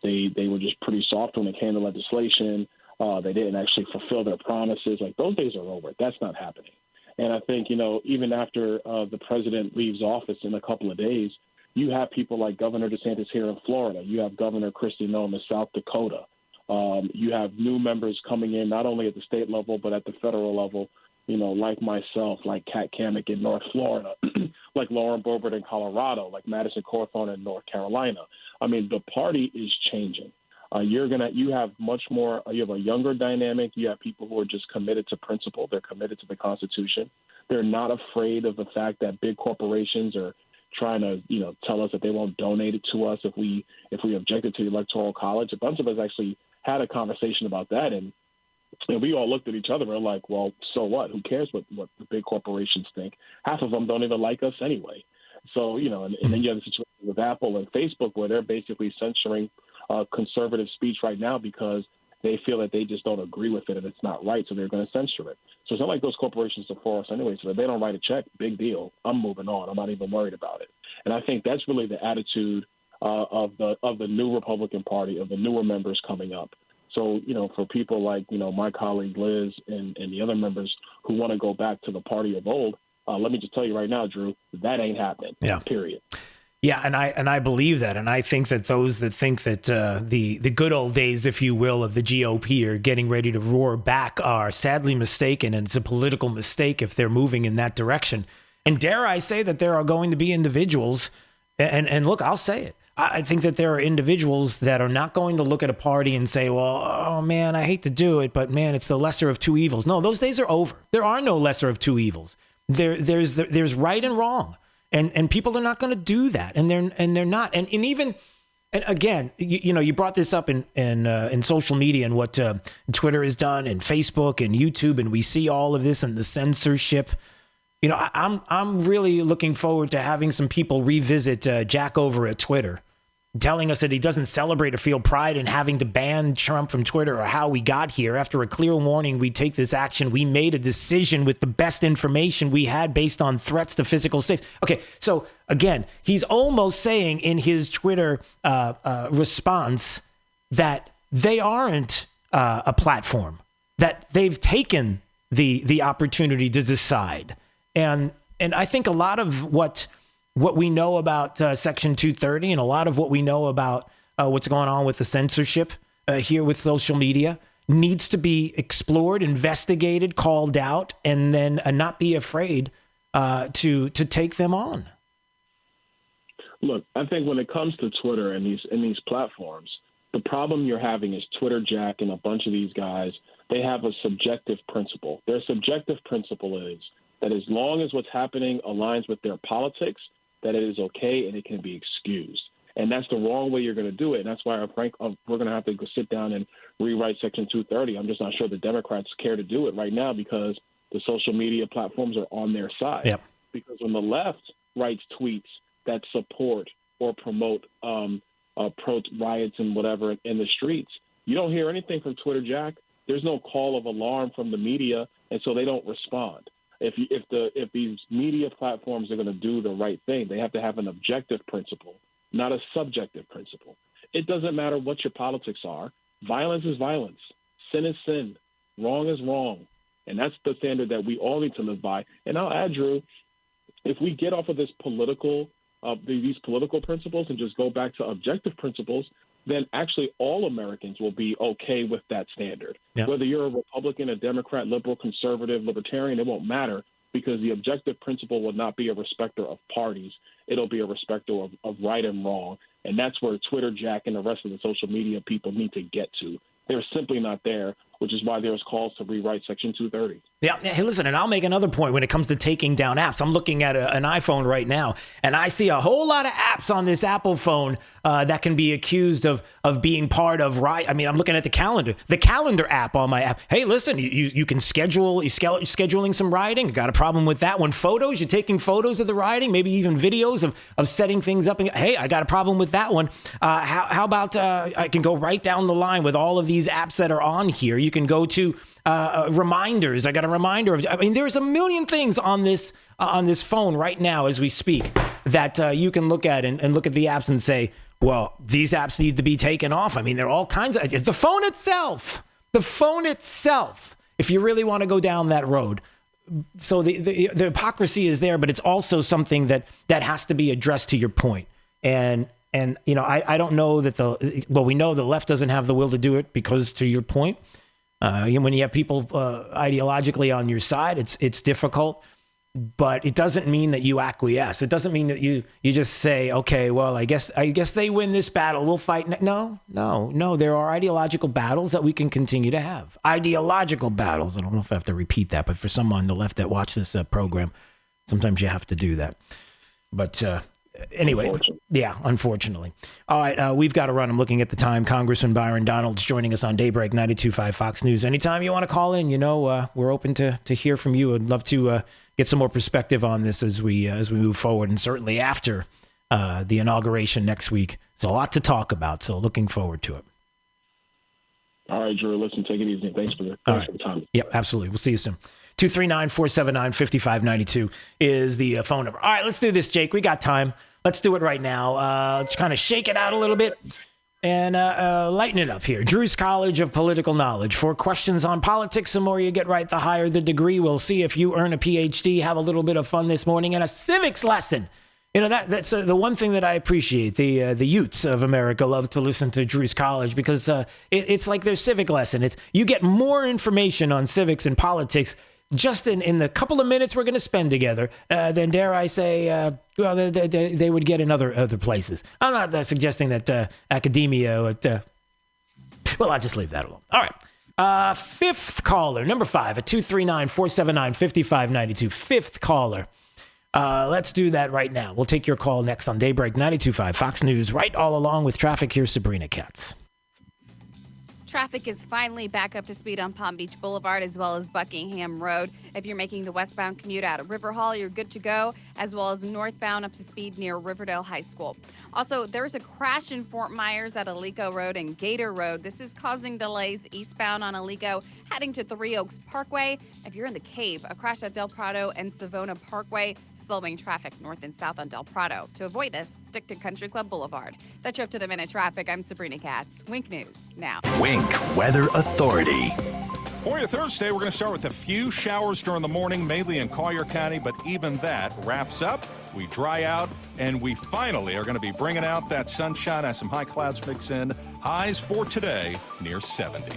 [SPEAKER 12] they were just pretty soft when it came to legislation. They didn't actually fulfill their promises. Those days are over. That's not happening. And I think, even after the president leaves office in a couple of days, you have people like Governor DeSantis here in Florida. You have Governor Kristi Noem in South Dakota. You have new members coming in, not only at the state level, but at the federal level, like myself, like Kat Cammack in North Florida, like Lauren Boebert in Colorado, like Madison Cawthorn in North Carolina. The party is changing. You have much more, you have a younger dynamic. You have people who are just committed to principle. They're committed to the Constitution. They're not afraid of the fact that big corporations are trying to, tell us that they won't donate it to us if we objected to the Electoral College. A bunch of us actually had a conversation about that, and we all looked at each other and were like, well, so what? Who cares what the big corporations think? Half of them don't even like us anyway. So, and then you have the situation with Apple and Facebook where they're basically censoring conservative speech right now because they feel that they just don't agree with it and it's not right, so they're going to censor it. So it's not like those corporations are for us anyway. So if they don't write a check, big deal. I'm moving on. I'm not even worried about it. And I think that's really the attitude of the new Republican Party, of the newer members coming up. So, for people like, my colleague Liz and the other members who want to go back to the party of old, let me just tell you right now, Drew, that ain't happening.
[SPEAKER 5] Yeah.
[SPEAKER 12] Period.
[SPEAKER 5] Yeah, and I believe that, and I think that those that think that the good old days, if you will, of the GOP are getting ready to roar back are sadly mistaken, and it's a political mistake if they're moving in that direction. And dare I say that there are going to be individuals, and look, I'll say it. I think that there are individuals that are not going to look at a party and say, well, oh man, I hate to do it, but man, it's the lesser of two evils. No, those days are over. There are no lesser of two evils. There's right and wrong. And people are not going to do that, and they're not. And even, and again, you brought this up in social media and what Twitter has done and Facebook and YouTube, and we see all of this and the censorship. I'm really looking forward to having some people revisit Jack over at Twitter, telling us that he doesn't celebrate or feel pride in having to ban Trump from Twitter or how we got here. After a clear warning, we take this action. We made a decision with the best information we had based on threats to physical safety. Okay, so again, he's almost saying in his Twitter response that they aren't a platform, that they've taken the opportunity to decide. And I think a lot of what we know about Section 230 and a lot of what we know about what's going on with the censorship here with social media needs to be explored, investigated, called out, and then not be afraid to take them on.
[SPEAKER 12] Look, I think when it comes to Twitter and these platforms, the problem you're having is Twitter Jack and a bunch of these guys, they have a subjective principle. Their subjective principle is that as long as what's happening aligns with their politics, that it is okay and it can be excused. And that's the wrong way you're going to do it. And that's why, Frank, we're going to have to go sit down and rewrite Section 230. I'm just not sure the Democrats care to do it right now because the social media platforms are on their side.
[SPEAKER 5] Yep.
[SPEAKER 12] Because when the left writes tweets that support or promote riots and whatever in the streets, you don't hear anything from Twitter Jack. There's no call of alarm from the media, and so they don't respond. If these media platforms are going to do the right thing, they have to have an objective principle, not a subjective principle. It doesn't matter what your politics are. Violence is violence. Sin is sin. Wrong is wrong. And that's the standard that we all need to live by. And I'll add, Drew, if we get off of these political principles and just go back to objective principles, then actually all Americans will be okay with that standard.
[SPEAKER 5] Yep.
[SPEAKER 12] Whether you're a Republican, a Democrat, liberal, conservative, libertarian, it won't matter because the objective principle will not be a respecter of parties. It'll be a respecter of right and wrong. And that's where Twitter Jack and the rest of the social media people need to get to. They're simply not there, which is why there's calls to rewrite Section 230.
[SPEAKER 5] Yeah, hey, listen, and I'll make another point when it comes to taking down apps. I'm looking at an iPhone right now, and I see a whole lot of apps on this Apple phone that can be accused of being part of riot. I mean, I'm looking at the calendar app on my app. Hey, listen, you can scheduling some rioting. You got a problem with that one? Photos, you're taking photos of the rioting, maybe even videos of setting things up. And, hey, I got a problem with that one. How about I can go right down the line with all of these apps that are on here. You can go to reminders. I got a reminder of. I mean, there's a million things on this phone right now as we speak that you can look at and look at the apps and say, well, these apps need to be taken off. I mean, there are all kinds of the phone itself. If you really want to go down that road, so the hypocrisy is there, but it's also something that has to be addressed. To your point, and I don't know that we know the left doesn't have the will to do it because, to your point. When you have people ideologically on your side, it's difficult, but it doesn't mean that you acquiesce. It doesn't mean that you just say, okay, well, I guess they win this battle. We'll fight. No. There are ideological battles that we can continue to have. Ideological battles. I don't know if I have to repeat that, but for someone on the left that watch this program, sometimes you have to do that. But anyway, unfortunately. All right, we've got to run. I'm looking at the time. Congressman Byron Donalds joining us on Daybreak 92.5 Fox News. Anytime you want to call in, we're open to hear from you. I'd love to get some more perspective on this as we move forward, and certainly after the inauguration next week. There's a lot to talk about, so looking forward to it.
[SPEAKER 12] All right, Drew, listen, take it easy. Thanks for the time.
[SPEAKER 5] Yep, absolutely. We'll see you soon. 239-479-5592 is the phone number. All right, let's do this, Jake. We got time. Let's do it right now. Let's kind of shake it out a little bit and lighten it up here. Drew's College of Political Knowledge. 4 questions on politics. The more you get right, the higher the degree. We'll see if you earn a PhD. Have a little bit of fun this morning and a civics lesson. You know, that's the one thing that I appreciate. The youths of America love to listen to Drew's College because it's like their civic lesson. You get more information on civics and politics just in the couple of minutes we're going to spend together than, dare I say, they would get in other places. I'm not suggesting that academia would, well, I'll just leave that alone. All right. 5th caller, number 5 at 239-479-5592. 5th caller. Let's do that right now. We'll take your call next on Daybreak 92.5 Fox News. Right all along with traffic, here's Sabrina Katz.
[SPEAKER 6] Traffic is finally back up to speed on Palm Beach Boulevard as well as Buckingham Road. If you're making the westbound commute out of River Hall, you're good to go, as well as northbound up to speed near Riverdale High School. Also, there's a crash in Fort Myers at Alico Road and Gator Road. This is causing delays eastbound on Alico, heading to Three Oaks Parkway. If you're in the Cave, a crash at Del Prado and Savona Parkway, slowing traffic north and south on Del Prado. To avoid this, stick to Country Club Boulevard. That's your up to the minute traffic. I'm Sabrina Katz. Wink News now.
[SPEAKER 13] Wink Weather Authority.
[SPEAKER 28] For your Thursday, we're going to start with a few showers during the morning, mainly in Collier County, but even that wraps up. We dry out, and we finally are going to be bringing out that sunshine as some high clouds mix in. Highs for today near 70.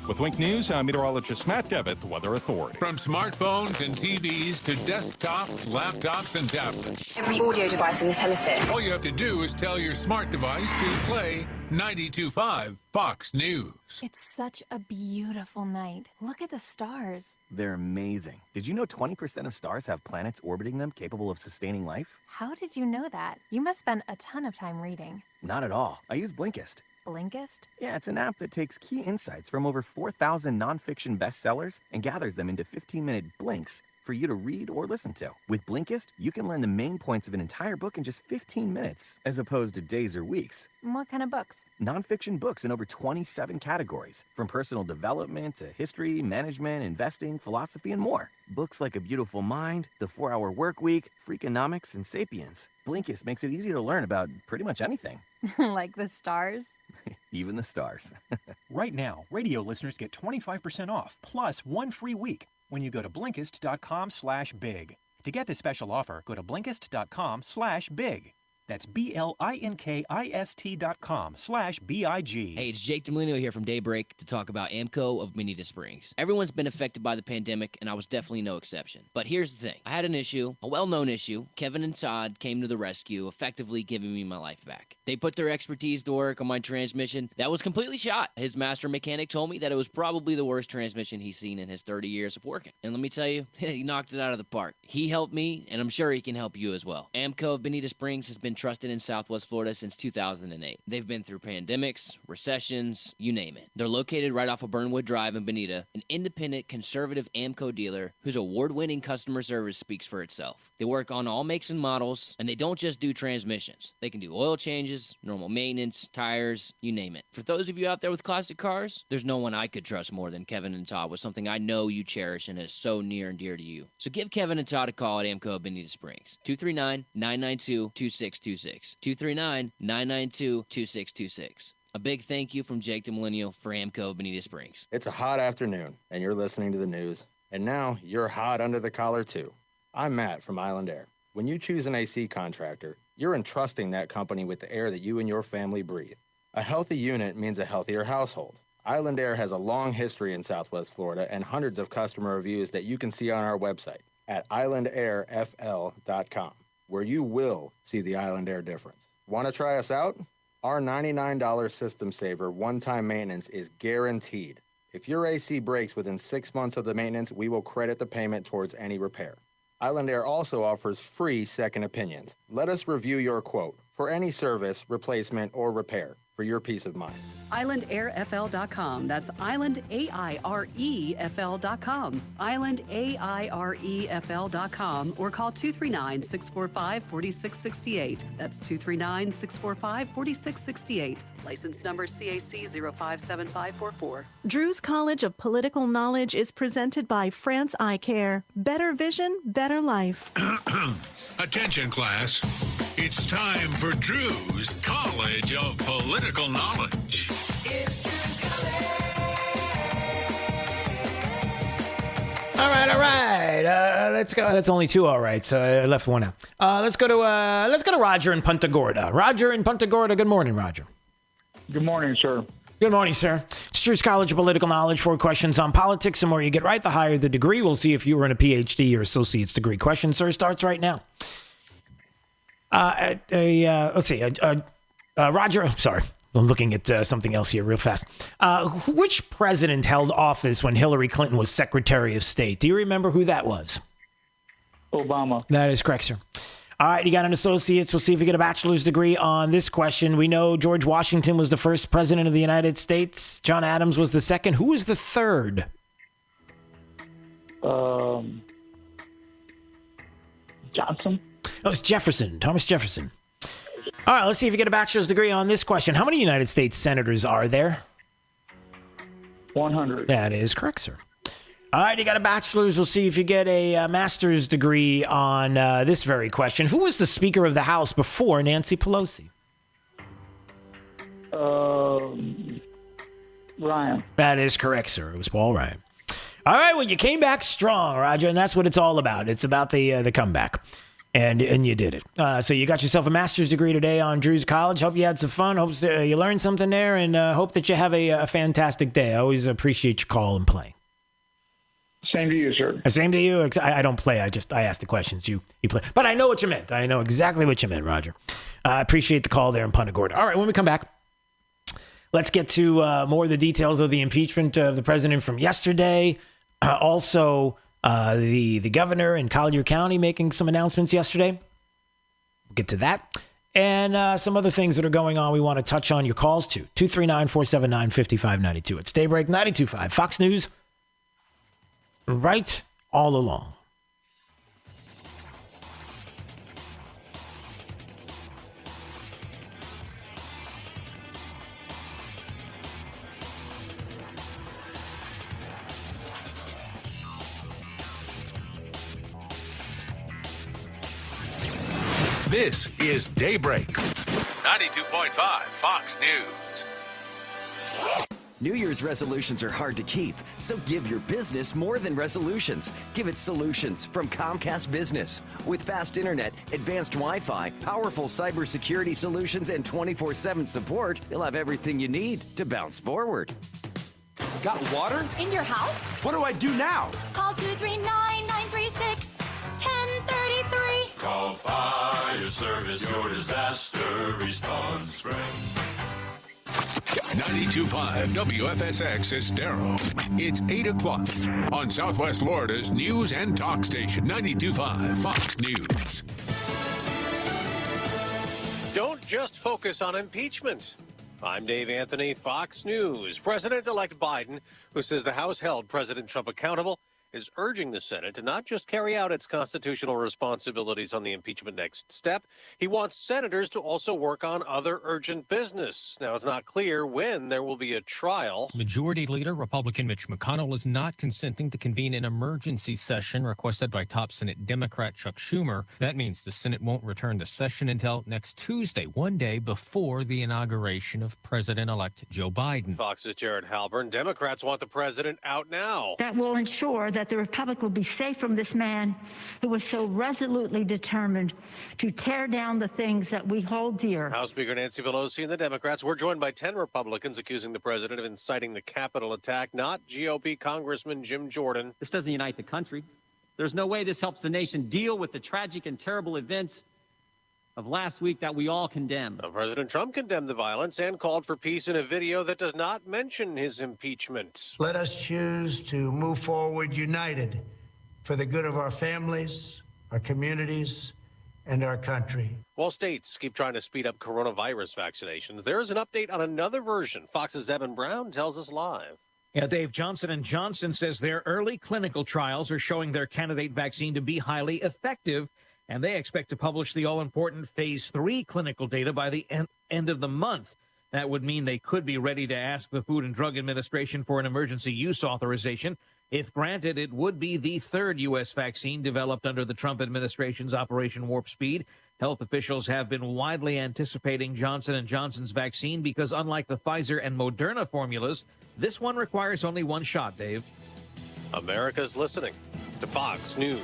[SPEAKER 28] With Wink News, I'm meteorologist Matt Devitt, the Weather Authority.
[SPEAKER 3] From smartphones and TVs to desktops, laptops, and tablets.
[SPEAKER 14] Every audio device in this hemisphere.
[SPEAKER 3] All you have to do is tell your smart device to play 92.5 Fox News.
[SPEAKER 15] It's such a beautiful night. Look at the stars.
[SPEAKER 16] They're amazing. Did you know 20% of stars have planets orbiting them capable of sustaining life?
[SPEAKER 15] How did you know that? You must spend a ton of time reading.
[SPEAKER 16] Not at all. I use Blinkist.
[SPEAKER 15] Blinkist?
[SPEAKER 16] Yeah, it's an app that takes key insights from over 4,000 nonfiction bestsellers and gathers them into 15-minute blinks for you to read or listen to. With Blinkist, you can learn the main points of an entire book in just 15 minutes, as opposed to days or weeks.
[SPEAKER 15] What kind of books?
[SPEAKER 16] Nonfiction books in over 27 categories, from personal development to history, management, investing, philosophy, and more. Books like A Beautiful Mind, The 4-Hour Work Week, Freakonomics, and Sapiens. Blinkist makes it easy to learn about pretty much anything.
[SPEAKER 15] Like the stars?
[SPEAKER 16] Even the stars.
[SPEAKER 18] Right now, radio listeners get 25% off, plus 1 free week when you go to Blinkist.com/big. To get this special offer, go to Blinkist.com/big. That's Blinkist.com/BIG.
[SPEAKER 20] Hey, it's Jake DeMolino here from Daybreak to talk about AMCO of Bonita Springs. Everyone's been affected by the pandemic, and I was definitely no exception. But here's the thing. I had an issue, a well-known issue. Kevin and Todd came to the rescue, effectively giving me my life back. They put their expertise to work on my transmission. That was completely shot. His master mechanic told me that it was probably the worst transmission he's seen in his 30 years of working. And let me tell you, he knocked it out of the park. He helped me, and I'm sure he can help you as well. AMCO of Bonita Springs has been trusted in Southwest Florida since 2008. They've been through pandemics, recessions, you name it. They're located right off of Burnwood Drive in Bonita, an independent, conservative AMCO dealer whose award-winning customer service speaks for itself. They work on all makes and models, and they don't just do transmissions. They can do oil changes, normal maintenance, tires, you name it. For those of you out there with classic cars, there's no one I could trust more than Kevin and Todd with something I know you cherish and is so near and dear to you. So give Kevin and Todd a call at AMCO of Bonita Springs, 239-992-2626. 239-992-2626. A big thank you from Jake DeMolino for AMCO Bonita Springs.
[SPEAKER 21] It's a hot afternoon, and you're listening to the news. And now, you're hot under the collar, too. I'm Matt from Island Air. When you choose an AC contractor, you're entrusting that company with the air that you and your family breathe. A healthy unit means a healthier household. Island Air has a long history in Southwest Florida and hundreds of customer reviews that you can see on our website at islandairfl.com. where you will see the Island Air difference. Want to try us out? Our $99 System Saver one-time maintenance is guaranteed. If your AC breaks within 6 months of the maintenance, we will credit the payment towards any repair. Island Air also offers free second opinions. Let us review your quote for any service, replacement, or repair. for your peace of mind.
[SPEAKER 1] IslandAirFL.com. That's IslandAirefL.com. IslandAirefL.com or call 239-645-4668. That's 239-645-4668. License number CAC 057544.
[SPEAKER 2] Drew's College of Political Knowledge is presented by France Eye Care. Better vision, better life.
[SPEAKER 3] Attention, class. It's time for Drew's College of Political Knowledge.
[SPEAKER 5] It's Drew's All right. Let's go. That's only two. All right. So I left one out. Let's go to Roger in Punta Gorda. Roger in Punta Gorda. Good morning, Roger.
[SPEAKER 14] Good morning, sir.
[SPEAKER 5] Good morning, sir. It's Drew's College of Political Knowledge. 4 questions on politics. The more you get right, the higher the degree. We'll see if you earn a PhD or associate's degree. Question, sir, starts right now. Let's see. Roger, sorry. I'm looking at something else here real fast. Which president held office when Hillary Clinton was Secretary of State? Do you remember who that was?
[SPEAKER 14] Obama.
[SPEAKER 5] That is correct, sir. All right, you got an associate's. We'll see if you get a bachelor's degree on this question. We know George Washington was the first president of the United States. John Adams was the second. Who was the third?
[SPEAKER 14] Johnson.
[SPEAKER 5] Oh, it's Jefferson. Thomas Jefferson. All right, let's see if you get a bachelor's degree on this question. How many United States senators are there?
[SPEAKER 14] 100.
[SPEAKER 5] That is correct, sir. All right, you got a bachelor's. We'll see if you get a master's degree on this very question. Who was the Speaker of the House before Nancy Pelosi?
[SPEAKER 14] Ryan.
[SPEAKER 5] That is correct, sir. It was Paul Ryan. All right, well, you came back strong, Roger, and that's what it's all about. It's about the comeback, and you did it. So you got yourself a master's degree today on Drew's College. Hope you had some fun. Hope you learned something there, and hope that you have a fantastic day. I always appreciate your call and playing.
[SPEAKER 14] Same to you, sir.
[SPEAKER 5] Same to you. I don't play. I ask the questions. You play. But I know what you meant. I know exactly what you meant, Roger. I appreciate the call there in Punta Gorda. All right, when we come back, let's get to more of the details of the impeachment of the president from yesterday. Also, the governor in Collier County making some announcements yesterday. We'll get to that. And some other things that are going on we want to touch on. Your calls to 239-479-5592. It's Daybreak 92.5 Fox News. Right all along.
[SPEAKER 3] This is Daybreak. 92.5 Fox News.
[SPEAKER 19] New Year's resolutions are hard to keep, so give your business more than resolutions. Give it solutions from Comcast Business. With fast internet, advanced Wi-Fi, powerful cybersecurity solutions, and 24/7 support, you'll have everything you need to bounce forward.
[SPEAKER 23] Got water?
[SPEAKER 24] In your house?
[SPEAKER 23] What do I do now?
[SPEAKER 24] Call 239-936-1033.
[SPEAKER 25] Call Fire Service, your disaster response friend.
[SPEAKER 3] 92.5 WFSX Estero. It's 8 o'clock on Southwest Florida's news and talk station, 92.5 Fox News.
[SPEAKER 26] Don't just focus on impeachment. I'm Dave Anthony, Fox News. President-elect Biden, who says the House held President Trump accountable, is urging the Senate to not just carry out its constitutional responsibilities on the impeachment next step. He wants senators to also work on other urgent business. Now, it's not clear when there will be a trial.
[SPEAKER 27] Majority Leader Republican Mitch McConnell is not consenting to convene an emergency session requested by top Senate Democrat Chuck Schumer. That means the Senate won't return to session until next Tuesday, one day before the inauguration of President-elect Joe Biden.
[SPEAKER 26] Fox's Jared Halpern. Democrats want the president out now.
[SPEAKER 29] That will ensure that the Republic will be safe from this man who was so resolutely determined to tear down the things that we hold dear.
[SPEAKER 26] House Speaker Nancy Pelosi and the Democrats were joined by 10 Republicans accusing the president of inciting the Capitol attack, not GOP Congressman Jim Jordan.
[SPEAKER 30] This doesn't unite the country. There's no way this helps the nation deal with the tragic and terrible events of last week that we all condemn.
[SPEAKER 26] Now, President Trump condemned the violence and called for peace in a video that does not mention his impeachment.
[SPEAKER 31] Let us choose to move forward united for the good of our families, our communities, and our country.
[SPEAKER 26] While states keep trying to speed up coronavirus vaccinations, there is an update on another version. Fox's Evan Brown tells us live.
[SPEAKER 4] Yeah, Dave, Johnson & Johnson says their early clinical trials are showing their candidate vaccine to be highly effective, and they expect to publish the all-important Phase 3 clinical data by the end of the month. That would mean they could be ready to ask the Food and Drug Administration for an emergency use authorization. If granted, it would be the third U.S. vaccine developed under the Trump administration's Operation Warp Speed. Health officials have been widely anticipating Johnson & Johnson's vaccine because unlike the Pfizer and Moderna formulas, this one requires only one shot, Dave.
[SPEAKER 26] America's listening to Fox News.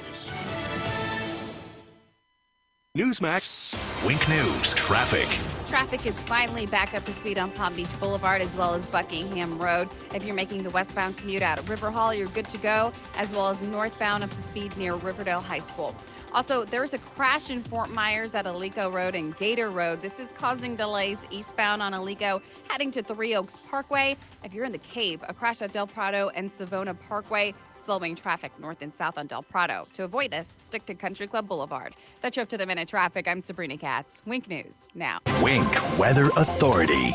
[SPEAKER 3] Newsmax. Wink News. Traffic.
[SPEAKER 6] Traffic is finally back up to speed on Palm Beach Boulevard as well as Buckingham Road. If you're making the westbound commute out of River Hall, you're good to go, as well as northbound up to speed near Riverdale High School. Also, there's a crash in Fort Myers at Alico Road and Gator Road. This is causing delays eastbound on Alico, heading to Three Oaks Parkway. If you're in the Cave, a crash at Del Prado and Savona Parkway, slowing traffic north and south on Del Prado. To avoid this, stick to Country Club Boulevard. That's your up-to-the-minute traffic. I'm Sabrina Katz. Wink News now.
[SPEAKER 28] Wink Weather Authority.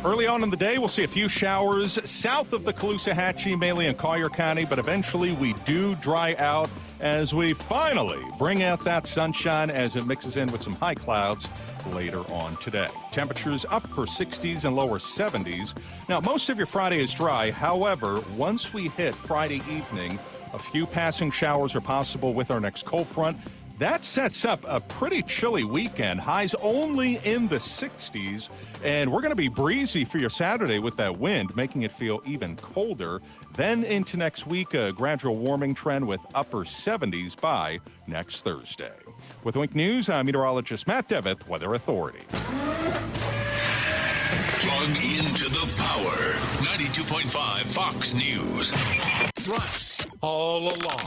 [SPEAKER 28] Early on in the day, we'll see a few showers south of the Caloosahatchee, mainly in Collier County, but eventually we do dry out as we finally bring out that sunshine as it mixes in with some high clouds later on today. Temperatures upper 60s and lower 70s. Now, most of your Friday is dry. However, once we hit Friday evening, a few passing showers are possible with our next cold front. That sets up a pretty chilly weekend. Highs only in the 60s. And we're going to be breezy for your Saturday with that wind, making it feel even colder. Then into next week, a gradual warming trend with upper 70s by next Thursday. With Wink News, I'm meteorologist Matt Devitt, Weather Authority.
[SPEAKER 3] Plug into the power. 92.5 Fox News. Right. All along.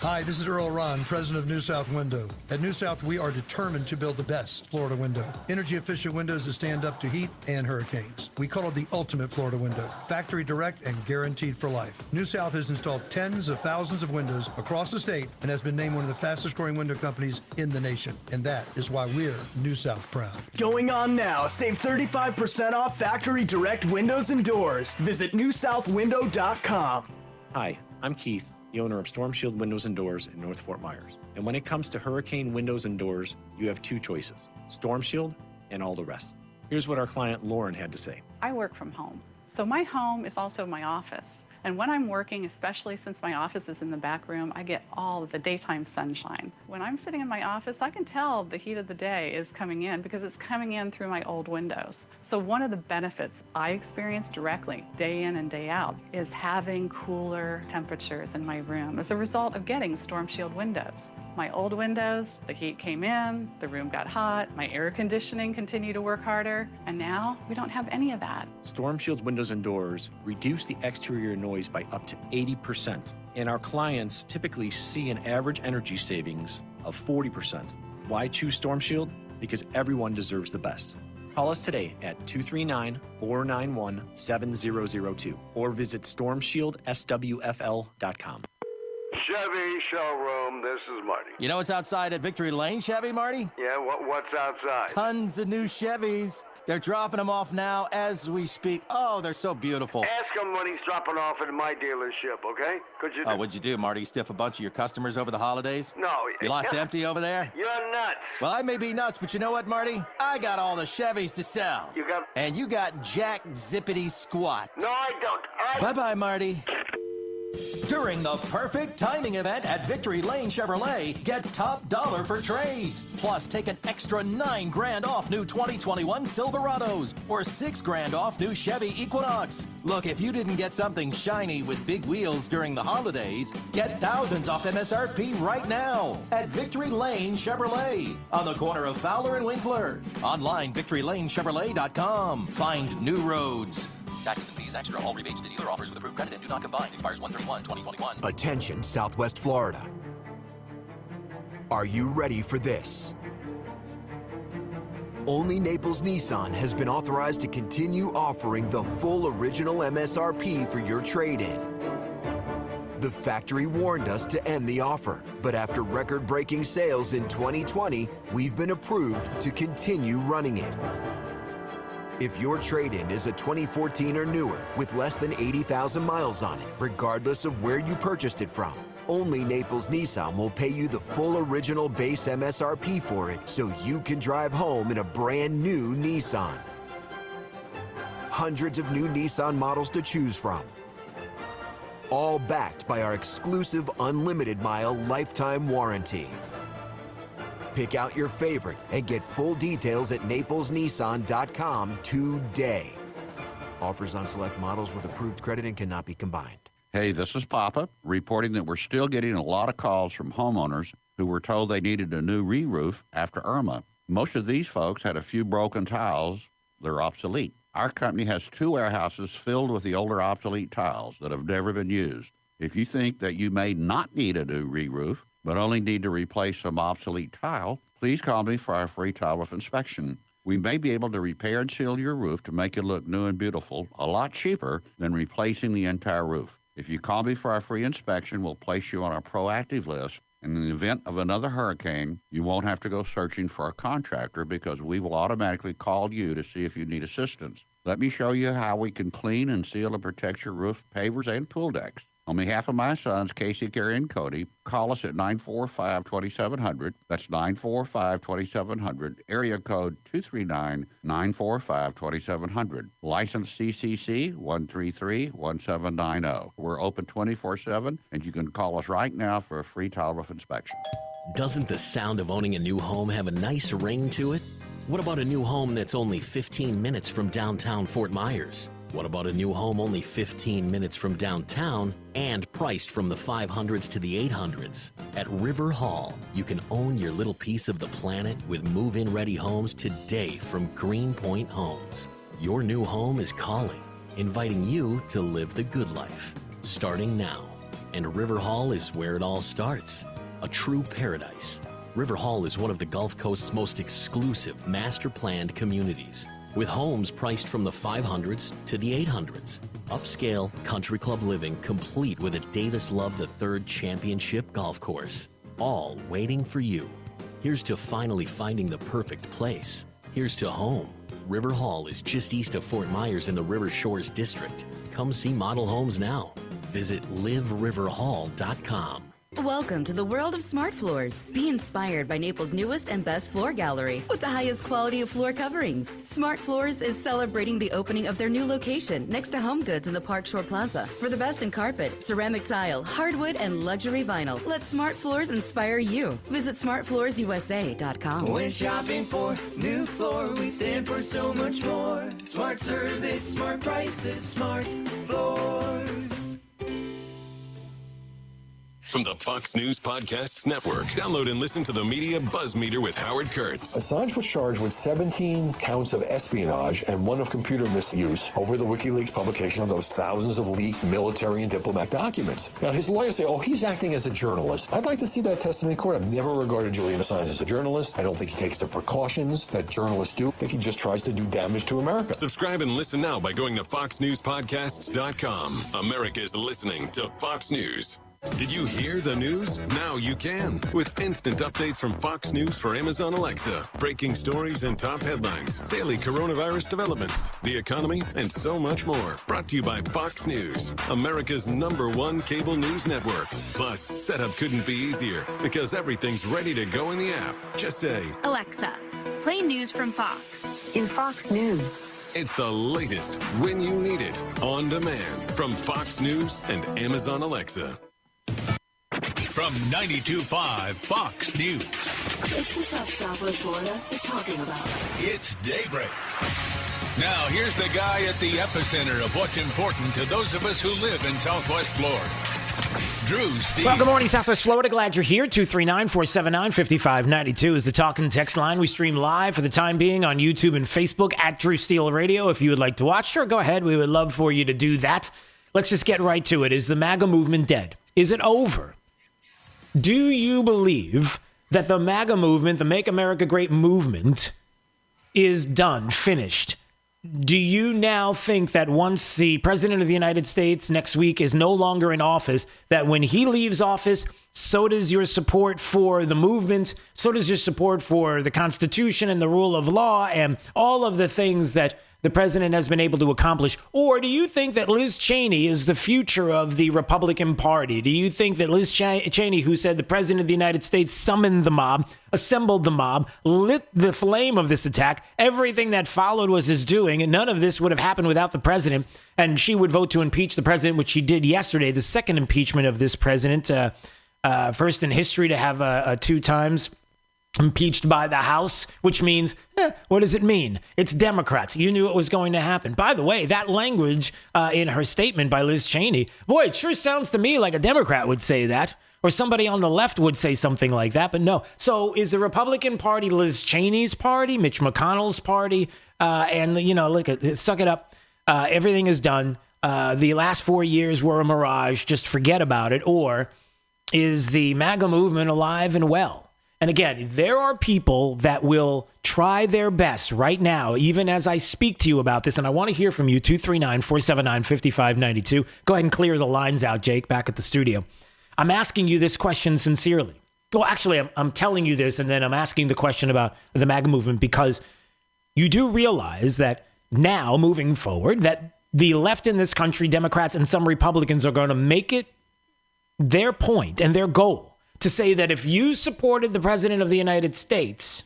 [SPEAKER 7] Hi, this is Earl Ron, president of New South Window. At New South, we are determined to build the best Florida window. Energy-efficient windows that stand up to heat and hurricanes. We call it the ultimate Florida window. Factory direct and guaranteed for life. New South has installed tens of thousands of windows across the state and has been named one of the fastest-growing window companies in the nation. And that is why we're New South proud.
[SPEAKER 8] Going on now. Save 35% off factory direct windows and doors. Visit newsouthwindow.com.
[SPEAKER 9] Hi, I'm Keith, the owner of Storm Shield Windows and Doors in North Fort Myers. And when it comes to hurricane windows and doors, you have two choices, Storm Shield and all the rest. Here's what our client Lauren had to say.
[SPEAKER 10] I work from home, so my home is also my office. And when I'm working, especially since my office is in the back room, I get all of the daytime sunshine. When I'm sitting in my office, I can tell the heat of the day is coming in because it's coming in through my old windows. So one of the benefits I experience directly, day in and day out, is having cooler temperatures in my room as a result of getting Storm Shield windows. My old windows, the heat came in, the room got hot, my air conditioning continued to work harder, and now we don't have any of that.
[SPEAKER 9] Storm Shield Windows and Doors reduce the exterior noise by up to 80%. And our clients typically see an average energy savings of 40%. Why choose Storm Shield? Because everyone deserves the best. Call us today at 239-491-7002 or visit stormshieldSWFL.com.
[SPEAKER 11] Chevy showroom, this is Marty.
[SPEAKER 12] You know what's outside at Victory Lane, Chevy, Marty?
[SPEAKER 11] Yeah, what's outside?
[SPEAKER 12] Tons of new Chevys. They're dropping them off now as we speak. Oh, they're so beautiful.
[SPEAKER 11] Ask him when he's dropping off at my dealership, okay?
[SPEAKER 12] Oh, what'd you do, Marty? Stiff a bunch of your customers over the holidays?
[SPEAKER 11] No.
[SPEAKER 12] Your lot's empty over there?
[SPEAKER 11] You're nuts.
[SPEAKER 12] Well, I may be nuts, but you know what, Marty? I got all the Chevys to sell.
[SPEAKER 11] You got...
[SPEAKER 12] And you got Jack Zippity Squat.
[SPEAKER 11] No, I don't.
[SPEAKER 12] Bye-bye, Marty. During the perfect timing event at Victory Lane Chevrolet, get top dollar for trades. Plus, take an extra $9,000 off new 2021 Silverados or $6,000 off new Chevy Equinox. Look, if you didn't get something shiny with big wheels during the holidays, get thousands off MSRP right now at Victory Lane Chevrolet on the corner of Fowler and Winkler. Online, victorylanechevrolet.com. Find new roads.
[SPEAKER 13] Taxes and fees extra. All rebates to dealer offers with approved credit and do not combine. Expires 1/31/2021.
[SPEAKER 17] Attention, Southwest Florida. Are you ready for this? Only Naples Nissan has been authorized to continue offering the full original MSRP for your trade-in. The factory warned us to end the offer, but after record-breaking sales in 2020, we've been approved to continue running it. If your trade-in is a 2014 or newer with less than 80,000 miles on it, regardless of where you purchased it from, only Naples Nissan will pay you the full original base MSRP for it so you can drive home in a brand new Nissan. Hundreds of new Nissan models to choose from, all backed by our exclusive unlimited mile lifetime warranty. Pick out your favorite and get full details at naplesnissan.com today. Offers on select models with approved credit and cannot be combined.
[SPEAKER 1] Hey, this is Papa, reporting that we're still getting a lot of calls from homeowners who were told they needed a new re-roof after Irma. Most of these folks had a few broken tiles. They're obsolete. Our company has 2 warehouses filled with the older obsolete tiles that have never been used. If you think that you may not need a new re-roof, but only need to replace some obsolete tile, please call me for our free tile roof inspection. We may be able to repair and seal your roof to make it look new and beautiful, a lot cheaper than replacing the entire roof. If you call me for our free inspection, we'll place you on our proactive list. And in the event of another hurricane, you won't have to go searching for a contractor because we will automatically call you to see if you need assistance. Let me show you how we can clean and seal and protect your roof, pavers, and pool decks. On behalf of my sons, Casey, Gary, and Cody, call us at 945-2700. That's 945-2700, area code 239-945-2700. License CCC 133-1790. We're open 24/7, and you can call us right now for a free tile roof inspection.
[SPEAKER 2] Doesn't the sound of owning a new home have a nice ring to it? What about a new home that's only 15 minutes from downtown Fort Myers? What about a new home only 15 minutes from downtown and priced from the 500s to the 800s? At River Hall, you can own your little piece of the planet with move-in ready homes today from Greenpoint Homes. Your new home is calling, inviting you to live the good life, starting now. And River Hall is where it all starts, a true paradise. River Hall is one of the Gulf Coast's most exclusive master-planned communities, with homes priced from the 500s to the 800s. Upscale country club living complete with a Davis Love III Championship golf course. All waiting for you. Here's to finally finding the perfect place. Here's to home. River Hall is just east of Fort Myers in the River Shores District. Come see model homes now. Visit liveriverhall.com.
[SPEAKER 5] Welcome to the world of smart floors. Be inspired by Naples' newest and best floor gallery with the highest quality of floor coverings. Smart Floors is celebrating the opening of their new location next to Home Goods in the Park Shore Plaza. For the best in carpet, ceramic tile, hardwood, and luxury vinyl, let Smart Floors inspire you. Visit smartfloorsusa.com.
[SPEAKER 14] When shopping for new floor, we stand for so much more. Smart service, smart prices, Smart Floors.
[SPEAKER 15] From the Fox News Podcasts Network. Download and listen to the Media Buzz Meter with Howard Kurtz.
[SPEAKER 16] Assange was charged with 17 counts of espionage and 1 of computer misuse over the WikiLeaks publication of those thousands of leaked military and diplomatic documents. Now, his lawyers say, oh, he's acting as a journalist. I'd like to see that testimony in court. I've never regarded Julian Assange as a journalist. I don't think he takes the precautions that journalists do. I think he just tries to do damage to America.
[SPEAKER 15] Subscribe and listen now by going to foxnewspodcasts.com. America's listening to Fox News. Did you hear the news? Now you can. With instant updates from Fox News for Amazon Alexa. Breaking stories and top headlines. Daily coronavirus developments. The economy, and so much more. Brought to you by Fox News, America's #1 cable news network. Plus, setup couldn't be easier because everything's ready to go in the app. Just say,
[SPEAKER 24] Alexa, play news from Fox.
[SPEAKER 14] In Fox News.
[SPEAKER 15] It's the latest when you need it. On demand from Fox News and Amazon Alexa.
[SPEAKER 3] From 92.5 Fox News.
[SPEAKER 14] It's the stuff Southwest Florida is talking about.
[SPEAKER 3] It's Daybreak. Now, here's the guy at the epicenter of what's important to those of us who live in Southwest Florida. Drew Steve.
[SPEAKER 18] Well, good morning, Southwest Florida. Glad you're here. 239-479-5592 is the talking text line. We stream live for the time being on YouTube and Facebook at Drew Steele Radio. If you would like to watch, sure, go ahead. We would love for you to do that. Let's just get right to it. Is the MAGA movement dead? Is it over? Do you believe that the MAGA movement, the Make America Great movement, is done, finished? do you now think that once the president of the United States next week is no longer in office, that when he leaves office, so does your support for the movement, so does your support for the Constitution and the rule of law and all of the things that the president has been able to accomplish? Or do you think that Liz Cheney is the future of the Republican Party? Do you think that Liz Cheney, who said the president of the United States summoned the mob, assembled the mob, lit the flame of this attack, everything that followed was his doing, and none of this would have happened without the president, and she would vote to impeach the president, which she did yesterday, the second impeachment of this president, first in history to have 2 times impeached by the House, which means, what does it mean? It's Democrats. You knew it was going to happen. By the way, that language in her statement by Liz Cheney, boy, it sure sounds to me like a Democrat would say that, or somebody on the left would say something like that, but no. So is the Republican Party Liz Cheney's party, Mitch McConnell's party? And, look, suck it up. Everything is done. The last 4 years were a mirage. Just forget about it. Or is the MAGA movement alive and well? And again, there are people that will try their best right now, even as I speak to you about this. And I want to hear from you, 239-479-5592. Go ahead and clear the lines out, Jake, back at the studio. I'm asking you this question sincerely. Well, actually, I'm telling you this, and then I'm asking the question about the MAGA movement because you do realize that now, moving forward, that the left in this country, Democrats and some Republicans, are going to make it their point and their goal to say that if you supported the president of the United States,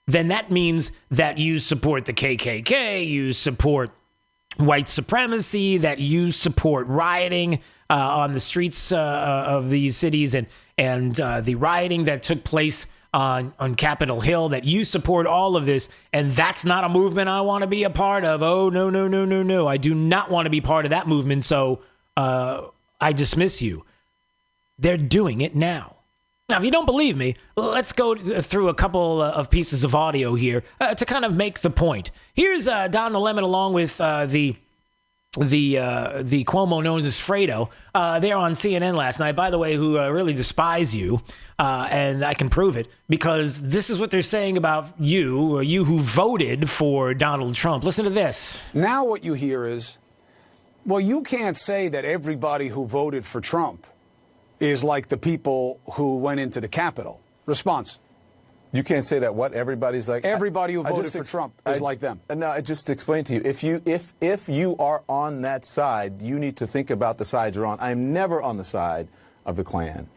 [SPEAKER 18] then that means that you support the KKK, you support white supremacy, that you support rioting on the streets of these cities and the rioting that took place on Capitol Hill, that you support all of this, and that's not a movement I want to be a part of. Oh, no, no, no, no, no. I do not want to be part of that movement, so I dismiss you. They're doing it now. Now, if you don't believe me, let's go through a couple of pieces of audio here to kind of make the point. Here's Don the Lemon along with the Cuomo known as Fredo. They're on CNN last night, by the way, who really despise you, and I can prove it because this is what they're saying about you, or you who voted for Donald Trump. Listen to this.
[SPEAKER 4] Now what you hear is, well, you can't say that everybody who voted for Trump is like the people who went into the Capitol. Response.
[SPEAKER 19] You can't say that what? Everybody's like...
[SPEAKER 4] Everybody who voted for Trump is like them.
[SPEAKER 19] No, I just explained to you. If you are on that side, you need to think about the side you're on. I am never on the side of the Klan.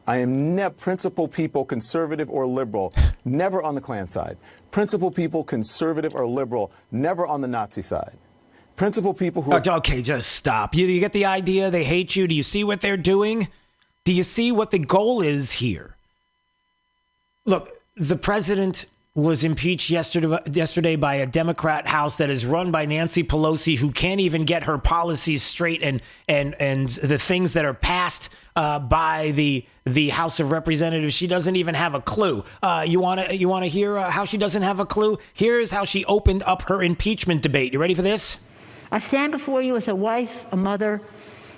[SPEAKER 19] I am principal people, conservative or liberal, never on the Klan side. Principal people, conservative or liberal, never on the Nazi side. Principal people who...
[SPEAKER 18] Okay, just stop. You get the idea? They hate you. Do you see what they're doing? Do you see what the goal is here? Look, the president was impeached yesterday by a Democrat House that is run by Nancy Pelosi, who can't even get her policies straight, and the things that are passed by the House of Representatives, she doesn't even have a clue. You want to hear how she doesn't have a clue? Here's how she opened up her impeachment debate. You ready for this?
[SPEAKER 20] I stand before you as a wife, a mother,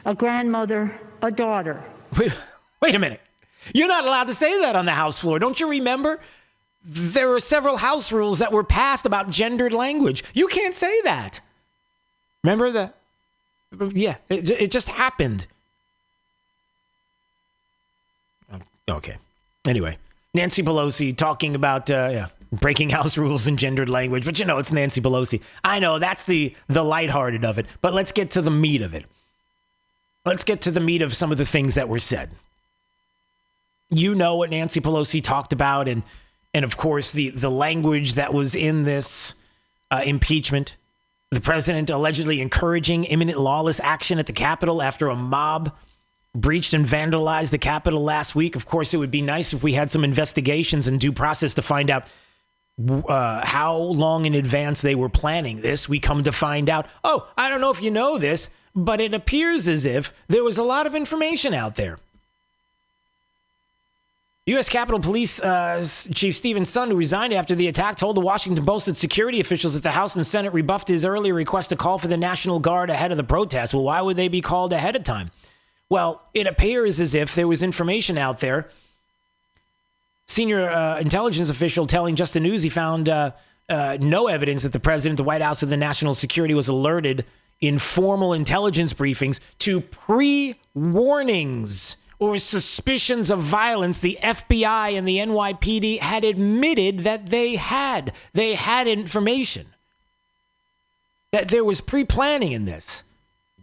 [SPEAKER 20] a grandmother, a daughter.
[SPEAKER 18] Wait a minute. You're not allowed to say that on the House floor. Don't you remember? There were several House rules that were passed about gendered language. You can't say that. Remember that? Yeah, it just happened. Okay. Anyway, Nancy Pelosi talking about breaking House rules and gendered language. But it's Nancy Pelosi. I know that's the lighthearted of it. But let's get to the meat of it. Let's get to the meat of some of the things that were said. You know what Nancy Pelosi talked about, and of course the language that was in this impeachment. The president allegedly encouraging imminent lawless action at the Capitol after a mob breached and vandalized the Capitol last week. Of course, it would be nice if we had some investigations and due process to find out how long in advance they were planning this. We come to find out, I don't know if you know this, but it appears as if there was a lot of information out there. U.S. Capitol Police Chief Stephen Sund, who resigned after the attack, told the Washington Post that security officials at the House and Senate rebuffed his earlier request to call for the National Guard ahead of the protest. Well, why would they be called ahead of time? Well, it appears as if there was information out there. Senior intelligence official telling Just the News he found no evidence that the president, the White House, or the national security was alerted in formal intelligence briefings to pre-warnings or suspicions of violence the FBI and the NYPD had admitted that they had. They had information that there was pre-planning in this.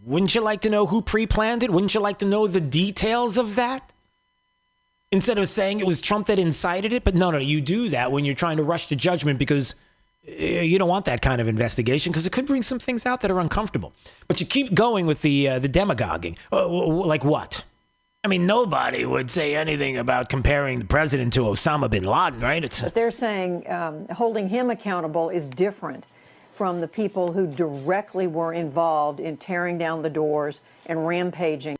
[SPEAKER 18] Wouldn't you like to know who pre-planned it? Wouldn't you like to know the details of that? Instead of saying it was Trump that incited it. But no, you do that when you're trying to rush to judgment because you don't want that kind of investigation because it could bring some things out that are uncomfortable. But you keep going with the demagoguing. Like what? I mean, nobody would say anything about comparing the president to Osama bin Laden, right?
[SPEAKER 6] But they're saying holding him accountable is different from the people who directly were involved in tearing down the doors and rampaging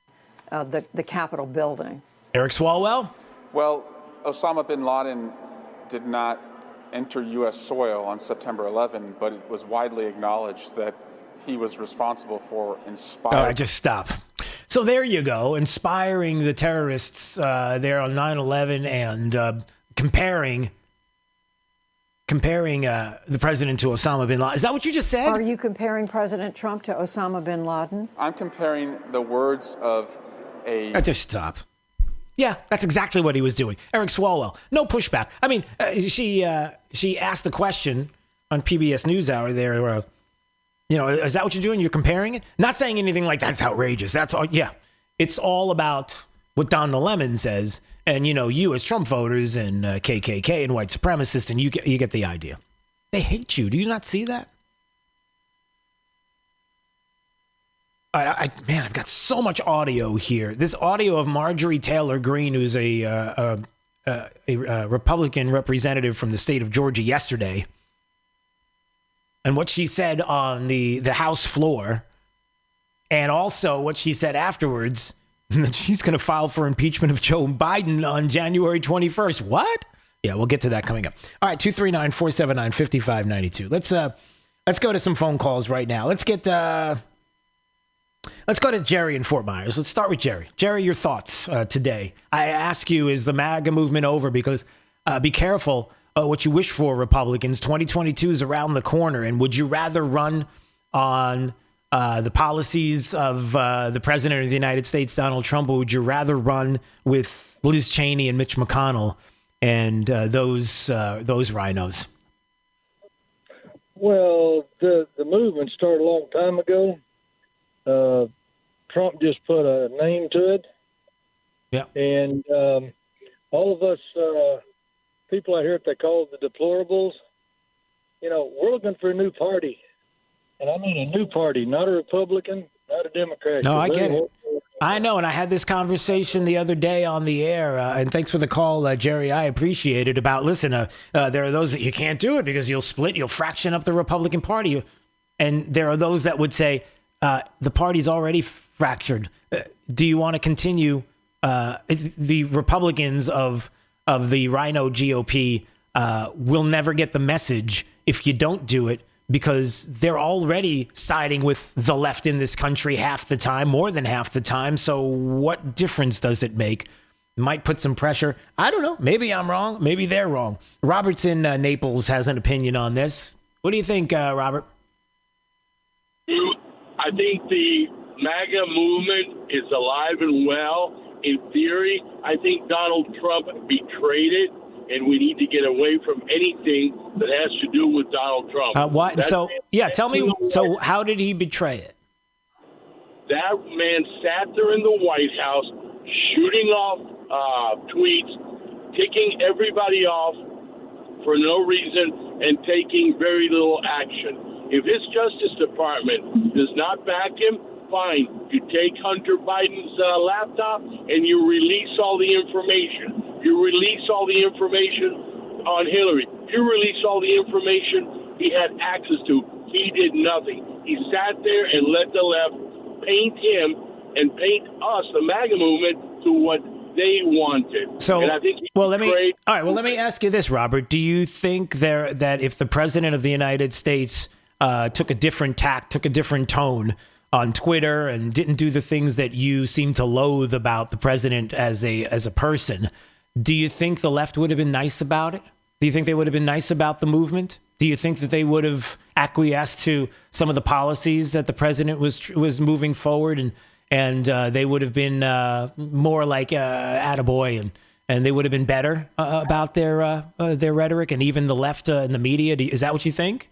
[SPEAKER 6] the Capitol building.
[SPEAKER 18] Eric Swalwell?
[SPEAKER 21] Well, Osama bin Laden did not enter U.S. soil on September 11, but it was widely acknowledged that he was responsible for inspiring...
[SPEAKER 18] All right, just stop. So there you go, inspiring the terrorists there on 9/11 and comparing the president to Osama bin Laden. Is that what you just said?
[SPEAKER 6] Are you comparing President Trump to Osama bin Laden?
[SPEAKER 21] I'm comparing the words of a...
[SPEAKER 18] Just stop. Yeah, that's exactly what he was doing. Eric Swalwell, no pushback. I mean, she asked the question on PBS NewsHour there, is that what you're doing? You're comparing it? Not saying anything like that's outrageous. That's all. Yeah, it's all about what Don the Lemon says. And, you as Trump voters and KKK and white supremacists, and you get the idea. They hate you. Do you not see that? I've got so much audio here. This audio of Marjorie Taylor Greene, who's a Republican representative from the state of Georgia yesterday, and what she said on the House floor, and also what she said afterwards, that she's going to file for impeachment of Joe Biden on January 21st. What? Yeah, we'll get to that coming up. All right, 239-479-5592. Let's go to some phone calls right now. Let's go to Jerry in Fort Myers. Let's start with Jerry. Jerry, your thoughts today. I ask you, is the MAGA movement over? Because be careful what you wish for, Republicans. 2022 is around the corner. And would you rather run on the policies of the President of the United States, Donald Trump, or would you rather run with Liz Cheney and Mitch McConnell and those rhinos?
[SPEAKER 22] Well, the movement started a long time ago. Trump just put a name to it.
[SPEAKER 18] Yeah.
[SPEAKER 22] And all of us people out here, they call the deplorables, we're looking for a new party. And I mean a new party, not a Republican, not a Democrat.
[SPEAKER 18] No, I get it. I know, and I had this conversation the other day on the air, and thanks for the call, Jerry. I appreciate it. About, listen, there are those that you can't do it because you'll fraction up the Republican Party. And there are those that would say, the party's already fractured. Do you want to continue? The Republicans of the Rhino GOP will never get the message if you don't do it, because they're already siding with the left in this country half the time, more than half the time. So what difference does it make? It might put some pressure. I don't know. Maybe I'm wrong. Maybe they're wrong. Robert's in Naples has an opinion on this. What do you think, Robert?
[SPEAKER 23] I think the MAGA movement is alive and well. In theory, I think Donald Trump betrayed it, and we need to get away from anything that has to do with Donald Trump.
[SPEAKER 18] What? Tell me. So how did he betray it?
[SPEAKER 23] That man sat there in the White House shooting off tweets, ticking everybody off for no reason, and taking very little action. If his Justice Department does not back him, fine. You take Hunter Biden's laptop and you release all the information. You release all the information on Hillary. You release all the information he had access to. He did nothing. He sat there and let the left paint him and paint us, the MAGA movement, to what they wanted.
[SPEAKER 18] So,
[SPEAKER 23] and I think
[SPEAKER 18] let me ask you this, Robert. Do you think that if the President of the United States took a different tack, took a different tone on Twitter and didn't do the things that you seem to loathe about the president as a person, do you think the left would have been nice about it? Do you think they would have been nice about the movement? Do you think that they would have acquiesced to some of the policies that the president was moving forward, and they would have been more like attaboy, and they would have been better about their rhetoric, and even the left and the media? Is that what you think?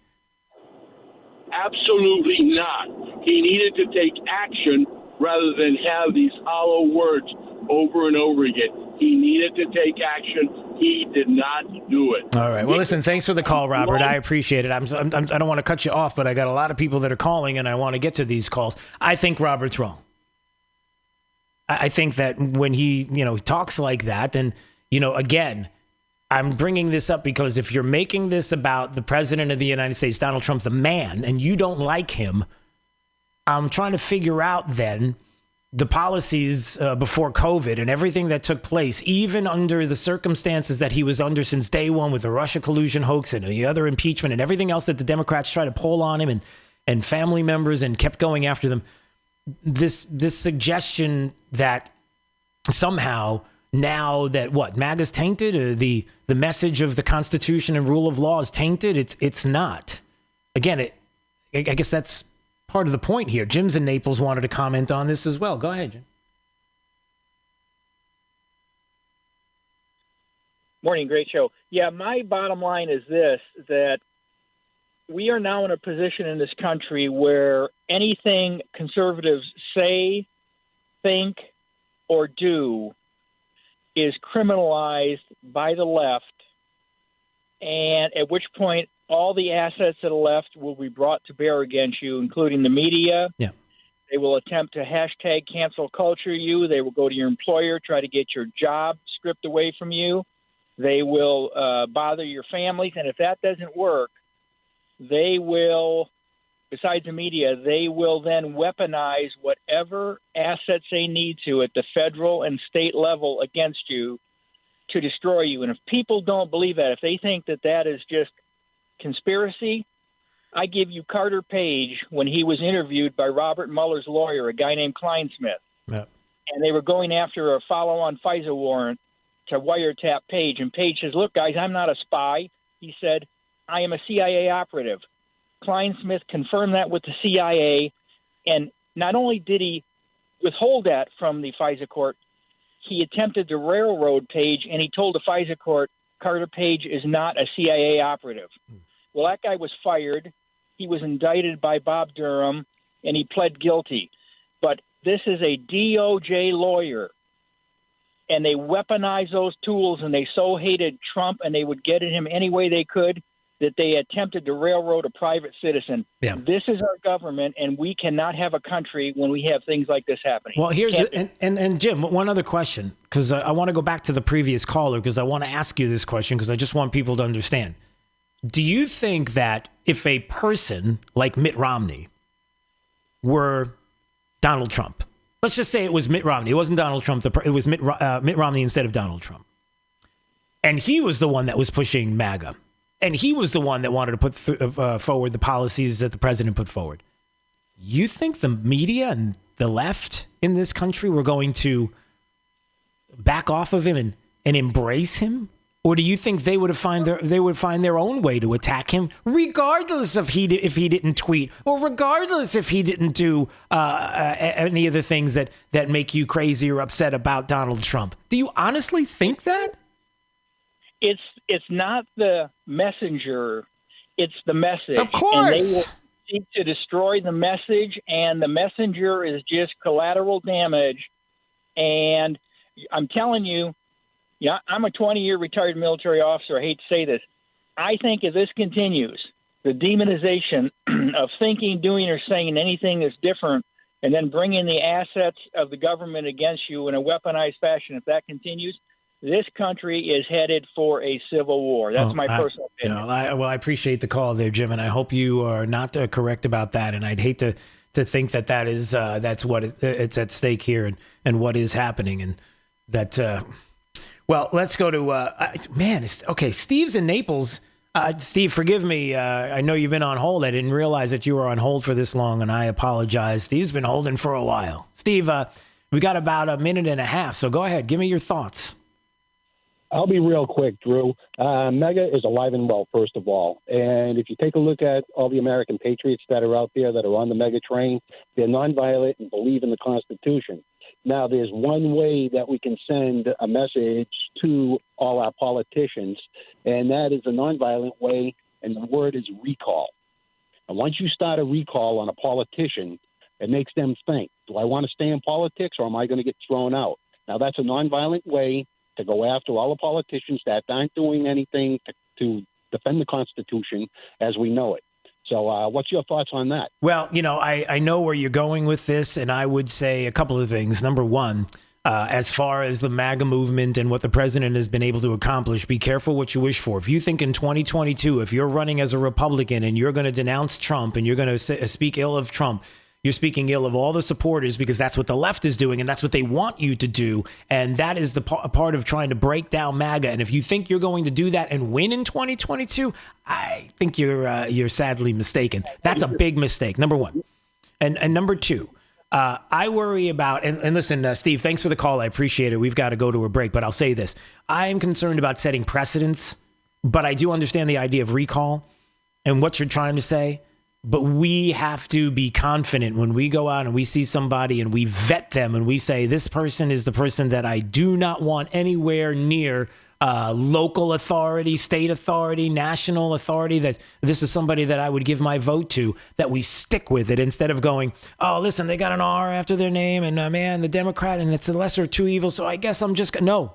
[SPEAKER 23] Absolutely not. He needed to take action rather than have these hollow words over and over again. He needed to take action. He did not do it.
[SPEAKER 18] All right. Well, listen, thanks for the call, Robert. I appreciate it. I don't want to cut you off, but I got a lot of people that are calling, and I want to get to these calls. I think Robert's wrong. I think that when he talks like that, then, again, I'm bringing this up because if you're making this about the president of the United States, Donald Trump, the man, and you don't like him, I'm trying to figure out then the policies before COVID and everything that took place, even under the circumstances that he was under since day one with the Russia collusion hoax and the other impeachment and everything else that the Democrats tried to pull on him and family members and kept going after them. This suggestion that somehow now that MAGA's tainted, the message of the Constitution and rule of law is tainted, it's not. Again, I guess that's part of the point here. Jim's in Naples wanted to comment on this as well. Go ahead, Jim.
[SPEAKER 7] Morning, great show. Yeah, my bottom line is this, that we are now in a position in this country where anything conservatives say, think, or do is criminalized by the left, and at which point all the assets of the left will be brought to bear against you, including the media.
[SPEAKER 18] Yeah.
[SPEAKER 7] They will attempt to hashtag cancel culture you. They will go to your employer, try to get your job stripped away from you. They will bother your families, and if that doesn't work, they will, besides the media, they will then weaponize whatever assets they need to at the federal and state level against you to destroy you. And if people don't believe that, if they think that that is just conspiracy, I give you Carter Page when he was interviewed by Robert Mueller's lawyer, a guy named Kleinsmith.
[SPEAKER 18] Yeah.
[SPEAKER 7] And they were going after a follow-on FISA warrant to wiretap Page. And Page says, look, guys, I'm not a spy. He said, I am a CIA operative. Kleinsmith confirmed that with the CIA, and not only did he withhold that from the FISA court, he attempted to railroad Page, and he told the FISA court, Carter Page is not a CIA operative. Well, that guy was fired. He was indicted by Bob Durham, and he pled guilty. But this is a DOJ lawyer, and they weaponized those tools, and they so hated Trump, and they would get at him any way they could, that they attempted to railroad a private citizen.
[SPEAKER 18] Yeah.
[SPEAKER 7] This is our government, and we cannot have a country when we have things like this happening.
[SPEAKER 18] Well, here's and Jim, one other question, because I want to go back to the previous caller, because I want to ask you this question, because I just want people to understand. Do you think that if a person like Mitt Romney were Donald Trump, let's just say it was Mitt Romney, it wasn't Donald Trump, it was Mitt Romney instead of Donald Trump, and he was the one that was pushing MAGA, and he was the one that wanted to put forward the policies that the president put forward. You think the media and the left in this country were going to back off of him and embrace him? Or do you think they would find their own way to attack him, regardless if he didn't tweet, or regardless if he didn't do any of the things that make you crazy or upset about Donald Trump? Do you honestly think that?
[SPEAKER 7] It's not the messenger, it's the message.
[SPEAKER 18] Of course.
[SPEAKER 7] And they will seek to destroy the message, and the messenger is just collateral damage. And I'm telling you, yeah, I'm a 20-year retired military officer. I hate to say this. I think if this continues, the demonization of thinking, doing, or saying anything that's different, and then bringing the assets of the government against you in a weaponized fashion, if that continues, this country is headed for a civil war. That's my personal opinion.
[SPEAKER 18] I appreciate the call there, Jim, and I hope you are not correct about that. And I'd hate to think that is that's what it's at stake here and what is happening, and that. Well, let's go to okay. Steve's in Naples. Steve, forgive me. I know you've been on hold. I didn't realize that you were on hold for this long, and I apologize. Steve's been holding for a while. Steve, we got about a minute and a half, so go ahead. Give me your thoughts.
[SPEAKER 22] I'll be real quick, Drew. MAGA is alive and well, first of all. And if you take a look at all the American patriots that are out there that are on the MAGA train, they're nonviolent and believe in the Constitution. Now, there's one way that we can send a message to all our politicians, and that is a nonviolent way, and the word is recall. And once you start a recall on a politician, it makes them think, do I want to stay in politics or am I going to get thrown out? Now, that's a nonviolent way to go after all the politicians that aren't doing anything to defend the Constitution as we know it. So what's your thoughts on that?
[SPEAKER 18] Well, I know where you're going with this, and I would say a couple of things. Number one, as far as the MAGA movement and what the president has been able to accomplish, be careful what you wish for. If you think in 2022, if you're running as a Republican and you're going to denounce Trump and you're going to speak ill of Trump, you're speaking ill of all the supporters because that's what the left is doing and that's what they want you to do. And that is the part of trying to break down MAGA. And if you think you're going to do that and win in 2022, I think you're sadly mistaken. That's a big mistake, number one. And number two, I worry about, and listen, Steve, thanks for the call. I appreciate it. We've got to go to a break, but I'll say this. I am concerned about setting precedents, but I do understand the idea of recall and what you're trying to say. But we have to be confident when we go out and we see somebody and we vet them and we say, this person is the person that I do not want anywhere near local authority, state authority, national authority, that this is somebody that I would give my vote to, that we stick with it instead of going, oh, listen, they got an R after their name and man, the Democrat, and it's the lesser of two evils. So I guess I'm just, no.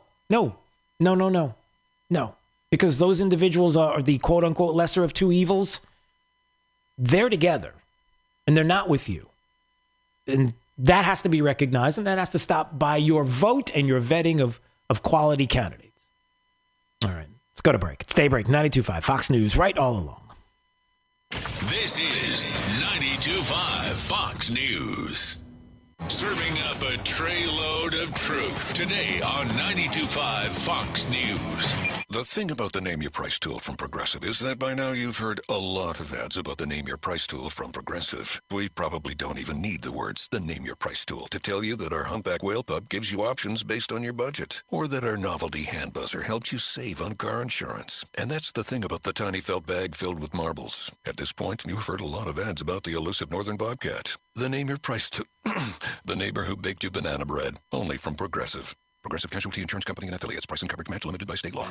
[SPEAKER 18] Because those individuals are the quote unquote lesser of two evils. They're together and they're not with you. And that has to be recognized, and that has to stop by your vote and your vetting of quality candidates. All right, let's go to break. It's Daybreak 92.5 Fox News, right all along.
[SPEAKER 3] This is 92.5 Fox News. Serving up a tray load of truth today on 92.5 Fox News.
[SPEAKER 8] The thing about the Name Your Price tool from Progressive is that by now you've heard a lot of ads about the Name Your Price tool from Progressive. We probably don't even need the words, the Name Your Price tool, to tell you that our Humpback Whale Pup gives you options based on your budget, or that our novelty hand buzzer helps you save on car insurance. And that's the thing about the tiny felt bag filled with marbles. At this point, you've heard a lot of ads about the elusive northern bobcat. The Name Your Price tool, the neighbor who baked you banana bread, only from Progressive. Progressive Casualty Insurance Company and Affiliates. Price and coverage match limited by state law.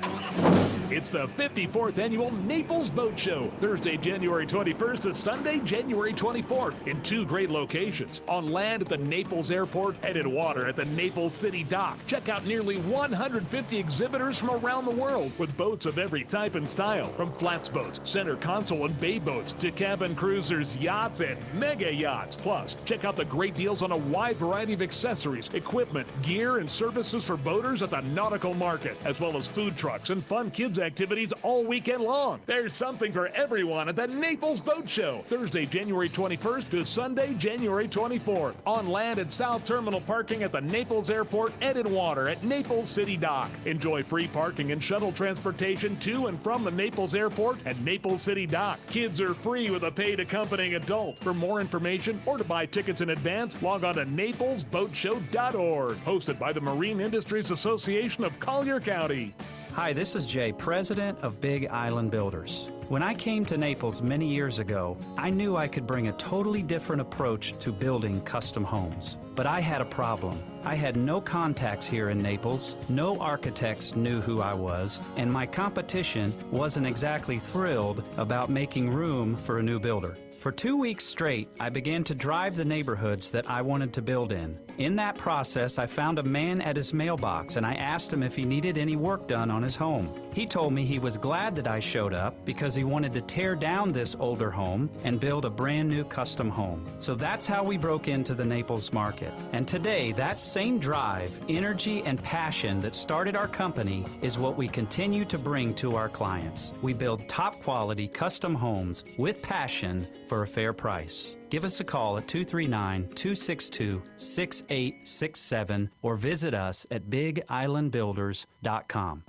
[SPEAKER 9] It's the 54th Annual Naples Boat Show, Thursday, January 21st to Sunday, January 24th, in two great locations. On land at the Naples Airport and in water at the Naples City Dock. Check out nearly 150 exhibitors from around the world with boats of every type and style, from flats boats, center console and bay boats, to cabin cruisers, yachts, and mega yachts. Plus, check out the great deals on a wide variety of accessories, equipment, gear, and services for boaters at the Nautical Market, as well as food trucks and fun kids activities all weekend long. There's something for everyone at the Naples Boat Show, Thursday, January 21st to Sunday, January 24th. On land and South Terminal parking at the Naples Airport and in water at Naples City Dock. Enjoy free parking and shuttle transportation to and from the Naples Airport and Naples City Dock. Kids are free with a paid accompanying adult. For more information or to buy tickets in advance, log on to naplesboatshow.org. Hosted by the Marine Industries Association of Collier County.
[SPEAKER 10] Hi, this is Jay, president of Big Island Builders. When I came to Naples many years ago, I knew I could bring a totally different approach to building custom homes. But I had a problem. I had no contacts here in Naples, no architects knew who I was, and my competition wasn't exactly thrilled about making room for a new builder. For 2 weeks straight, I began to drive the neighborhoods that I wanted to build in. In that process, I found a man at his mailbox and I asked him if he needed any work done on his home. He told me he was glad that I showed up because he wanted to tear down this older home and build a brand new custom home. So that's how we broke into the Naples market. And today, that same drive, energy, and passion that started our company is what we continue to bring to our clients. We build top quality custom homes with passion for a fair price. Give us a call at 239-262-6867 or visit us at bigislandbuilders.com.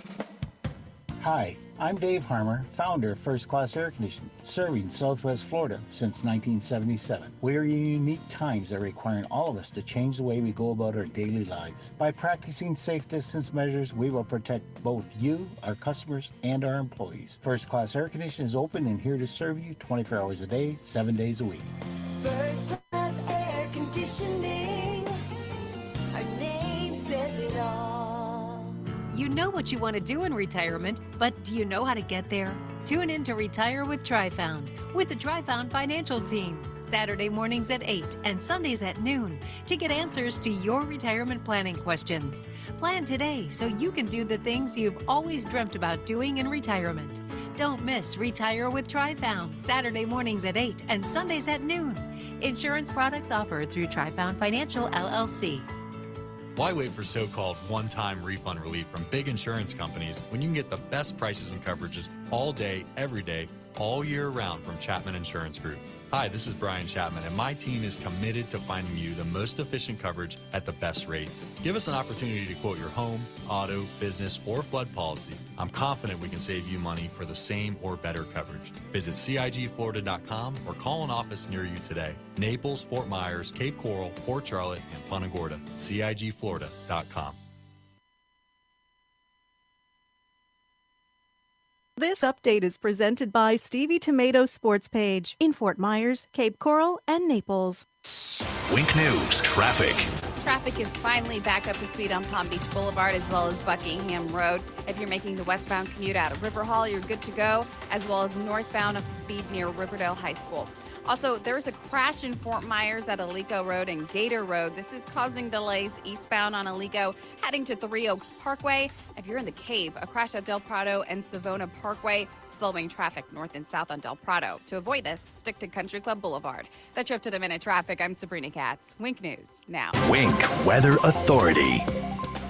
[SPEAKER 11] Hi, I'm Dave Harmer, founder of First Class Air Conditioning, serving Southwest Florida since 1977. We are in unique times that are requiring all of us to change the way we go about our daily lives. By practicing safe distance measures, we will protect both you, our customers, and our employees. First Class Air Conditioning is open and here to serve you 24 hours a day, 7 days a week.
[SPEAKER 14] First Class Air Conditioning. Our name says it all.
[SPEAKER 12] You know what you want to do in retirement, but do you know how to get there? Tune in to Retire with TriFound with the TriFound Financial Team. Saturday mornings at 8 and Sundays at noon to get answers to your retirement planning questions. Plan today so you can do the things you've always dreamt about doing in retirement. Don't miss Retire with TriFound, Saturday mornings at 8 and Sundays at noon. Insurance products offered through TriFound Financial, LLC.
[SPEAKER 13] Why wait for so-called one-time refund relief from big insurance companies when you can get the best prices and coverages all day, every day, all year round from Chapman Insurance Group? Hi, this is Brian Chapman, and my team is committed to finding you the most efficient coverage at the best rates. Give us an opportunity to quote your home, auto, business, or flood policy. I'm confident we can save you money for the same or better coverage. Visit CIGFlorida.com or call an office near you today. Naples, Fort Myers, Cape Coral, Port Charlotte, and Punta Gorda. CIGFlorida.com.
[SPEAKER 17] This update is presented by Stevie Tomato Sports Page in Fort Myers, Cape Coral, and Naples.
[SPEAKER 3] Wink News traffic.
[SPEAKER 25] Traffic is finally back up to speed on Palm Beach Boulevard as well as Buckingham Road. If you're making the westbound commute out of River Hall, you're good to go, as well as northbound up to speed near Riverdale High School. Also, there's a crash in Fort Myers at Alico Road and Gator Road. This is causing delays eastbound on Alico, heading to Three Oaks Parkway. If you're in the Cape, a crash at Del Prado and Savona Parkway, slowing traffic north and south on Del Prado. To avoid this, stick to Country Club Boulevard. That's your up-to-the-minute traffic. I'm Sabrina Katz. Wink News now.
[SPEAKER 3] Wink Weather Authority.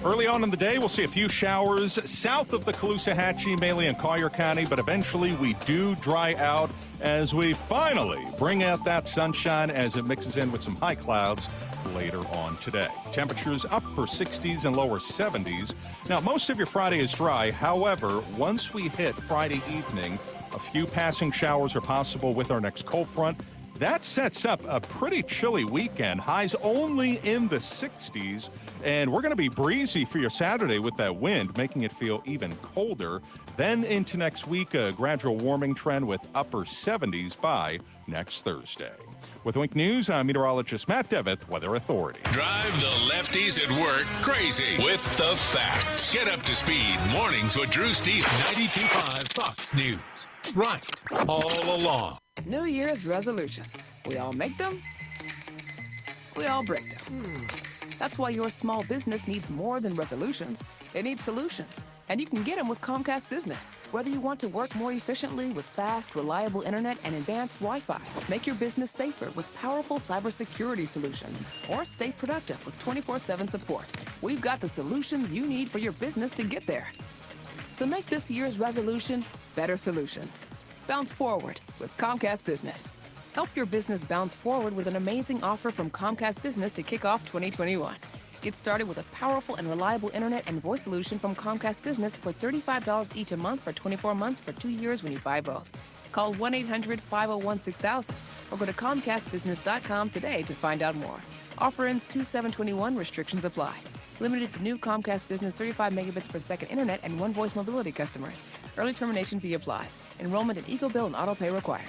[SPEAKER 26] Early on in the day, we'll see a few showers south of the Caloosahatchee, mainly in Collier County, but eventually we do dry out as we finally bring out that sunshine as it mixes in with some high clouds later on today. Temperatures upper 60s and lower 70s. Now, most of your Friday is dry. However, once we hit Friday evening, a few passing showers are possible with our next cold front. That sets up a pretty chilly weekend. Highs only in the 60s. And we're going to be breezy for your Saturday with that wind, making it feel even colder. Then into next week, a gradual warming trend with upper 70s by next Thursday. With Wink News, I'm meteorologist Matt Devitt, Weather Authority.
[SPEAKER 3] Drive the lefties at work crazy with the facts. Get up to speed mornings with Drew Stevens.
[SPEAKER 9] 92.5 Fox News. Right. All along.
[SPEAKER 27] New Year's resolutions. We all make them. We all break them. That's why your small business needs more than resolutions. It needs solutions. And you can get them with Comcast Business. Whether you want to work more efficiently with fast, reliable internet and advanced Wi-Fi, make your business safer with powerful cybersecurity solutions, or stay productive with 24/7 support, we've got the solutions you need for your business to get there. So make this year's resolution better solutions. Bounce forward with Comcast Business. Help your business bounce forward with an amazing offer from Comcast Business to kick off 2021. Get started with a powerful and reliable internet and voice solution from Comcast Business for $35 each a month for 24 months for 2 years when you buy both. Call 1-800-501-6000 or go to ComcastBusiness.com today to find out more. Offer ends 2/7/21. Restrictions apply. Limited to new Comcast Business 35 megabits per second internet and one voice mobility customers. Early termination fee applies. Enrollment in EcoBill and autopay required.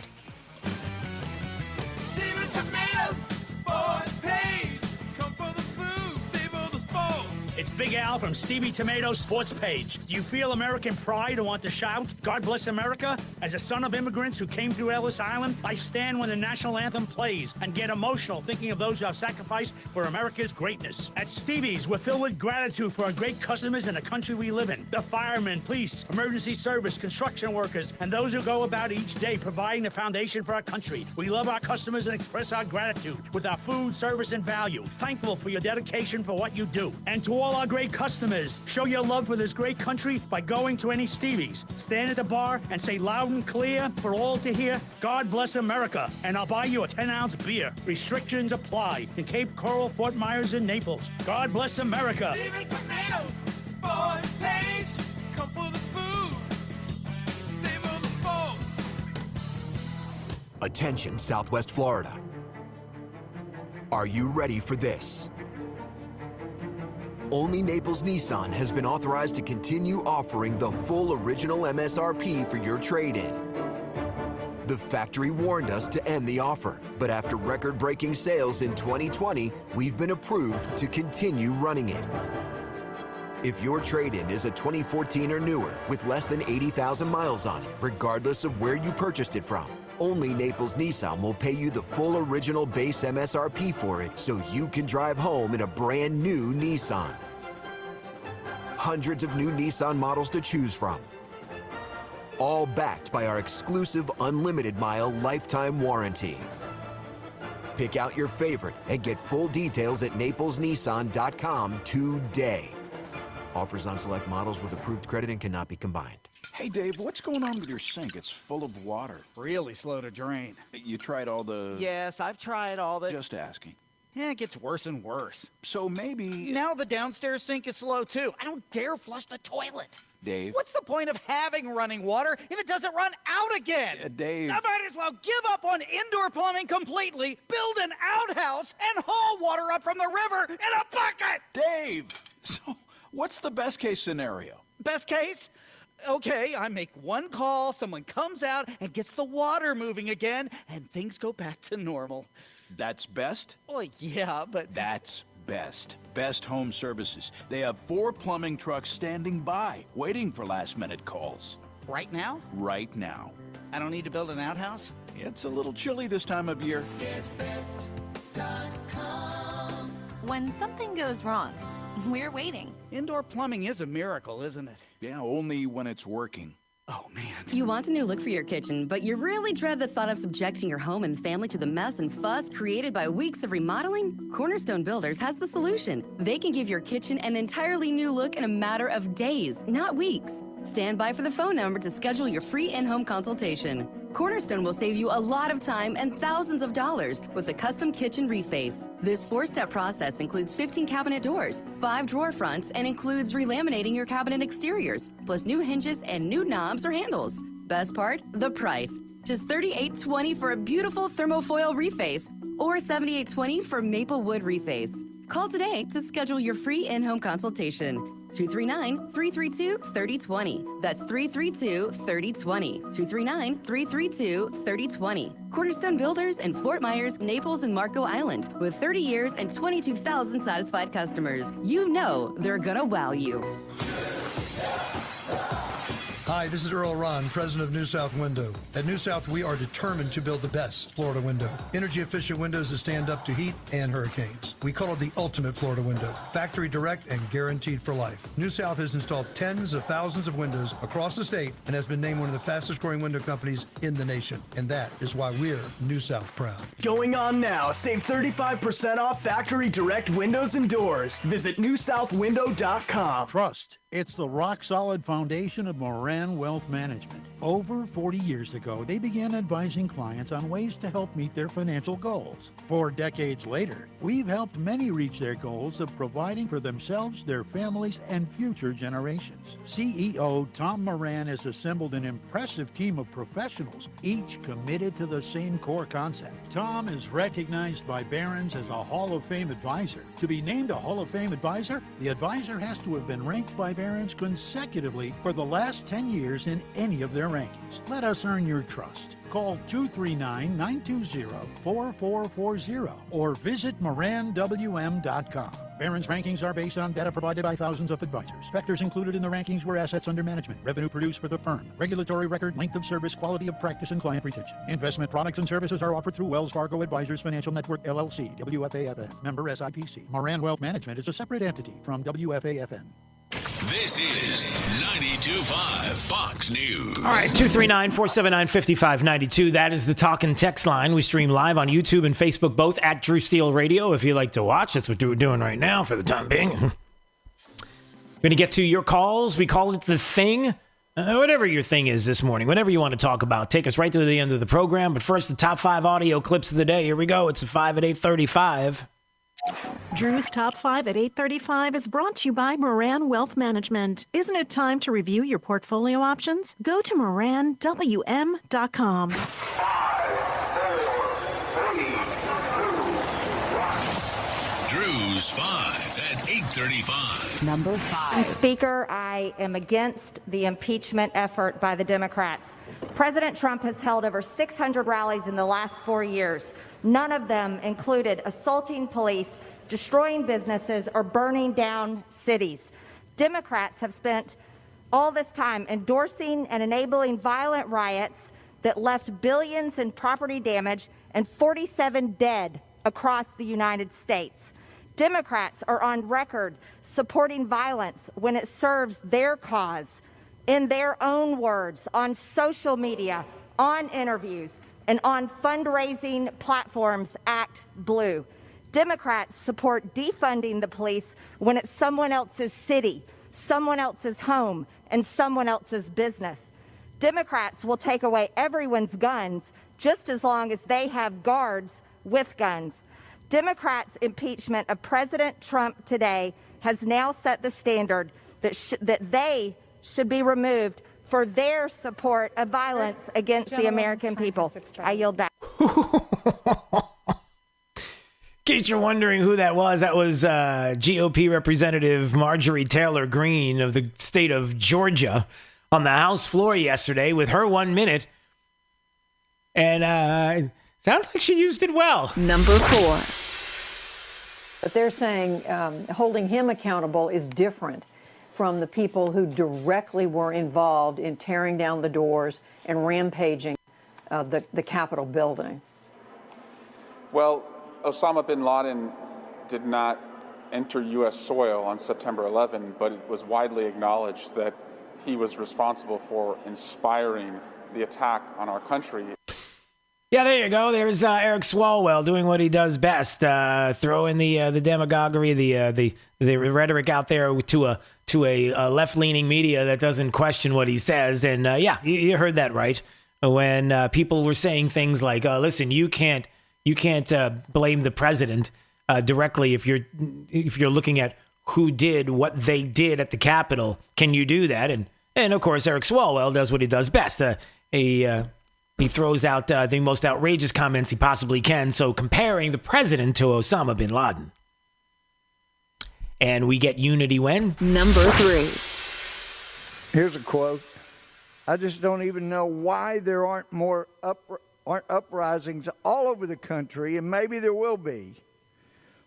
[SPEAKER 14] Stevie Tomatoes Sports Page. Come for the food, stay for the sports.
[SPEAKER 28] It's Big Al from Stevie Tomatoes Sports Page. Do you feel American pride and want to shout, God bless America? As a son of immigrants who came through Ellis Island, I stand when the national anthem plays and get emotional thinking of those who have sacrificed for America's greatness. At Stevie's, we're filled with gratitude for our great customers and the country we live in. The firemen, police, emergency service, construction workers, and those who go about each day providing the foundation for our country. We love our customers and express our gratitude with our food, service, and value. Thankful for your dedication for what you do. And to all our great customers, show your love for this great country by going to any Stevie's. Stand at the bar and say loud and clear for all to hear, God bless America, and I'll buy you a 10-ounce beer. Restrictions apply in Cape Coral, Fort Myers, and Naples. God bless America.
[SPEAKER 14] Stevie Tomatoes Sports Page. Come for the food.
[SPEAKER 1] Attention, Southwest Florida. Are you ready for this? Only Naples Nissan has been authorized to continue offering the full original MSRP for your trade-in. The factory warned us to end the offer, but after record-breaking sales in 2020, we've been approved to continue running it. If your trade-in is a 2014 or newer with less than 80,000 miles on it, regardless of where you purchased it from, only Naples Nissan will pay you the full original base MSRP for it so you can drive home in a brand new Nissan. Hundreds of new Nissan models to choose from, all backed by our exclusive unlimited mile lifetime warranty. Pick out your favorite and get full details at naplesnissan.com today. Offers on select models with approved credit and cannot be combined.
[SPEAKER 2] Hey, Dave, what's going on with your sink? It's full of water.
[SPEAKER 28] Really slow to drain.
[SPEAKER 2] You tried all the...
[SPEAKER 28] Yes, I've tried all the...
[SPEAKER 2] Just asking.
[SPEAKER 28] Yeah, it gets worse and worse.
[SPEAKER 2] So maybe...
[SPEAKER 28] Now the downstairs sink is slow, too. I don't dare flush the toilet.
[SPEAKER 2] Dave...
[SPEAKER 28] What's the point of having running water if it doesn't run out again?
[SPEAKER 2] Dave...
[SPEAKER 28] I might as well give up on indoor plumbing completely, build an outhouse, and haul water up from the river in a bucket!
[SPEAKER 2] Dave! So, what's the best case scenario?
[SPEAKER 28] Best case? Okay, I make one call, someone comes out and gets the water moving again, and things go back to normal.
[SPEAKER 2] That's best?
[SPEAKER 28] Well, yeah, but...
[SPEAKER 2] That's best. Best Home Services. They have 4 plumbing trucks standing by, waiting for last-minute calls.
[SPEAKER 28] Right now?
[SPEAKER 2] Right now.
[SPEAKER 28] I don't need to build an outhouse?
[SPEAKER 2] It's a little chilly this time of year.
[SPEAKER 25] GetBest.com. When something goes wrong, we're waiting.
[SPEAKER 28] Indoor plumbing is a miracle, isn't it?
[SPEAKER 2] Yeah, only when it's working.
[SPEAKER 28] Oh, man.
[SPEAKER 4] You want a new look for your kitchen, but you really dread the thought of subjecting your home and family to the mess and fuss created by weeks of remodeling? Cornerstone Builders has the solution. They can give your kitchen an entirely new look in a matter of days, not weeks. Stand by for the phone number to schedule your free in-home consultation. Cornerstone will save you a lot of time and thousands of dollars with a custom kitchen reface. This 4-step process includes 15 cabinet doors, 5 drawer fronts, and includes relaminating your cabinet exteriors, plus new hinges and new knobs or handles. Best part? The price. Just $38.20 for a beautiful thermofoil reface or $78.20 for maple wood reface. Call today to schedule your free in-home consultation. 239-332-3020. That's 332-3020. 239-332-3020. Cornerstone Builders in Fort Myers, Naples, and Marco Island. With 30 years and 22,000 satisfied customers. You know they're gonna wow you.
[SPEAKER 5] Hi, this is Earl Ron, president of New South Window. At New South, we are determined to build the best Florida window. Energy-efficient windows that stand up to heat and hurricanes. We call it the ultimate Florida window. Factory direct and guaranteed for life. New South has installed tens of thousands of windows across the state and has been named one of the fastest growing window companies in the nation. And that is why we're New South proud.
[SPEAKER 15] Going on now. Save 35% off factory direct windows and doors. Visit newsouthwindow.com.
[SPEAKER 16] Trust. It's the rock-solid foundation of Moran Wealth Management. Over 40 years ago, they began advising clients on ways to help meet their financial goals. 4 decades later, we've helped many reach their goals of providing for themselves, their families, and future generations. CEO Tom Moran has assembled an impressive team of professionals, each committed to the same core concept. Tom is recognized by Barron's as a Hall of Fame advisor. To be named a Hall of Fame advisor, the advisor has to have been ranked by Barron's consecutively for the last 10 years in any of their rankings. Let us earn your trust. Call 239-920-4440 or visit moranwm.com. Barron's rankings are based on data provided by thousands of advisors. Factors included in the rankings were assets under management, revenue produced for the firm, regulatory record, length of service, quality of practice, and client retention. Investment products and services are offered through Wells Fargo Advisors Financial Network, LLC, WFAFN, member SIPC. Moran Wealth Management is a separate entity from WFAFN.
[SPEAKER 3] This is 92.5 Fox News.
[SPEAKER 18] All right, 239-479-5592. That is the talk and text line. We stream live on YouTube and Facebook, both at Drew Steele Radio. If you like to watch, that's what we're doing right now for the time being. We're going to get to your calls. We call it The Thing. Whatever your thing is this morning, whatever you want to talk about, take us right to the end of the program. But first, the top 5 audio clips of the day. Here we go. It's a 5 at 8:35.
[SPEAKER 17] Drew's Top 5 at 8:35 is brought to you by Moran Wealth Management. Isn't it time to review your portfolio options? Go to moranwm.com.
[SPEAKER 14] 5
[SPEAKER 3] News 5 at 8:35.
[SPEAKER 6] Number 5.
[SPEAKER 7] Speaker, I am against the impeachment effort by the Democrats. President Trump has held over 600 rallies in the last 4 years. None of them included assaulting police, destroying businesses, or burning down cities. Democrats have spent all this time endorsing and enabling violent riots that left billions in property damage and 47 dead across the United States. Democrats are on record supporting violence when it serves their cause, in their own words, on social media, on interviews, and on fundraising platforms. Act Blue. Democrats support defunding the police when it's someone else's city, someone else's home, and someone else's business. Democrats will take away everyone's guns just as long as they have guards with guns. Democrats' impeachment of President Trump today has now set the standard that they should be removed for their support of violence against the American people. I yield back.
[SPEAKER 18] In case you're wondering who that was GOP Representative Marjorie Taylor Greene of the state of Georgia on the House floor yesterday with her 1 minute. And sounds like she used it well.
[SPEAKER 6] Number 4. But they're saying holding him accountable is different from the people who directly were involved in tearing down the doors and rampaging the Capitol building.
[SPEAKER 19] Well, Osama bin Laden did not enter U.S. soil on September 11, but it was widely acknowledged that he was responsible for inspiring the attack on our country.
[SPEAKER 18] Yeah, there you go. There's Eric Swalwell doing what he does best, throwing the demagoguery, the rhetoric out there to a left-leaning media that doesn't question what he says. And yeah, you heard that right. When people were saying things like, "Listen, you can't blame the president directly if you're looking at who did what they did at the Capitol. Can you do that?" And of course, Eric Swalwell does what he does best. He throws out the most outrageous comments he possibly can. So comparing the president to Osama bin Laden. And we get unity when?
[SPEAKER 6] Number 3.
[SPEAKER 20] Here's a quote. I just don't even know why there aren't more uprisings all over the country, and maybe there will be.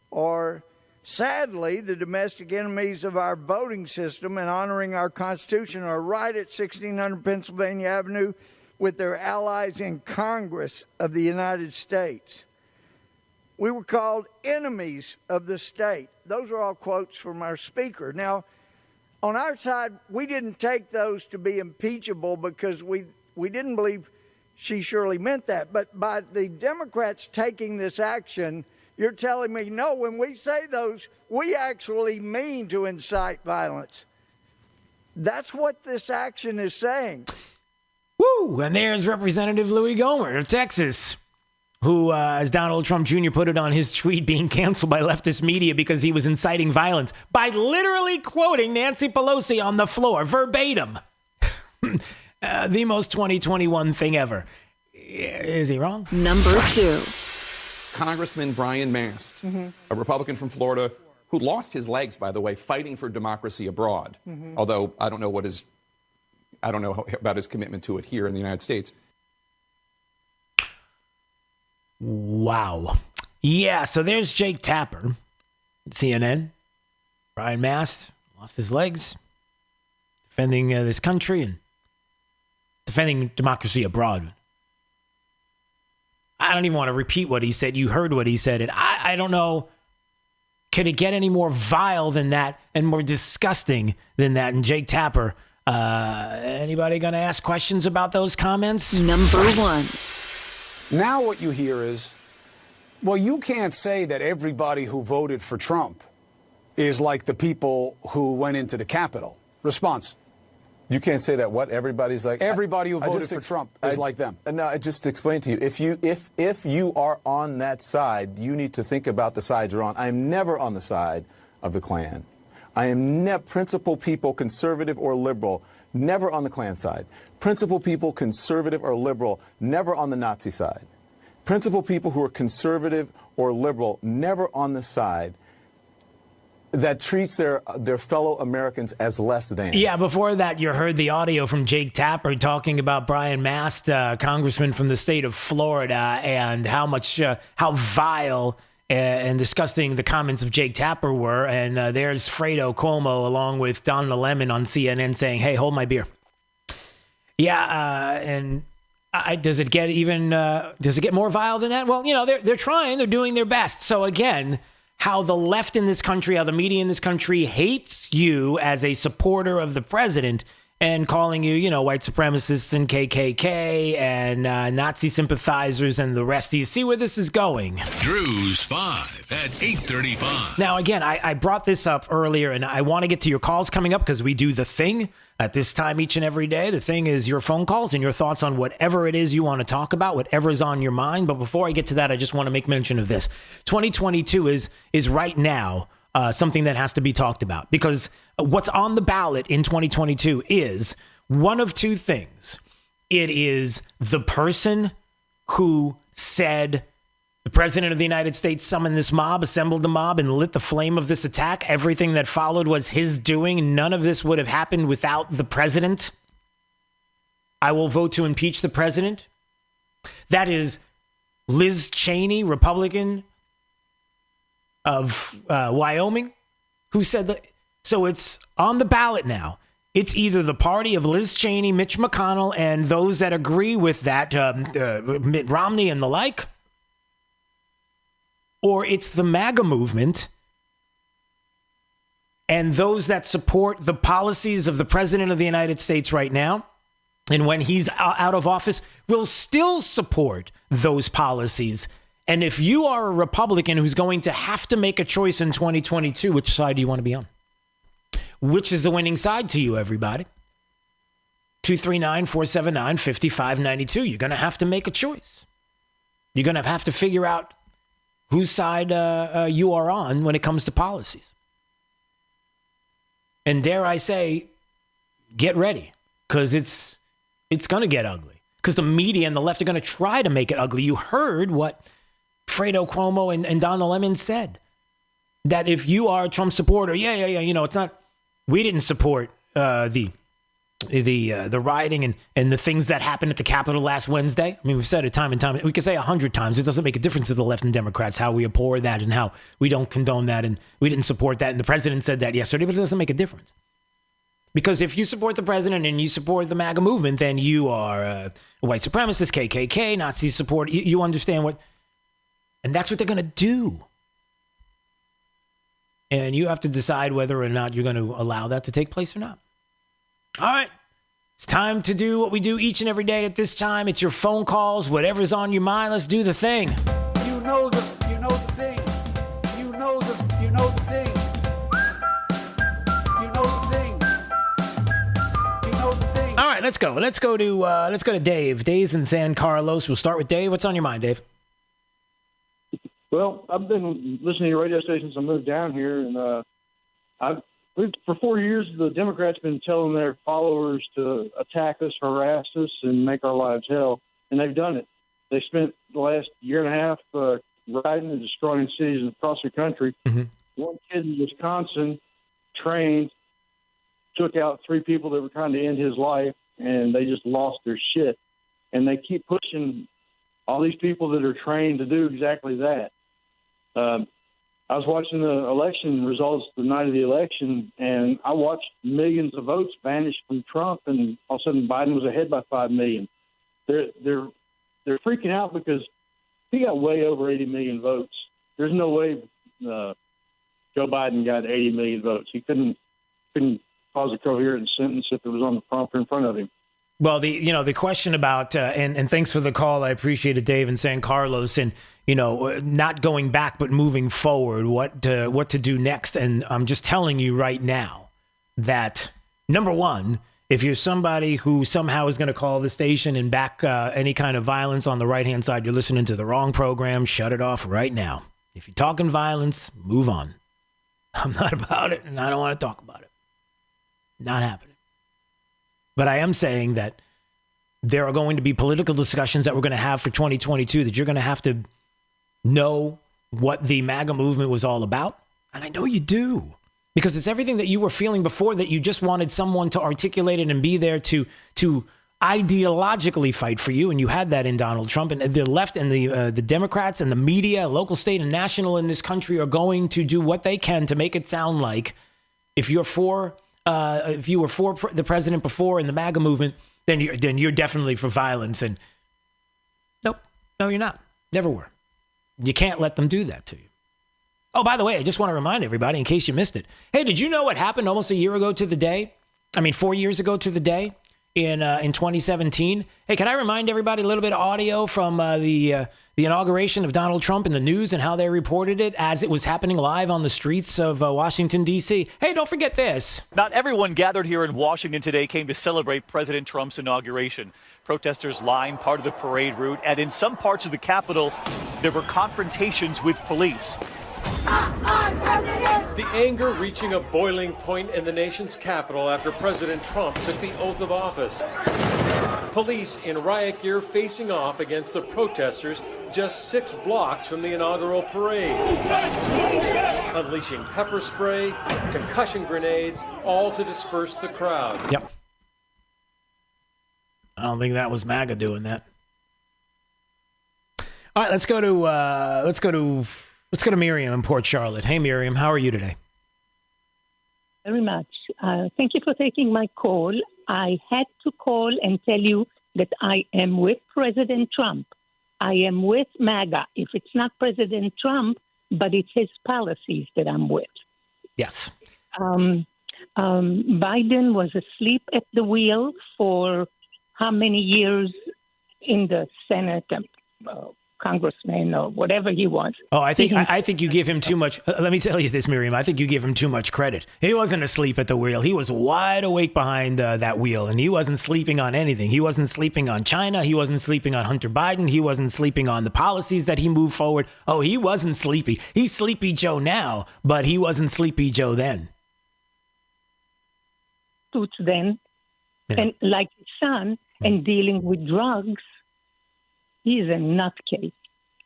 [SPEAKER 20] Or, sadly, the domestic enemies of our voting system and honoring our Constitution are right at 1600 Pennsylvania Avenue with their allies in Congress of the United States. We were called enemies of the state. Those are all quotes from our speaker. Now, on our side, we didn't take those to be impeachable because we didn't believe she surely meant that. But by the Democrats taking this action, you're telling me, no, when we say those, we actually mean to incite violence. That's what this action is saying.
[SPEAKER 18] Woo! And there's Representative Louis Gohmert of Texas, who, as Donald Trump Jr. put it on his tweet, being canceled by leftist media because he was inciting violence by literally quoting Nancy Pelosi on the floor, verbatim. The most 2021 thing ever. Is he wrong?
[SPEAKER 6] Number 2.
[SPEAKER 21] Congressman Brian Mast, a Republican from Florida, who lost his legs, by the way, fighting for democracy abroad. Although I don't know about his commitment to it here in the United States.
[SPEAKER 18] Wow. Yeah, so there's Jake Tapper, CNN. Brian Mast lost his legs, defending this country and defending democracy abroad. I don't even want to repeat what he said. You heard what he said. And I don't know, could it get any more vile than that and more disgusting than that? And Jake Tapper, anybody going to ask questions about those comments?
[SPEAKER 6] Number 1.
[SPEAKER 22] Now what you hear is, well, you can't say that everybody who voted for Trump is like the people who went into the Capitol. Response.
[SPEAKER 23] You can't say that what? Everybody's like...
[SPEAKER 22] Everybody who voted for Trump is like them.
[SPEAKER 23] No, I just explained to you. If you are on that side, you need to think about the side you're on. I am never on the side of the Klan. I am principal people, conservative or liberal, never on the Klan side. Principal people, conservative or liberal, never on the Nazi side. Principal people who are conservative or liberal, never on the side that treats their fellow Americans as less than.
[SPEAKER 18] Yeah, before that, you heard the audio from Jake Tapper talking about Brian Mast, congressman from the state of Florida, and how vile and disgusting the comments of Jake Tapper were. And there's Fredo Cuomo along with Don Lemon on CNN saying, hey, hold my beer. Yeah, does it get more vile than that? Well, they're trying, they're doing their best. So again, how the left in this country, how the media in this country hates you as a supporter of the president and calling you, white supremacists and KKK and Nazi sympathizers and the rest. Do you see where this is going?
[SPEAKER 3] Drew's 5 at 8:35.
[SPEAKER 18] Now, again, I brought this up earlier, and I want to get to your calls coming up because we do the thing at this time each and every day. The thing is your phone calls and your thoughts on whatever it is you want to talk about, whatever is on your mind. But before I get to that, I just want to make mention of this. 2022 is right now something that has to be talked about, because what's on the ballot in 2022 is one of two things. It is the person who said the president of the United States summoned this mob, assembled the mob, and lit the flame of this attack. Everything that followed was his doing. None of this would have happened without the president. I will vote to impeach the president. That is Liz Cheney, Republican of Wyoming, who said that. So it's on the ballot now. It's either the party of Liz Cheney, Mitch McConnell, and those that agree with that, Mitt Romney and the like, or it's the MAGA movement and those that support the policies of the president of the United States right now, and when he's out of office, will still support those policies. And if you are a Republican who's going to have to make a choice in 2022, which side do you want to be on? Which is the winning side to you, everybody? 239-479-5592. You're going to have to make a choice. You're going to have to figure out whose side you are on when it comes to policies. And dare I say, get ready, because it's going to get ugly. Because the media and the left are going to try to make it ugly. You heard what Fredo Cuomo and Don Lemon said, that if you are a Trump supporter, it's not, we didn't support the rioting and the things that happened at the Capitol last Wednesday. I mean, we've said it time and time. We could say 100 times. It doesn't make a difference to the left and Democrats how we abhor that and how we don't condone that and we didn't support that. And the president said that yesterday, but it doesn't make a difference. Because if you support the president and you support the MAGA movement, then you are a white supremacist, KKK, Nazi support. You understand what, and that's what they're going to do. And you have to decide whether or not you're going to allow that to take place or not. All right. It's time to do what we do each and every day at this time. It's your phone calls, whatever's on your mind. Let's do the thing.
[SPEAKER 8] You know the thing. You know the thing. You know the thing. You know the thing.
[SPEAKER 18] All right, let's go. Let's go to Dave. Dave's in San Carlos. We'll start with Dave. What's on your mind, Dave?
[SPEAKER 9] Well, I've been listening to your radio station since I moved down here, and for 4 years, the Democrats been telling their followers to attack us, harass us, and make our lives hell, and they've done it. They spent the last year and a half rioting and destroying cities across the country. Mm-hmm. One kid in Wisconsin trained, took out 3 people that were trying to end his life, and they just lost their shit. And they keep pushing all these people that are trained to do exactly that. I was watching the election results the night of the election, and I watched millions of votes vanish from Trump, and all of a sudden Biden was ahead by 5 million. They're freaking out because he got way over 80 million votes. There's no way Joe Biden got 80 million votes. He couldn't cause a coherent sentence if it was on the prompter in front of him.
[SPEAKER 18] Well, the question about and thanks for the call. I appreciate it, Dave in San Carlos, and not going back but moving forward. What to do next? And I'm just telling you right now that number one, if you're somebody who somehow is going to call the station and back any kind of violence on the right hand side, you're listening to the wrong program. Shut it off right now. If you're talking violence, move on. I'm not about it, and I don't want to talk about it. Not happening. But I am saying that there are going to be political discussions that we're going to have for 2022 that you're going to have to know what the MAGA movement was all about. And I know you do. Because it's everything that you were feeling before that you just wanted someone to articulate it and be there to ideologically fight for you. And you had that in Donald Trump. And the left and the Democrats and the media, local, state, and national in this country are going to do what they can to make it sound like if you were for the president before in the MAGA movement, then you're definitely for violence. And no, you're not. Never were. You can't let them do that to you. Oh, by the way, I just want to remind everybody, in case you missed it. Hey, did you know what happened almost a year ago to the day? 4 years ago to the day in 2017. Hey, can I remind everybody a little bit of audio from the inauguration of Donald Trump in the news and how they reported it as it was happening live on the streets of Washington, D.C. Hey, don't forget this.
[SPEAKER 1] Not everyone gathered here in Washington today came to celebrate President Trump's inauguration. Protesters lined part of the parade route, and in some parts of the Capitol, there were confrontations with police.
[SPEAKER 10] The anger reaching a boiling point in the nation's capital after President Trump took the oath of office. Police in riot gear facing off against the protesters just 6 blocks from the inaugural parade. Unleashing pepper spray, concussion grenades, all to disperse the crowd.
[SPEAKER 18] Yep. I don't think that was MAGA doing that. All right, let's go to Miriam in Port Charlotte. Hey, Miriam, how are you today?
[SPEAKER 11] Very much. Thank you for taking my call. I had to call and tell you that I am with President Trump. I am with MAGA. If it's not President Trump, but it's his policies that I'm with.
[SPEAKER 18] Yes.
[SPEAKER 11] Biden was asleep at the wheel for how many years in the Senate? Congressman or whatever he was.
[SPEAKER 18] Oh, I think you give him too much. Let me tell you this, Miriam. I think you give him too much credit. He wasn't asleep at the wheel. He was wide awake behind that wheel, and he wasn't sleeping on anything. He wasn't sleeping on China. He wasn't sleeping on Hunter Biden. He wasn't sleeping on the policies that he moved forward. Oh, he wasn't sleepy. He's Sleepy Joe now, but he wasn't Sleepy Joe then.
[SPEAKER 11] Then, yeah. And like his son, and dealing with drugs. He's a nutcase.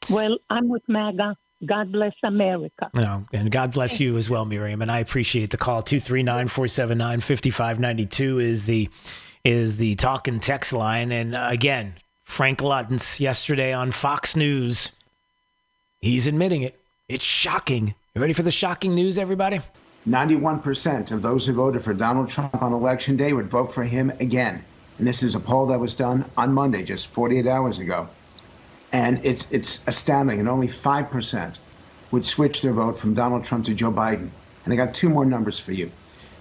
[SPEAKER 11] Well, I'm with MAGA. God bless America.
[SPEAKER 18] No, and God bless you as well, Miriam. And I appreciate the call. 239-479-5592 is the talk and text line. And again, Frank Luntz yesterday on Fox News, he's admitting it. It's shocking. You ready for the shocking news, everybody?
[SPEAKER 12] 91% of those who voted for Donald Trump on Election Day would vote for him again. And this is a poll that was done on Monday, just 48 hours ago. And it's astounding. And only 5% would switch their vote from Donald Trump to Joe Biden. And I got 2 more numbers for you.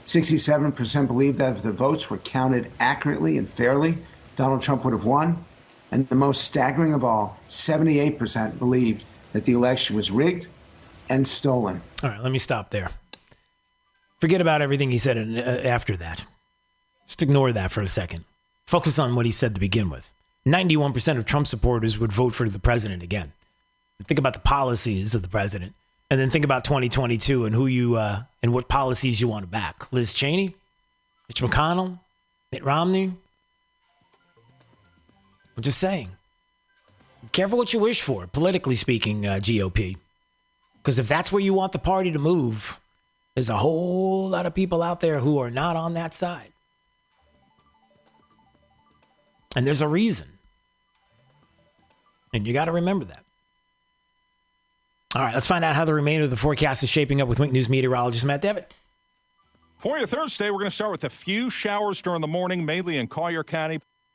[SPEAKER 12] 67% believe that if the votes were counted accurately and fairly, Donald Trump would have won. And the most staggering of all, 78% believed that the election was rigged and stolen.
[SPEAKER 18] All right, let me stop there. Forget about everything he said after that. Just ignore that for a second. Focus on what he said to begin with. 91% of Trump supporters would vote for the president again. Think about the policies of the president, and then think about 2022 and who you and what policies you want to back. Liz Cheney, Mitch McConnell, Mitt Romney. I'm just saying. Be careful what you wish for, politically speaking, GOP. Because if that's where you want the party to move, there's a whole lot of people out there who are not on that side. And there's a reason. And you got to remember that. All right, let's find out how the remainder of the forecast is shaping up with Wink News meteorologist Matt Devitt.
[SPEAKER 13] For your Thursday, we're going to start with a few showers during the morning, mainly in Collier County.